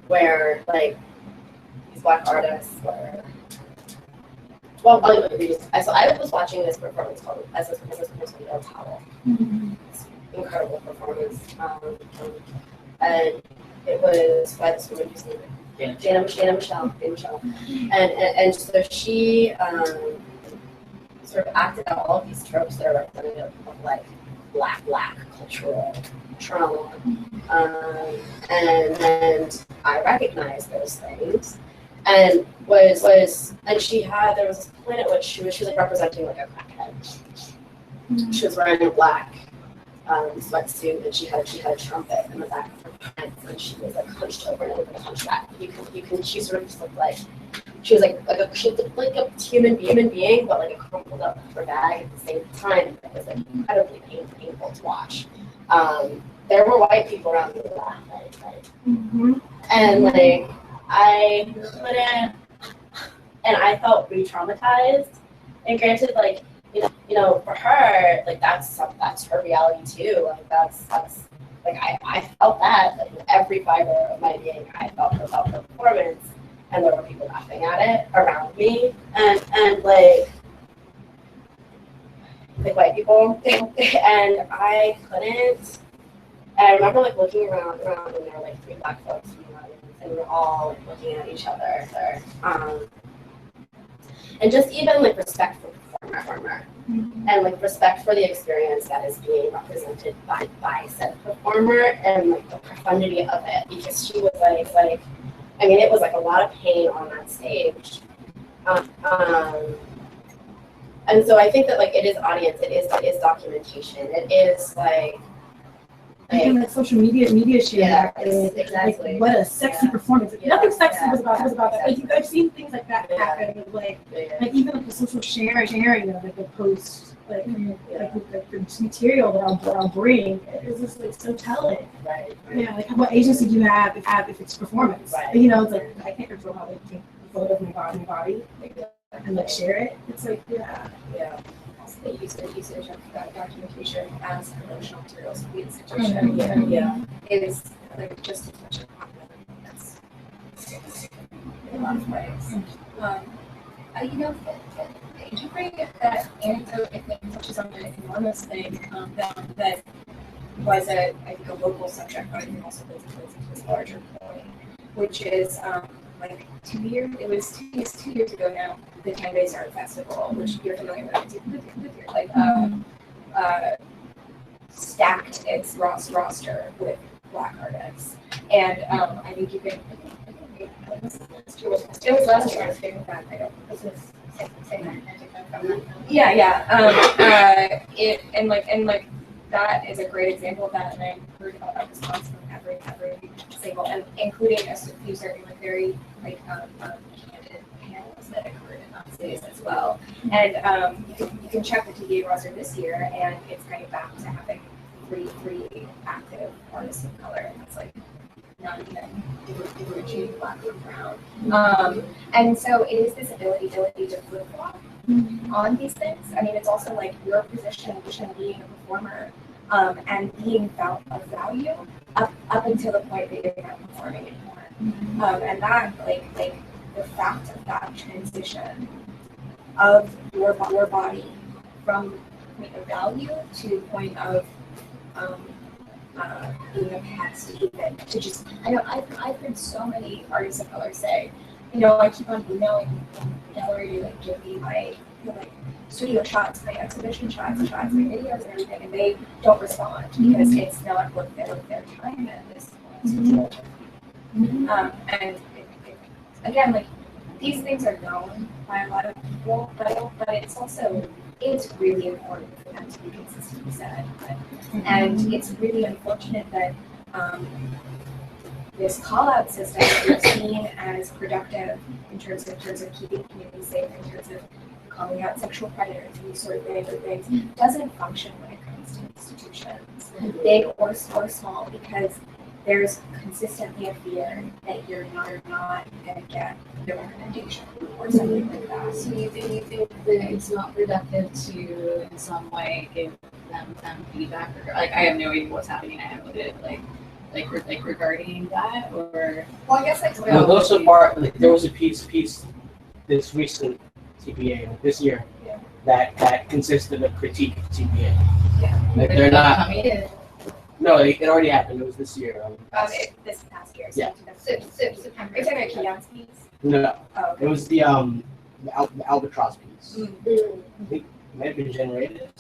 where like these black artists were. Well, I was watching this performance called El Towel. Incredible performance, and it was by this woman whose name Jana Michelle, and so she sort of acted out all of these tropes that are representative of like black cultural trauma, and I recognized those things, and there was this point at which she was like representing like a crackhead. She was wearing a black sweatsuit, and she had a trumpet in the back of her pants, and she was like hunched over and over the hunchback. She sort of just looked like she was like a human being, but like a crumpled up her bag at the same time. It was like incredibly painful to watch. There were white people around me laughing, and like I couldn't, and I felt re-traumatized. And granted, like. You know, for her, like that's her reality too. Like that's like I felt that like with every fiber of my being. I felt her performance, and there were people laughing at it around me, and like white people, and I couldn't. And I remember like looking around, and there were like 3 black folks in the audience, and we were all like looking at each other. And just even like respect for performer, and like respect for the experience that is being represented by said performer, and like the profundity of it, because she was like I mean, it was like a lot of pain on that stage, and so I think that like it is audience, it is documentation, it is like social media share. Yeah, exactly. Like, what a sexy performance. Nothing sexy was about that. Like, I've seen things like that happen. Like even like the social sharing of like the post, like the material that I'll bring. It's just like so telling. Right. Yeah. Like what agency do you have if it's performance? Right. But, you know, it's like I can't control how they take a photo of my body and like share it. It's like Yeah. the usage of that documentation as promotional materials for the institution is like just as much a problem. That's in a lot of ways. You know, you bring that anecdote, I think, touches on an enormous thing that was I think a local subject, but I think also goes into this larger point, which is like 2 years. It was 2 years ago now. The 10 Days Art Festival, which you're familiar with, like stacked its roster with Black artists, and I think you can. It was last year. I was figuring that I don't. This was saying that. Yeah. It and like that is a great example of that, and I heard about that response from every single, and including a few certain like very like candid panels that occurred in that space as well. And you can check the TVA roster this year, and it's kind of back to having three active artists of color, and it's like not even differentiating Black from brown. And so it is this ability to flip flop on these things. I mean, it's also like your position being a performer and being felt of value up until the point that you're not performing anymore. And that like the fact of that transition of your body from point of value to point of being a pest, even to just, I know I've heard so many artists of color say, you know, I keep on emailing gallery to like give me my like studio shots, my exhibition shots, my videos and everything, and they don't respond because it's not worth their time at this point. And again, like these things are known by a lot of people, but it's really important for them to be consistently said. And it's really unfortunate that this call-out system is seen as productive in terms of keeping communities safe, in terms of calling out sexual predators and these sort of things, doesn't function when it comes to institutions, big or small, because there's consistently a fear that you're not going to get the recommendation or something like that. So you think that it's not productive to, in some way, give them feedback? Or, like, I have no idea what's happening. I haven't looked at it, like regarding that, or? Well, I guess like No, those so far, like there was a piece this recent TBA this year that consisted of critique of TBA. Yeah. Like they're not. No, it already happened. It was this year. This past year. Yeah. September. Is that a Keon's piece? No, Oh, okay. it was the albatross piece. I think it might have been generated.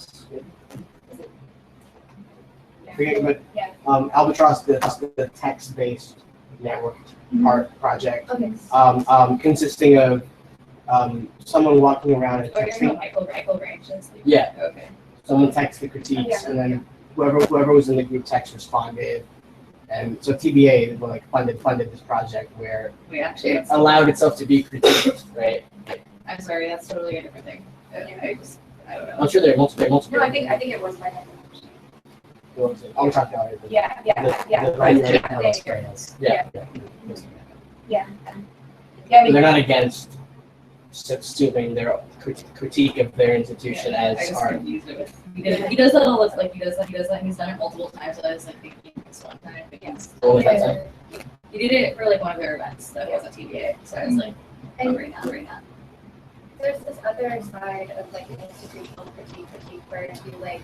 Forget, but albatross, the text-based networked art project, consisting of someone walking around and texting. Michael Branches. Yeah. Okay. Someone texted the critiques, and then whoever was in the group text responded. And so TBA funded this project where it allowed itself to be critiqued, right? I'm sorry, that's totally a different thing. I don't know. I'm sure there are multiple. No, I think it was my name. I'm talking about it. Yeah. They're not against subsuming their critique of their institution as art. He does that all. Like he does that. He's done it multiple times. So I was like thinking this one time against. He did it for like one of their events that was a TBA. So I was like, right now. There's this other side of like an institutional critique where you like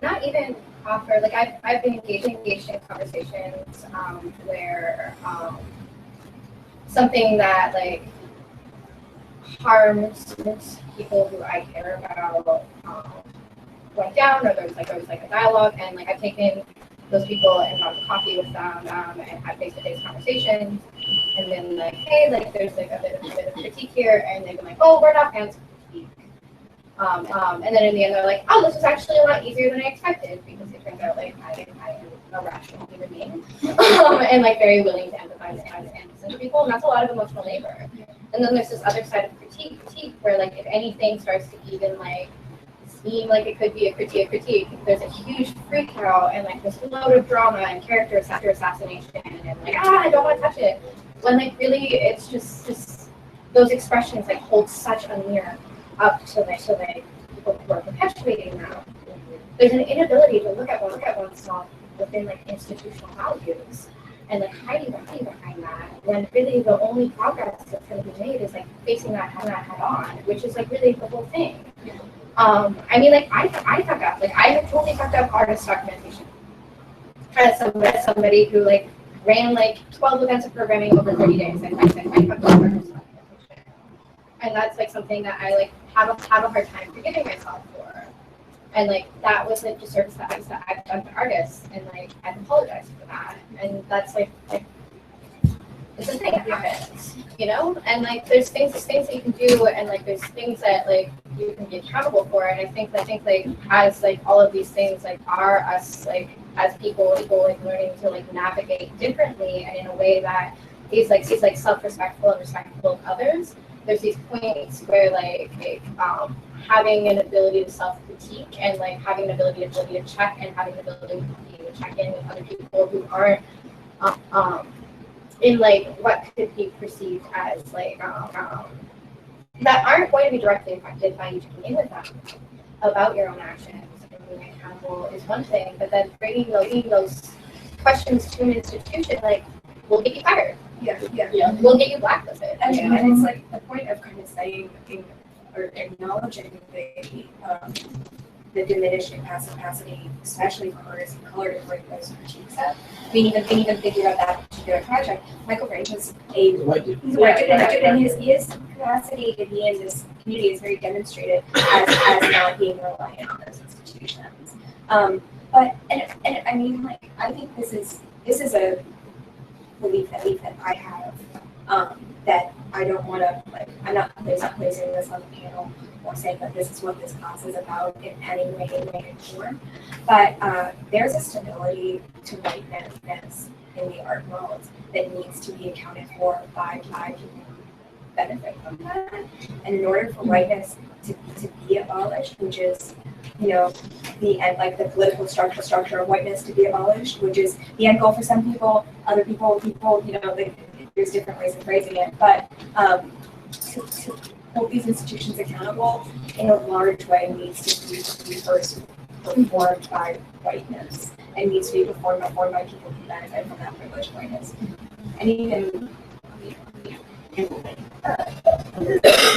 not even offer, like I've been engaged in conversations where something that like harms people who I care about went down, or there was like a dialogue, and like I've taken those people and gone to coffee with them and had face-to-face conversations, and then like, hey, like there's like a bit of critique here, and they've been like, oh, we're not fans of critique. And then in the end they're like, oh, this was actually a lot easier than I expected, because it turns out like I am a rational human being and like very willing to empathize and listen to people, and that's a lot of emotional labor. And then there's this other side of critique where like if anything starts to even like seem like it could be a critique, there's a huge freak out and like this load of drama and character assassination and like, I don't want to touch it. When like really it's just those expressions like hold such a mirror up to like people who are perpetuating perpetuating that. There's an inability to look at oneself within like institutional values and like hiding behind that, when really the only progress that's going to be made is like facing that head on, which is like really the whole thing. I mean, like I fuck up, like I have totally fucked up artist documentation as somebody who like ran like 12 events of programming over 30 days. I fucked up artist documentation, and that's like something that I like have a hard time forgiving myself for. And like that was like disservice that I've done to artists, and like I've apologized for that. And that's like it's a thing that happens, you know? And like there's things that you can do, and like there's things that like you can be accountable for. And I think like as like all of these things like are us like as people like learning to like navigate differently and in a way that is like self-respectful and respectful of others. There's these points where like having an ability to self-critique and like having an ability to check and having an ability to check in with other people who aren't in like what could be perceived as like that aren't going to be directly affected by you checking in with them about your own actions and being accountable is one thing, but then bringing those questions to an institution like will get you fired. Yeah. Will get you blacklisted. And it's like the point of kind of saying or acknowledging the diminished capacity, especially for artists of color, to bring those critiques up. I mean, even thinking about that particular project, Michael Range is he's a white dude, and his capacity to be in this community is very demonstrated as not being reliant on those institutions. But I mean, like I think this is a belief that I have, that I don't want to, like, I'm not placing this on the panel or saying that this is what this class is about in any way, and form. But there's a stability to whiteness in the art world that needs to be accounted for by people who benefit from that. And in order for whiteness to be abolished, which is, you know, the end, like the political structure of whiteness to be abolished, which is the end goal for some people, other people, you know, there's different ways of phrasing it, but to hold these institutions accountable in a large way needs to be first performed by whiteness, and needs to be performed by people who benefit from that privileged whiteness. And even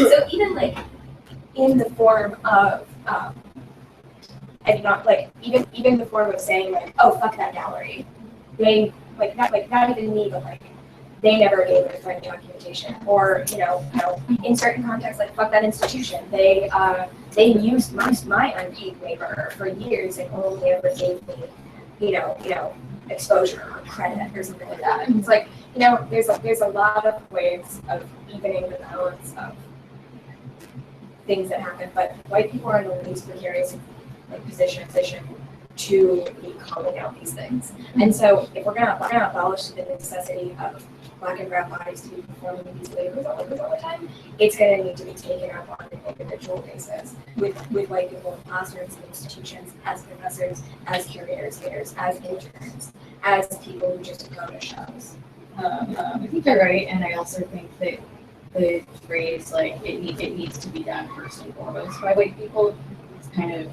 so even like in the form of I do not like even the form of saying like, oh fuck that gallery. They not even me, but like they never gave us friend documentation. Or, you know, in certain contexts, like fuck that institution. They used my unpaid labor for years and only ever gave me, you know, exposure or credit or something like that. It's like, you know, there's a lot of ways of evening the balance of things that happen, but white people are in the least precarious like position to be calling out these things. And so if we're gonna abolish the necessity of Black and brown bodies to be performing these labors all the time, it's gonna need to be taken up on an individual basis with white people in classrooms and institutions, as professors, as curators, as interns, as people who just go to shows. I think you're right, and I also think that the phrase like it needs to be done first and foremost by white people, it's kind of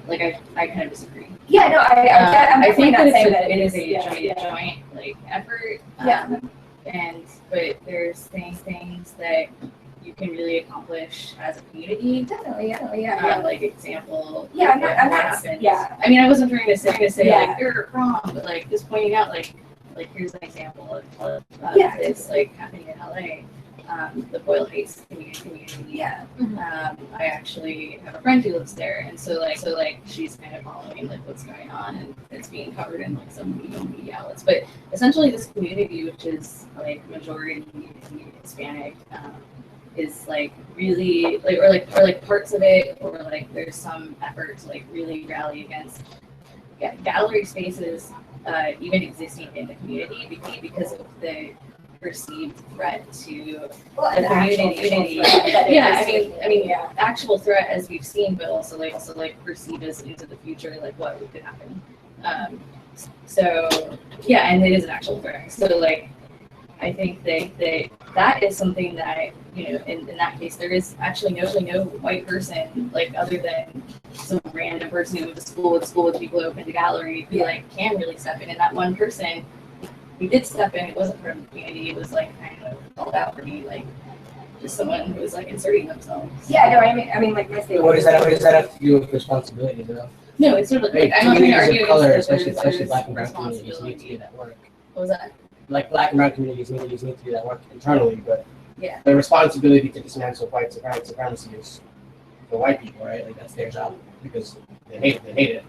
like I kind of disagree. Yeah, no, I think that it is a joint like effort. Yeah. But there's things that you can really accomplish as a community. Definitely, yeah. Like example. Yeah, I'm not. Yeah. I mean, I wasn't trying to say Yeah. like you're wrong, but like just pointing out like here's an example of this like happening in LA. The Boyle Heights community. Yeah. I actually have a friend who lives there, and so she's kind of following like what's going on, and it's being covered in like some media outlets. But essentially, this community, which is like majority Hispanic, is like really like or parts of it, or like there's some effort to like really rally against gallery spaces even existing in the community because of the perceived threat to the community. I mean, actual threat as we've seen, but also perceived as into the future, like what could happen. So yeah, and it is an actual threat. So like, I think that is something that, you know, in that case, there is actually no white person, like other than some random person who went to school with people who opened a gallery who like can really step in, and that one person who did step in, it wasn't from the community, it was like kind of called out for me, like just someone who was like inserting themselves. Yeah, no, I mean, like, my statement. What does that have to do with responsibility, though? No, it's sort of like, I'm not trying to Communities argue of color, against that especially there's black and brown communities, need to responsibility. do that work. What was that? Like black and brown communities need to do that work internally, but Yeah. the responsibility to dismantle white supremacy is for white people, right? Like that's their job because they hate it.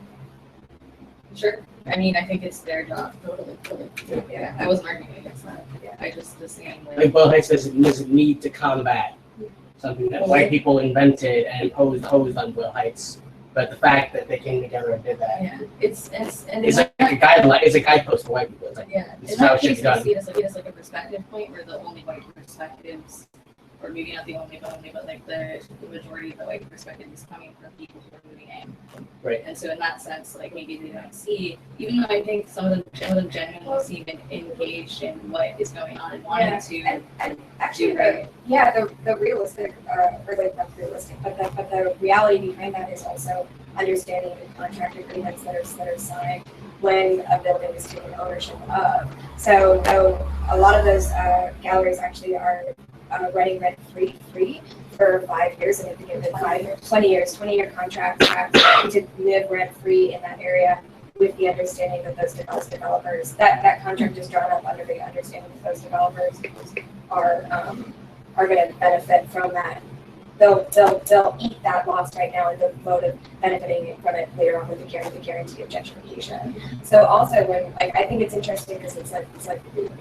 Sure. I mean, I think it's their job. Totally. Yeah. I wasn't arguing against that. Yeah. I just was saying Like Boyle Heights doesn't need to combat something that white people invented and imposed on Boyle Heights. But the fact that they came together and did that it's like a guideline. It's a guidepost for white people. It's like yeah. this It's is how not it should be easy to done. see it as like a perspective point where the only white perspectives, or maybe not the only, but like the majority of the white perspective is coming from people who are moving in. Right. And so in that sense, like maybe they don't see, even though I think some of them genuinely seem engaged in what is going on and wanting to. And actually, the realistic, or like not realistic, but the reality behind that is also understanding the contract agreements that are signed when a building is taken ownership of. So a lot of those galleries actually are running rent-free for 5 years, and if you give it 20-year contracts to live rent-free in that area with the understanding that those developers, that contract is drawn up under the understanding that those developers are going to benefit from that. They'll eat that loss right now in the mode of benefiting from it later on with the guarantee of gentrification. So also when I think it's interesting because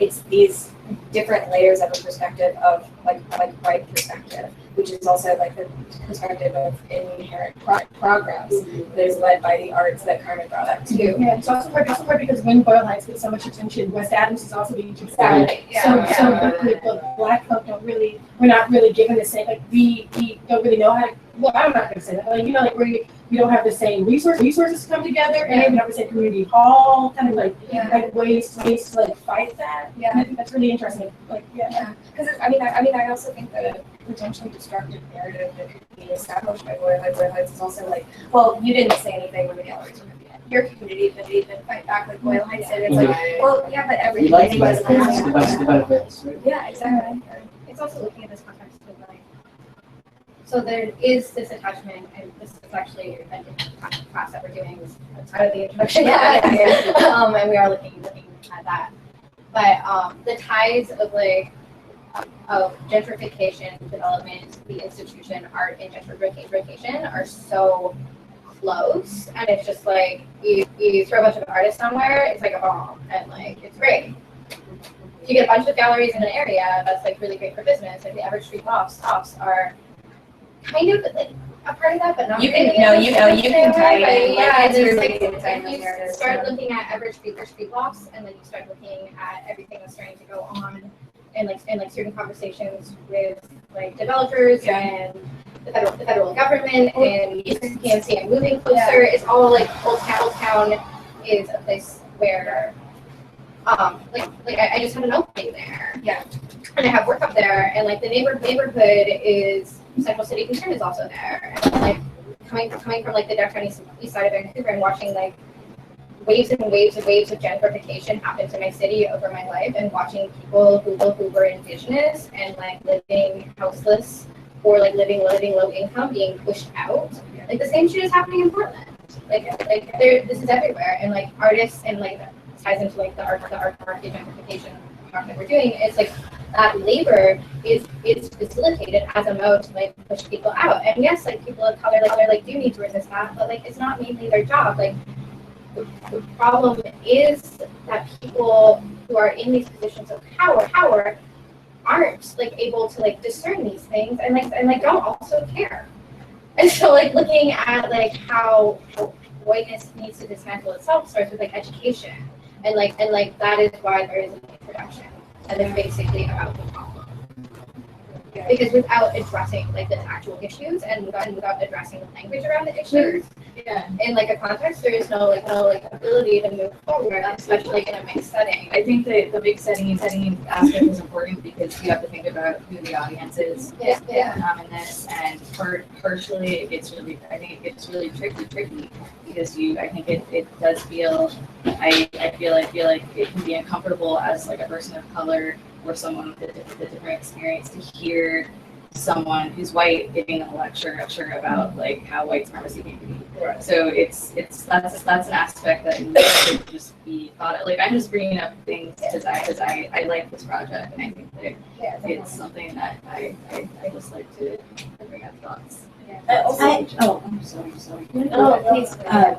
it's these different layers of a perspective of like white perspective, which is also like the perspective of inherent progress that is led by the arts that Carmen brought up too. Yeah, it's also hard because when Boyle Heights gets so much attention, West Adams is also being gentrified. Exactly. So the black folk we're not really given the same, like we don't really know how to, well, I'm not gonna say that, but like, you know, like we don't have the same resources to come together, and we don't have the same community hall, kind of like ways to like fight that. Yeah, and I think that's really interesting. Like, because I mean, I also think that a potentially destructive narrative that could be established by Boyle Heights is also like, well, you didn't say anything when the galleries were moving in. Your community didn't fight back like Boyle Heights did. It's like, well, yeah, but every community was the benefits, right? Yeah, exactly. It's also looking at this context of like, so there is this attachment, and this is actually a different class that we're doing outside of the introduction. And we are looking at that. But the ties of like of gentrification, development, the institution, art, and gentrification are so close, and it's just like you throw a bunch of artists somewhere, it's like a bomb, and like it's great. If you get a bunch of galleries in an area, that's like really great for business. Like the Average Street lofts are kind of like a part of that, but not. You can tie it. Yeah, it's there's really like exciting you narratives. start looking at Average Street lofts, and then you start looking at everything that's starting to go on, and like certain conversations with like developers and the federal government and PNC and moving closer. It's all like Old Town is a place where I just had an opening there. Yeah. And I have work up there, and like the neighborhood is Central City Concern is also there. And like coming from like the downtown east side of Vancouver and watching like waves and waves of gentrification happen to my city over my life, and watching people who were indigenous and like living houseless or like living low income being pushed out. Like the same shit is happening in Portland. Like this is everywhere, and like artists and like ties into like the art market gentrification talk that we're doing. It's like that labor is facilitated as a mode to like push people out. And yes, like people of color like do need to resist that, but like it's not mainly their job. Like the problem is that people who are in these positions of power aren't like able to like discern these things and don't also care. And so like looking at like how whiteness needs to dismantle itself starts with like education. And that is why there is an introduction. And it's basically about the problem. Because without addressing like the actual issues and without addressing the language around the issues, in like a context, there is no ability to move forward, especially in a mixed setting. I think that the big setting aspect is important because you have to think about who the audience is in this, and partially it gets really, I think it gets really tricky because I think it does feel, I feel like it can be uncomfortable as like a person of color or someone with a different experience to hear someone who's white giving a lecture about like how white supremacy can be. Right. So that's an aspect that needs to just be thought of. Like I'm just bringing up things because I like this project and I think that it's something that I just like to bring up thoughts. I'm sorry. Oh, please.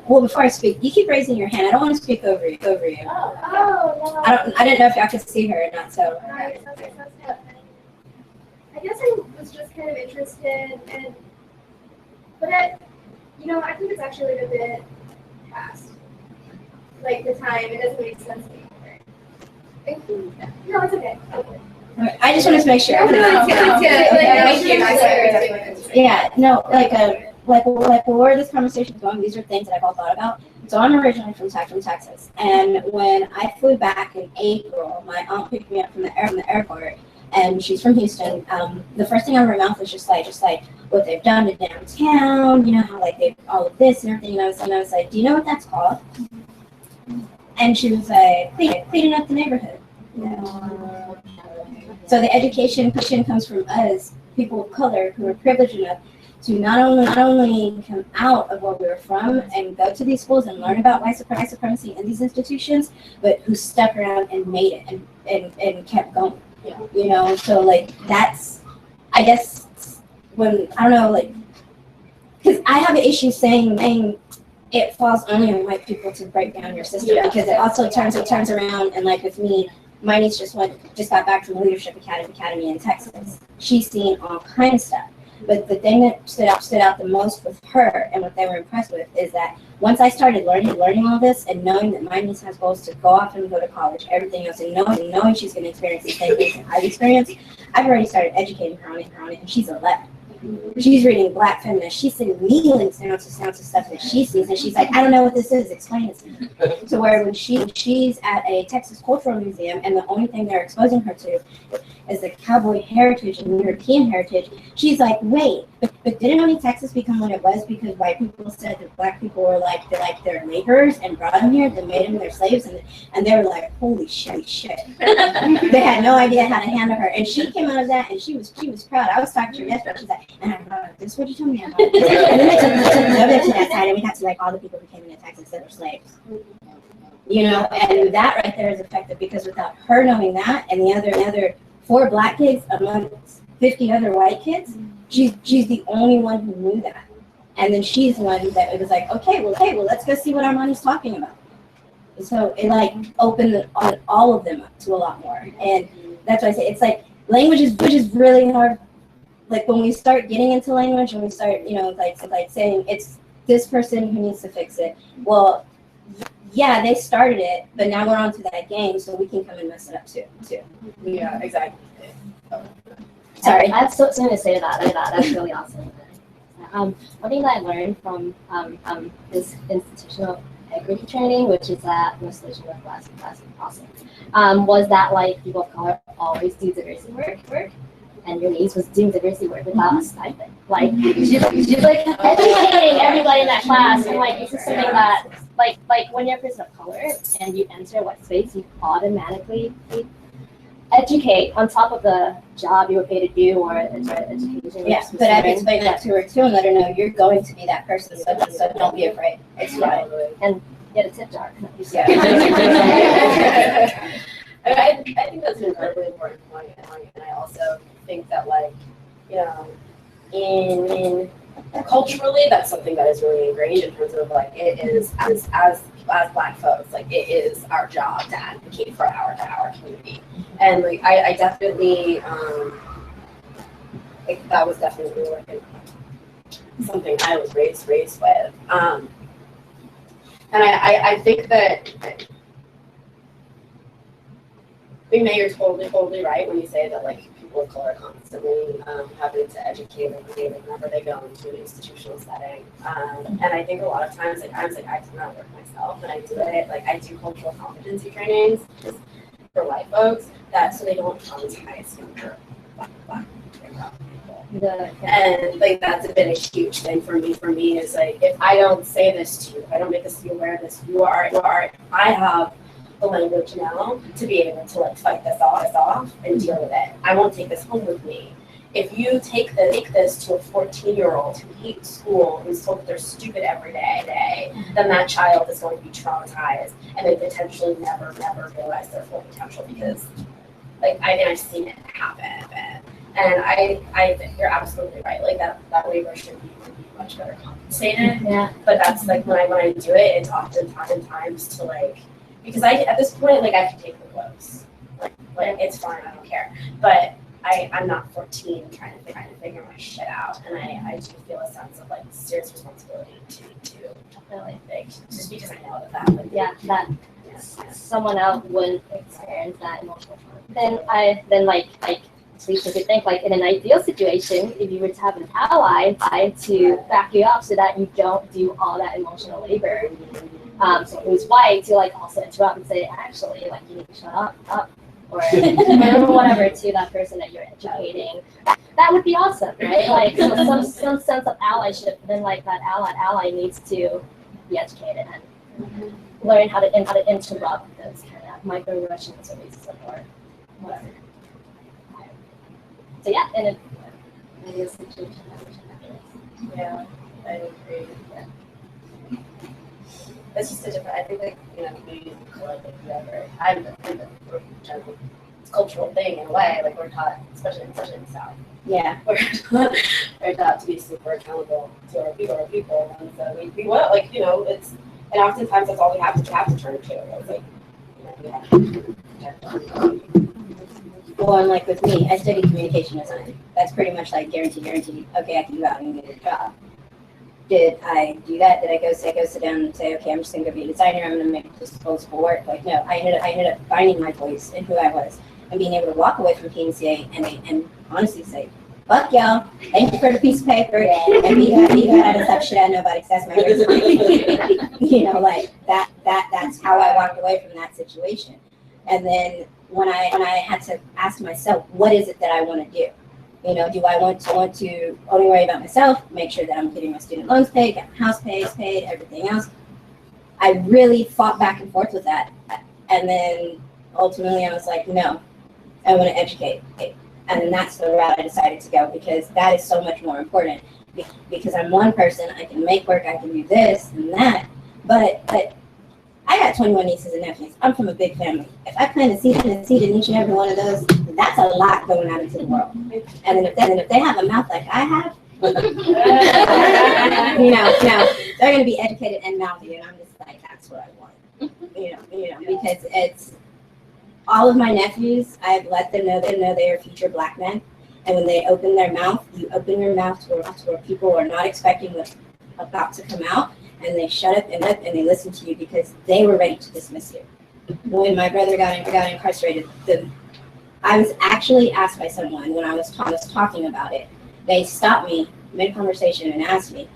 Well, before I speak, you keep raising your hand. I don't want to speak over you. No. I didn't know if y'all could see her or not. So. I guess I was just kind of interested but I think it's actually a bit past. Like the time, it doesn't make sense anymore. No, it's okay. I just wanted to make sure. Yeah, no, like where this conversation is going, these are things that I've all thought about. So I'm originally from Texas, and when I flew back in April, my aunt picked me up from the airport, and she's from Houston. The first thing out of her mouth was just like what they've done to downtown, how like they've all of this and everything. And I was like, do you know what that's called? And she was like, cleaning up the neighborhood. So the education comes from us, people of color who are privileged enough to not only come out of where we're from and go to these schools and learn about white supremacy in these institutions, but who stuck around and made it and kept going. So like that's, I guess when, I don't know, like, because I have an issue saying it falls only on white people to break down your system, because it also turns around, and like with me, my niece just got back from Leadership Academy in Texas. She's seen all kinds of stuff. But the thing that stood out the most with her and what they were impressed with is that once I started learning all this and knowing that my niece has goals to go off and go to college, everything else, and knowing she's going to experience the same things that I've experienced, I've already started educating her on it, and she's 11. She's reading Black Feminist. She's sending me links down to stuff that she sees, and she's like, I don't know what this is. Explain it to me. To where when she's at a Texas Cultural Museum, and the only thing they're exposing her to is the cowboy heritage and European heritage, she's like, wait, but didn't only Texas become what it was because white people said that Black people were like their laborers and brought them here, they made them their slaves, and they were like, holy shit. They had no idea how to handle her, and she came out of that, and she was proud. I was talking to her yesterday. She's like, and I don't know, this is what you told me about. And then they took to that side, and we had to like all the people who came into Texas that were slaves. And that right there is effective because without her knowing that, and the other 4 Black kids amongst 50 other white kids, she's the only one who knew that. And then she's the one that it was like, okay, well, let's go see what Armani's talking about. So it like opened all of them up to a lot more. And that's why I say it's like language is really hard. Like when we start getting into language and we start, like saying it's this person who needs to fix it. Well, yeah, they started it, but now we're on to that game, so we can come and mess it up too. Yeah, exactly. Sorry, I have something to say to that. That's really awesome. One thing that I learned from this institutional equity training, which is at Western Northwest, that's awesome, was that like people of color always do diversity work, and your niece was doing diversity work without a stipend. Like she's like educating everybody in that class, and like this is something that like when you're a person of color and you enter what space, you automatically educate on top of the job you were paid to do or education. Yeah, but I've explained that to her too and let her know you're going to be that person, so don't be afraid. It's fine. And get a tip jar. Yeah. I think that's an incredibly important point, and I also think that in culturally, that's something that is really ingrained in terms of it is as Black folks, it is our job to advocate for our community, and I definitely that was definitely something I was raised with, and I think that. I think that you're totally right when you say that people of color constantly having to educate them whenever they go into an institutional setting. And I think a lot of times, like I do that work myself, and I do it, like I do cultural competency trainings just for white folks, that so they don't traumatize younger black people. And like that's been a huge thing for me is like, if I don't say this to you, if I don't make us be aware of this, I have the language now to be able to like fight this off and deal with it. I won't take this home with me. If you take this to a 14-year-old who hates school, who's told that they're stupid every day, then that child is going to be traumatized and they potentially never realize their full potential, because like I've seen it happen. And I think you're absolutely right. Like that labor should be much better compensated. Yeah. But that's like when I do it, it's oftentimes to like, because at this point, like I can take the blows. Like it's fine, I don't care. But I'm not 14 trying to figure my shit out, and I do feel a sense of like serious responsibility to definitely like just because I know that someone else wouldn't experience that emotional trauma. Then like Lisa could think, like in an ideal situation, if you were to have an ally to back you up so that you don't do all that emotional labor, someone who's white to like also interrupt and say, actually, like you need to shut up, or whatever to that person that you're educating. That would be awesome, right? Like some sense of allyship. Then like that ally needs to be educated and learn how to interrupt those kind of microaggressions or racism or whatever. So yeah, in an ideal situation, yeah, I agree. Yeah. It's just a different. I think like communities of color, like whatever. It's a cultural thing in a way. Like we're taught, especially in the South. Yeah. We're taught to be super accountable to our people, and so we will like it's, and oftentimes that's all we have to turn to. It's like we have to protect. Well, and like with me, I studied communication design. That's pretty much like guaranteed. Okay, I can go out and get a job. Did I do that? Did I go sit down and say, okay, I'm just gonna go be a designer. I'm gonna make disposable work? Like, no. I ended up finding my voice and who I was, and being able to walk away from PNCA and honestly say, fuck y'all. Thank you for the piece of paper. And be out of stuff shit I know about access my like that's how I walked away from that situation. And then when I had to ask myself, what is it that I want to do? Do I want to only worry about myself, make sure that I'm getting my student loans paid, get my house paid, everything else? I really fought back and forth with that. And then ultimately I was like, no, I want to educate. And then that's the route I decided to go, because that is so much more important. Because I'm one person, I can make work, I can do this and that, but I got 21 nieces and nephews. I'm from a big family. If I plant a seed in each and every one of those, that's a lot going out into the world. And then if they have a mouth like I have, they're going to be educated and mouthy, and I'm just like, that's what I want. Because it's all of my nephews. I've let them know they are future Black men, and when they open their mouth, you open your mouth to where people are not expecting what's about to come out. And they shut up and they listen to you because they were ready to dismiss you. When my brother got incarcerated, I was actually asked by someone when I was talking about it. They stopped me mid-conversation and asked me,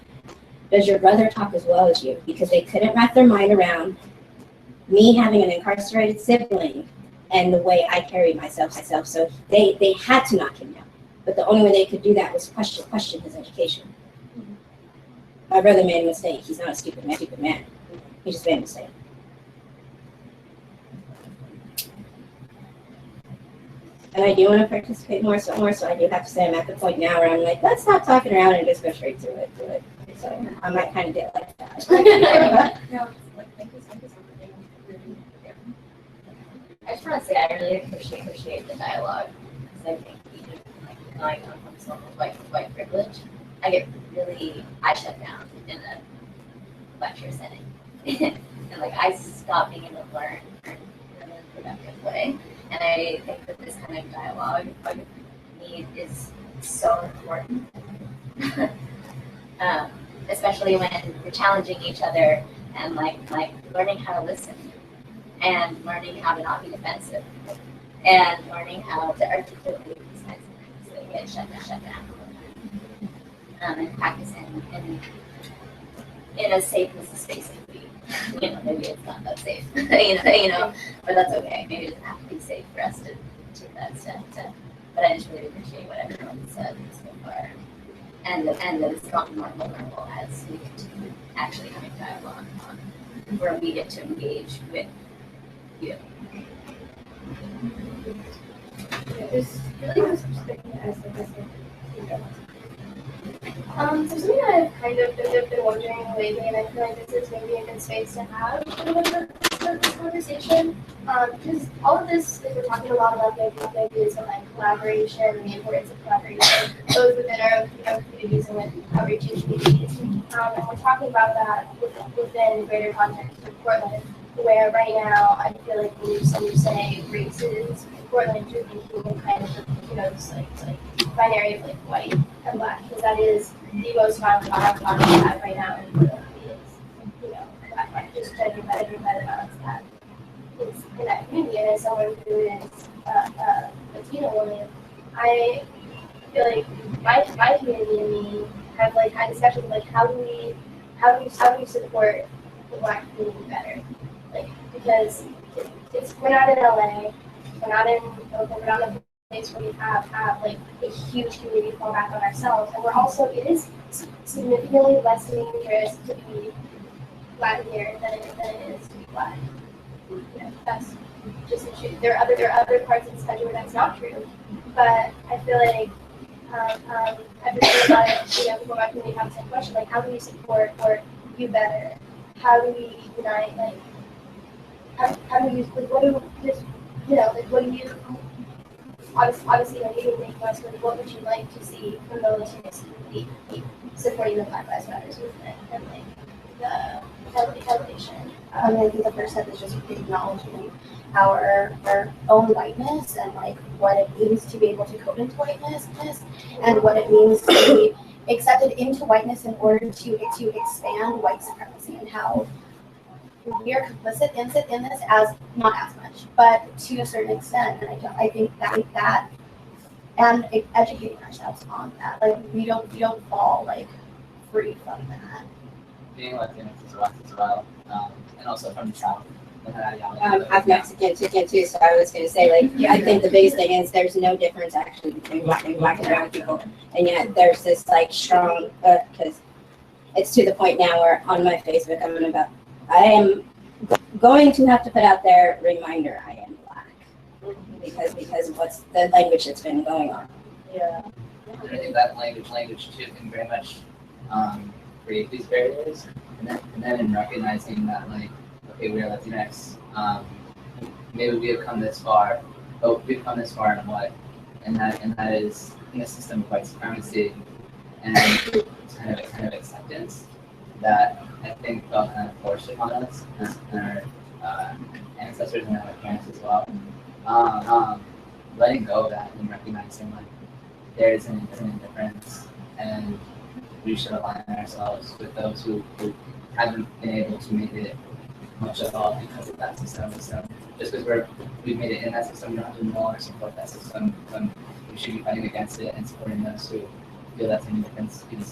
does your brother talk as well as you? Because they couldn't wrap their mind around me having an incarcerated sibling and the way I carried myself. So they had to knock him down. But the only way they could do that was question his education. My brother made a mistake. He's not a stupid man. He just made a mistake. And I do want to participate more, so I do have to say I'm at the point now where I'm like, let's stop talking around and just go straight to it. So I might kind of get like that. Thank you so much for being here. I just want to say I really appreciate the dialogue, because I think I come from someone with white privilege. I shut down in a lecture setting. And I stopped being able to learn in a productive way. And I think that this kind of dialogue is so important. Especially when we're challenging each other and learning how to listen and learning how to not be defensive and learning how to articulate these kinds of get shut down. And practice in as safe as the space can be. Maybe it's not that safe, but that's okay. Maybe it doesn't have to be safe for us to take that step. But I just really appreciate what everyone said so far, and that it's gotten more vulnerable as we continue actually having dialogue on where we get to engage with you. So something that I've kind of been wondering lately, and I feel like this is maybe a good space to have a little bit of this conversation, because all of this, like, we're talking a lot about the ideas of like collaboration and the importance of collaboration, both within our communities and with outreach communities. And we're talking about that within greater context of Portland, where right now I feel like when you say races in Portland, you're thinking in kind of this like binary of like white and black, because that is the most violent conflict we have right now in Portland is just gender violence that is in that community. And as someone who is a Latino woman, I feel like my community and me have like had discussions like how do we support the black community better, like, because we're not in LA, we're not in Oakland, we're not in a place where we have like a huge community fall back on ourselves, and it is significantly less dangerous to be black here than it is to be black. That's just a truth. There are other parts of this country where that's not true, but I feel like I've been thinking about it. People in my community have the same question, like how do we support you better? How do we unite? Like how do you what do you obviously you didn't think about it, what would you like to see from the Latinx community supporting the Black Lives Matter movement and like the elevation? I think the first step is just acknowledging our own whiteness and like what it means to be able to code into whiteness and what it means to be accepted into whiteness in order to expand white supremacy, and how we are complicit in this, as not as much, but to a certain extent. And I think that and educating ourselves on that, like we don't fall like free from that. Being Latinx as well, and also from the South. I'm Mexican too, so I was going to say, like, I think the biggest thing is there's no difference actually between black and brown people, and yet there's this like strong, because it's to the point now where on my Facebook I am going to have to put out there reminder I am black, because of what's the language that's been going on. Yeah. I think that language too can very much create these barriers, and then in recognizing that, like, okay, we are Latinx, maybe we have come this far, but we've come this far in what? And that is in a system of white supremacy and kind of acceptance that I think felt kind of forced upon us and our ancestors and our parents as well. Letting go of that and recognizing like there is an indifference, and we should align ourselves with those who haven't been able to make it much at all because of that system. So just because we've made it in that system, we don't have to know or support that system. We should be fighting against it and supporting those who feel that's an indifference even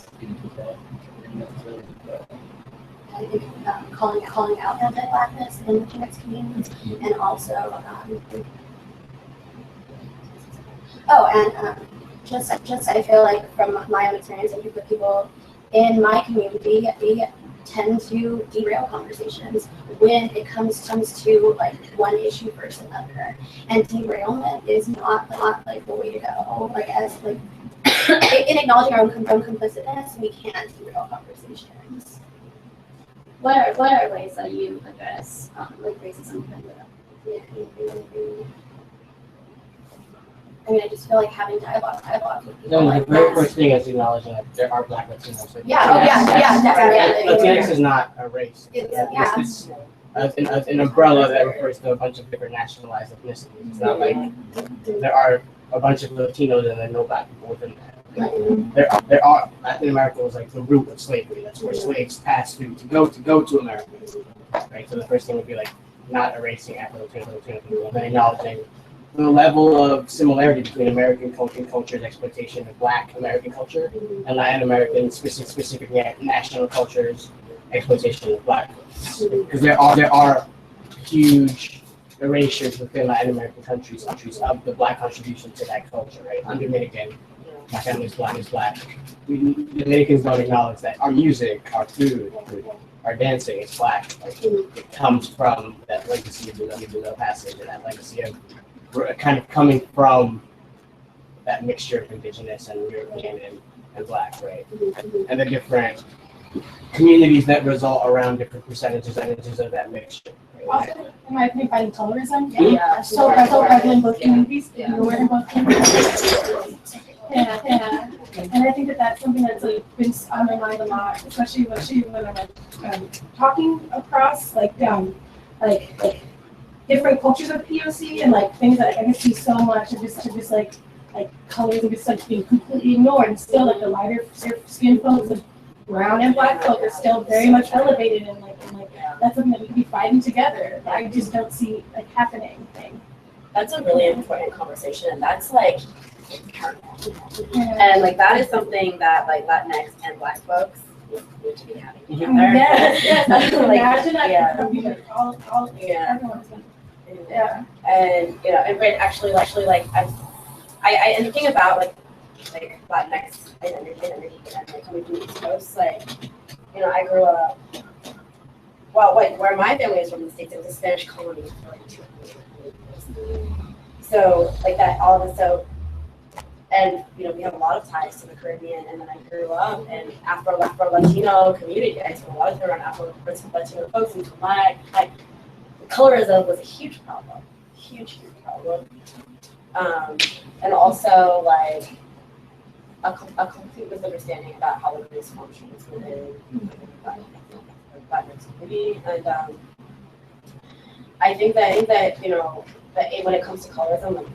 today. And that's really important. I think calling out anti-blackness in the Latinx communities, and also just I feel like from my own experience, I think that people in my community tend to derail conversations when it comes to like one issue versus another, and derailment is not like the way to go. Like as like in acknowledging our own complicitness, we can derail conversations. What are ways that you address like racism? I mean, I just feel like having dialogue with people. No, like the very that. first thing is acknowledging that there are black Latinos. Definitely. Latinx is not a race. It's an umbrella that refers to a bunch of different nationalized ethnicities. It's not like there are a bunch of Latinos and then no black people within that. There are Latin America was like the root of slavery. That's where slaves passed through to go to America. Right. So the first thing would be like not erasing Afro-Latino people, and then acknowledging the level of similarity between American culture's exploitation of Black American culture and Latin American, specifically national culture's exploitation of Black folks. Because there are huge erasures within Latin American countries of the Black contribution to that culture, right? I'm Dominican, my family's Black. Dominicans don't acknowledge that our music, our food, our dancing is Black. Like, it comes from that legacy of the passage and that legacy of kind of coming from that mixture of indigenous and European and Black, right? And the different communities that result around different percentages of that mixture. Right? Also, in my opinion, fighting colorism. Yeah. So prevalent in both communities. You're in both communities. Yeah. And I think that that's something that's like been on my mind a lot, especially when I'm talking across like different cultures of POC and like things that I can see so much of just like colorism just like being completely ignored, and still like the lighter skin folks, the brown and Black folk are still very much elevated and like that's something that we could be fighting together. I just don't see like happening. That's a really important conversation, and that's like and like that is something that like Latinx and Black folks need to be having together. Yes. Like, Imagine that. yeah. All Yeah. everyone's gonna. Yeah. And you know, and actually like I am thinking about like Latinx identity and like coming from the East Coast. Like, you know, I grew up where my family is from the States, it was a Spanish colony for like 200 years. So like that all of it and you know, we have a lot of ties to the Caribbean, and then I grew up in Afro-Latino community. I spent a lot of time around Afro-Latino folks, and like colorism was a huge problem, huge problem. And also like a complete misunderstanding about how the race functions within the Black community. And I think that you know that when it comes to colorism, like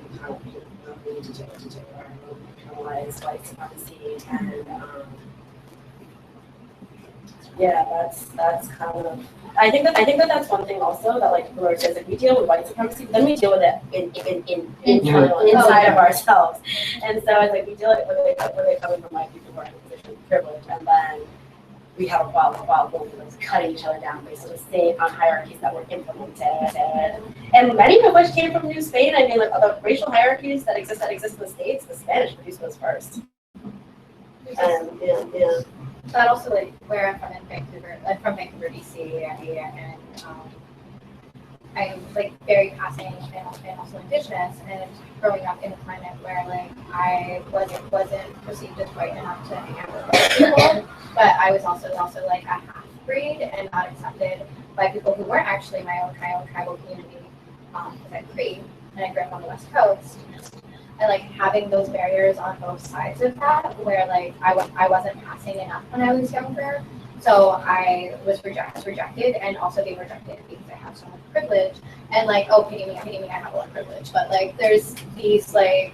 we need to internalize white supremacy, and yeah, that's kind of. I think that that's one thing also that like Laura says, like we deal with white supremacy, but then we deal with it inside of ourselves, and so it's like we deal with it when they coming from white people who are in a position of privilege, and then we have a problem with cutting each other down based on the same hierarchies that were implemented, and many of which came from New Spain. I mean, like the racial hierarchies that exist in the States, the Spanish produced those first. Yeah. That also like where I'm from in Vancouver, like from Vancouver, BC, and I'm like very passing and also Indigenous, and growing up in a climate where like I wasn't perceived as white enough to hang out with white people, but I was also like a half breed and not accepted by people who weren't actually my own tribal community, because I'm Cree and I grew up on the West Coast. And like having those barriers on both sides of that, where like I wasn't passing enough when I was younger, so I was rejected, and also being rejected because I have so much privilege. And like, oh, pity me, I have a lot of privilege, but like there's these like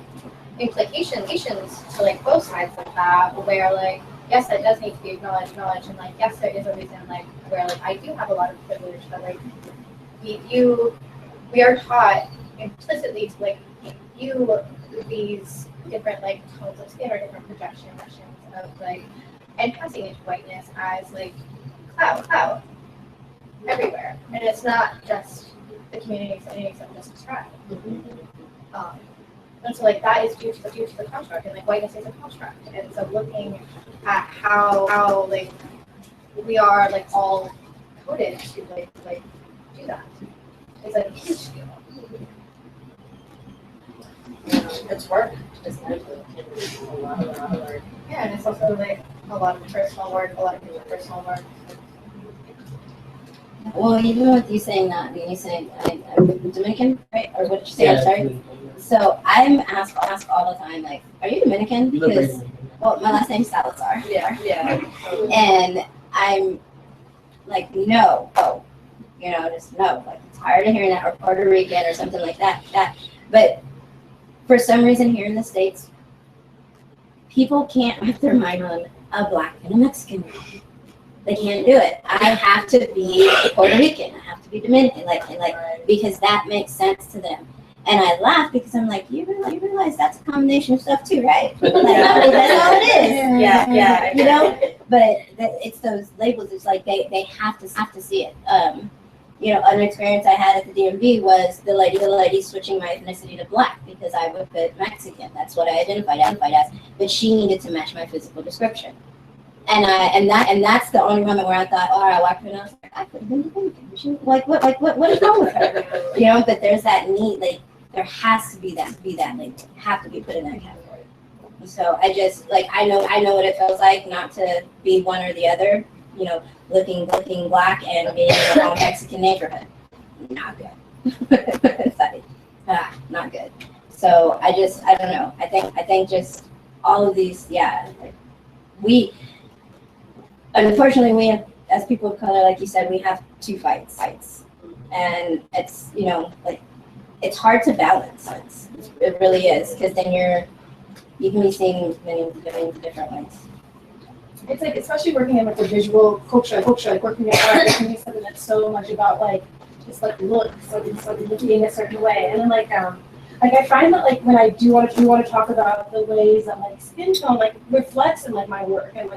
implications to like both sides of that, where like yes, that does need to be acknowledged, and like yes, there is a reason like where like I do have a lot of privilege, but like we are taught implicitly to like view these different like tones of skin or different projections of like and passing into whiteness as like clout everywhere, and it's not just the communities that just described. And so like that is due to the construct, and like whiteness is a construct, and so looking at how like we are like all coded to like do that is like a huge deal. It's work. It's a lot of work. Yeah, and it's also like a lot of personal work, a lot of people's personal work. Well, even with you saying that, you saying I'm Dominican, right? Or what did you say? I'm sorry. So I'm asked all the time, like, are you Dominican? Because well, my last name's Salazar. Yeah. And I'm like, no, you know, just no. Like, I'm tired of hearing that, or Puerto Rican or something like that. But for some reason here in the States, people can't wrap their mind on a Black and a Mexican. They can't do it. I have to be Puerto Rican. I have to be Dominican, like because that makes sense to them. And I laugh because I'm like, you realize that's a combination of stuff too, right? Like, that's all it is. Yeah. You know, but it's those labels. It's like they have to see it. You know, an experience I had at the DMV was the lady switching my ethnicity to Black because I would put Mexican. That's what I identified as. But she needed to match my physical description. And that's the only moment where I thought, all right, walked in and I was like, I could have been Dominican. What is wrong with her? You know, but there's that need, like, there has to be that label. Have to be put in that category. So I just, like, I know what it feels like not to be one or the other, you know, looking Black and being in a Mexican neighborhood. Not good. Not good. So I don't know. I think just all of these, like, unfortunately, we have, as people of color, like you said, we have two fights. And it's, you know, like, it's hard to balance. It really is, because then you can be seeing many different ways. It's like, especially working in like the visual culture, like working in art, it can be something that's so much about like, just like looks, like looking a certain way. And then like I find that like when I do want to talk about the ways that like skin tone like reflects in like my work and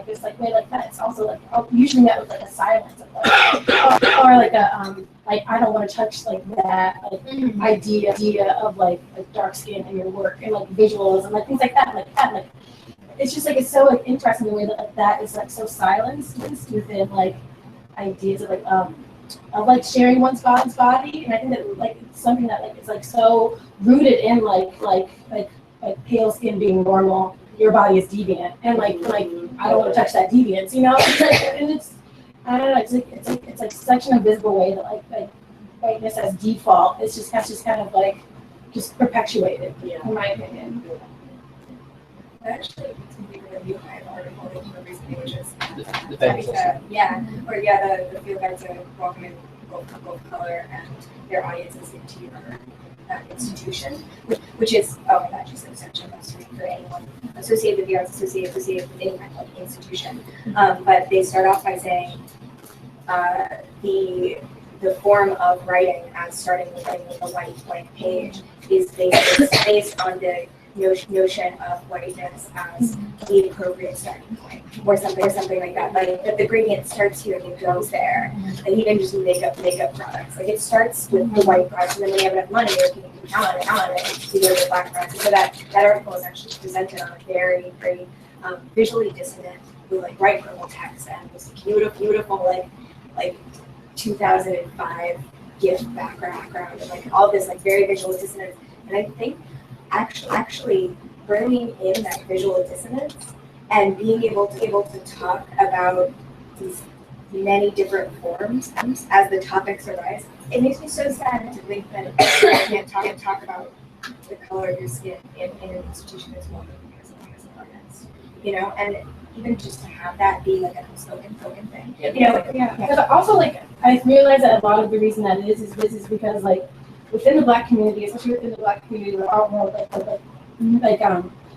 this like way like that, it's also like usually met with like a silence of like, or like a like I don't want to touch like that like idea of like dark skin in your work and like visuals and like things like that like it's just like it's so like interesting the way that like that is like so silenced within like ideas of like sharing one's body, and I think that like it's something that like is like so rooted in like pale skin being normal, your body is deviant, and like I don't want to touch that deviance, you know. It's like, and it's I don't know, it's like such an invisible way that like whiteness as default is just kind of like just perpetuated, in my opinion. Actually, to review my article in the recent pages. The field guides are welcoming both color and their audiences into your institution, which is, oh my gosh, just such a must for anyone associated with the arts, associated with any kind of institution. But they start off by saying the form of writing, as starting with a white blank page, is based on the notion of whiteness as the appropriate starting point, or something like that. Like the gradient starts here and it goes there, and even just makeup products. Like it starts with the white products, and then when you have enough money, you can count on it to go to the black products. So that article is actually presented on a very visually dissonant, with like bright purple text and this beautiful like 2005 GIF background, and like all this like very visual dissonance. And I think actually bringing in that visual dissonance and being able to talk about these many different forms as the topics arise, it makes me so sad to think that I can't talk about the color of your skin in an institution as well as an artist, you know, and even just to have that be like an unspoken thing, you know. But also like I realize that a lot of the reason that it is because like within the Black community, especially within the Black community, the art world,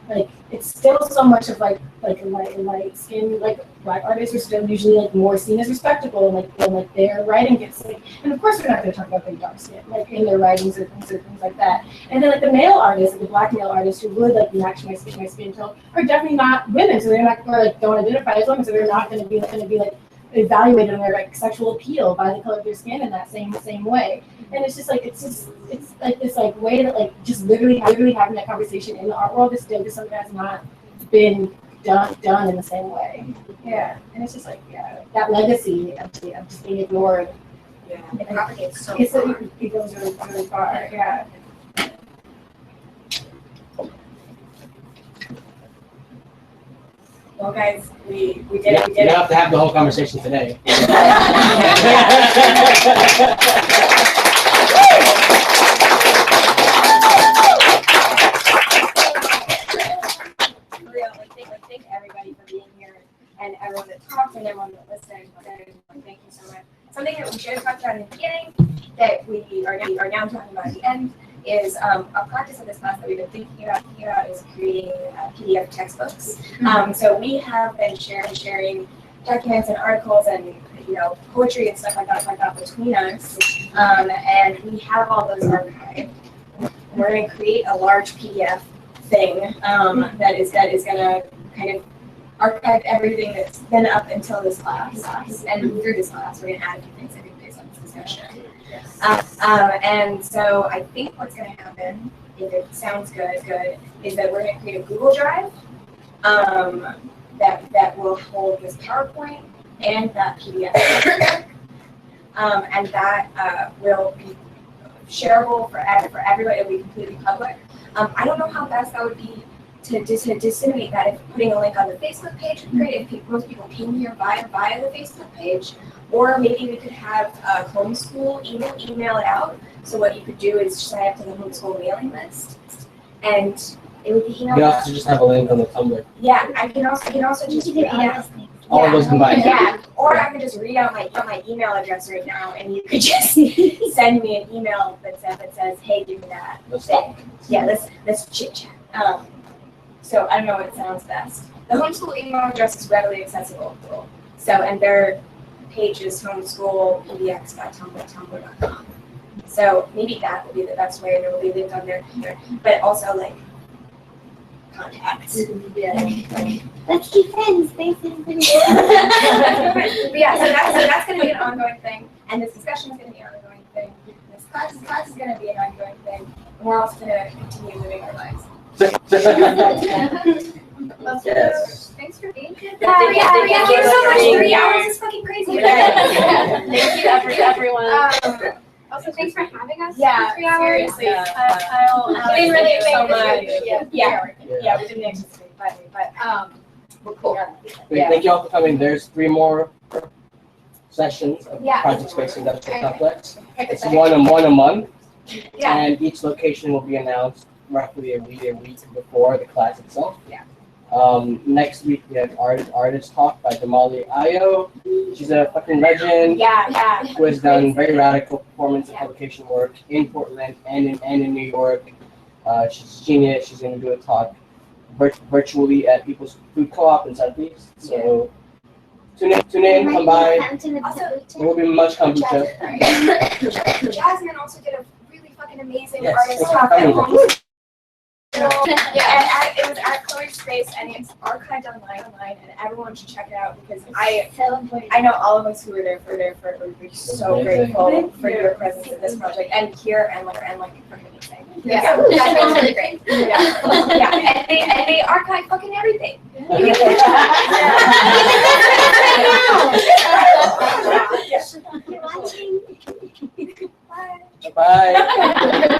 like it's still so much of like light skin, like Black artists are still usually like more seen as respectable, and like their writing gets like, and of course we're not going to talk about the dark skin like in their writings or things like that. And then like the male artists, like the Black male artists who would like match my skin tone are definitely not women, so they're not, or like don't identify as women, so they're not going to be like evaluated on their like sexual appeal by the color of their skin in that same way. And it's just like it's like this like way that like just literally having that conversation in the art world is still just something that's not been done in the same way. Yeah. And it's just like that legacy of just being ignored. Yeah. It propagates so far. It goes really far. Yeah. Well, guys, we did it. You don't have to have the whole conversation today. Thank everybody for being here, and everyone that talked and everyone that listened. Thank you so much. Something that we should have talked about in the beginning that we are now talking about at the end is a practice of this class that we've been thinking about is creating PDF textbooks. So we have been sharing documents and articles and poetry and stuff like that between us, and we have all those archived. we're gonna create a large PDF thing, that is gonna kind of archive everything that's been up until this class. And through this class, we're gonna add a few things, I think, based on this discussion. And so I think what's gonna happen, if it sounds good, is that we're gonna create a Google Drive, that will hold this PowerPoint and that PDF. And that will be shareable for everybody. It'll be completely public. I don't know how best that would be to disseminate that. If putting a link on the Facebook page would be great. If most people ping here via the Facebook page, or maybe we could have a homeschool email it out. So what you could do is sign up to the homeschool mailing list, and it would be emailed. You also just have a link on the Tumblr. Yeah, I can also just read out. All of those combined. Yeah, or I could just read out my email address right now, and you could just send me an email that says, "Hey, give me that." Let's talk. Yeah, let's chit chat. So I don't know what sounds best. The homeschool email address is readily accessible. So, and their page is homeschoolpdx.tumblr.com. So maybe that will be the best way. There will be linked on there, but also like contacts. Let's keep friends, basically. Yeah, so that's going to be an ongoing thing, and this discussion is going to be an ongoing thing. This class is going to be an ongoing thing, and we're also going to continue living our lives. Yes. Thanks for being here. Thank you so much. 3 hours is fucking crazy. Thank you, everyone. Also, thanks for having us. Yeah, for 3 hours. seriously. I'll We didn't really thank you so make much. Yeah, we didn't anticipate, but we're cool. Thank you all for coming. There's 3 more sessions of Yeah. Project Space Industrial Complex. It's one a month, Yeah. and each location will be announced roughly a week before the class itself. Yeah. Next week we have artist talk by Damali Ayo. She's a fucking legend. Yeah. Who has done very radical performance and publication work in Portland and in New York. She's genius. She's going to do a talk virtually at People's Food Co-op in Southeast. So tune in, come by. There will be much kombucha. Jasmine also did a really fucking amazing Yes. artist talk at home. Yeah, and it was at Chloe's Space, and it's archived online, and everyone should check it out because I know all of us who were there for we're so Amazing. grateful for your presence in this project and here and for anything. Yeah. So that was really great. Yeah, and they archive fucking everything. You're watching. Bye.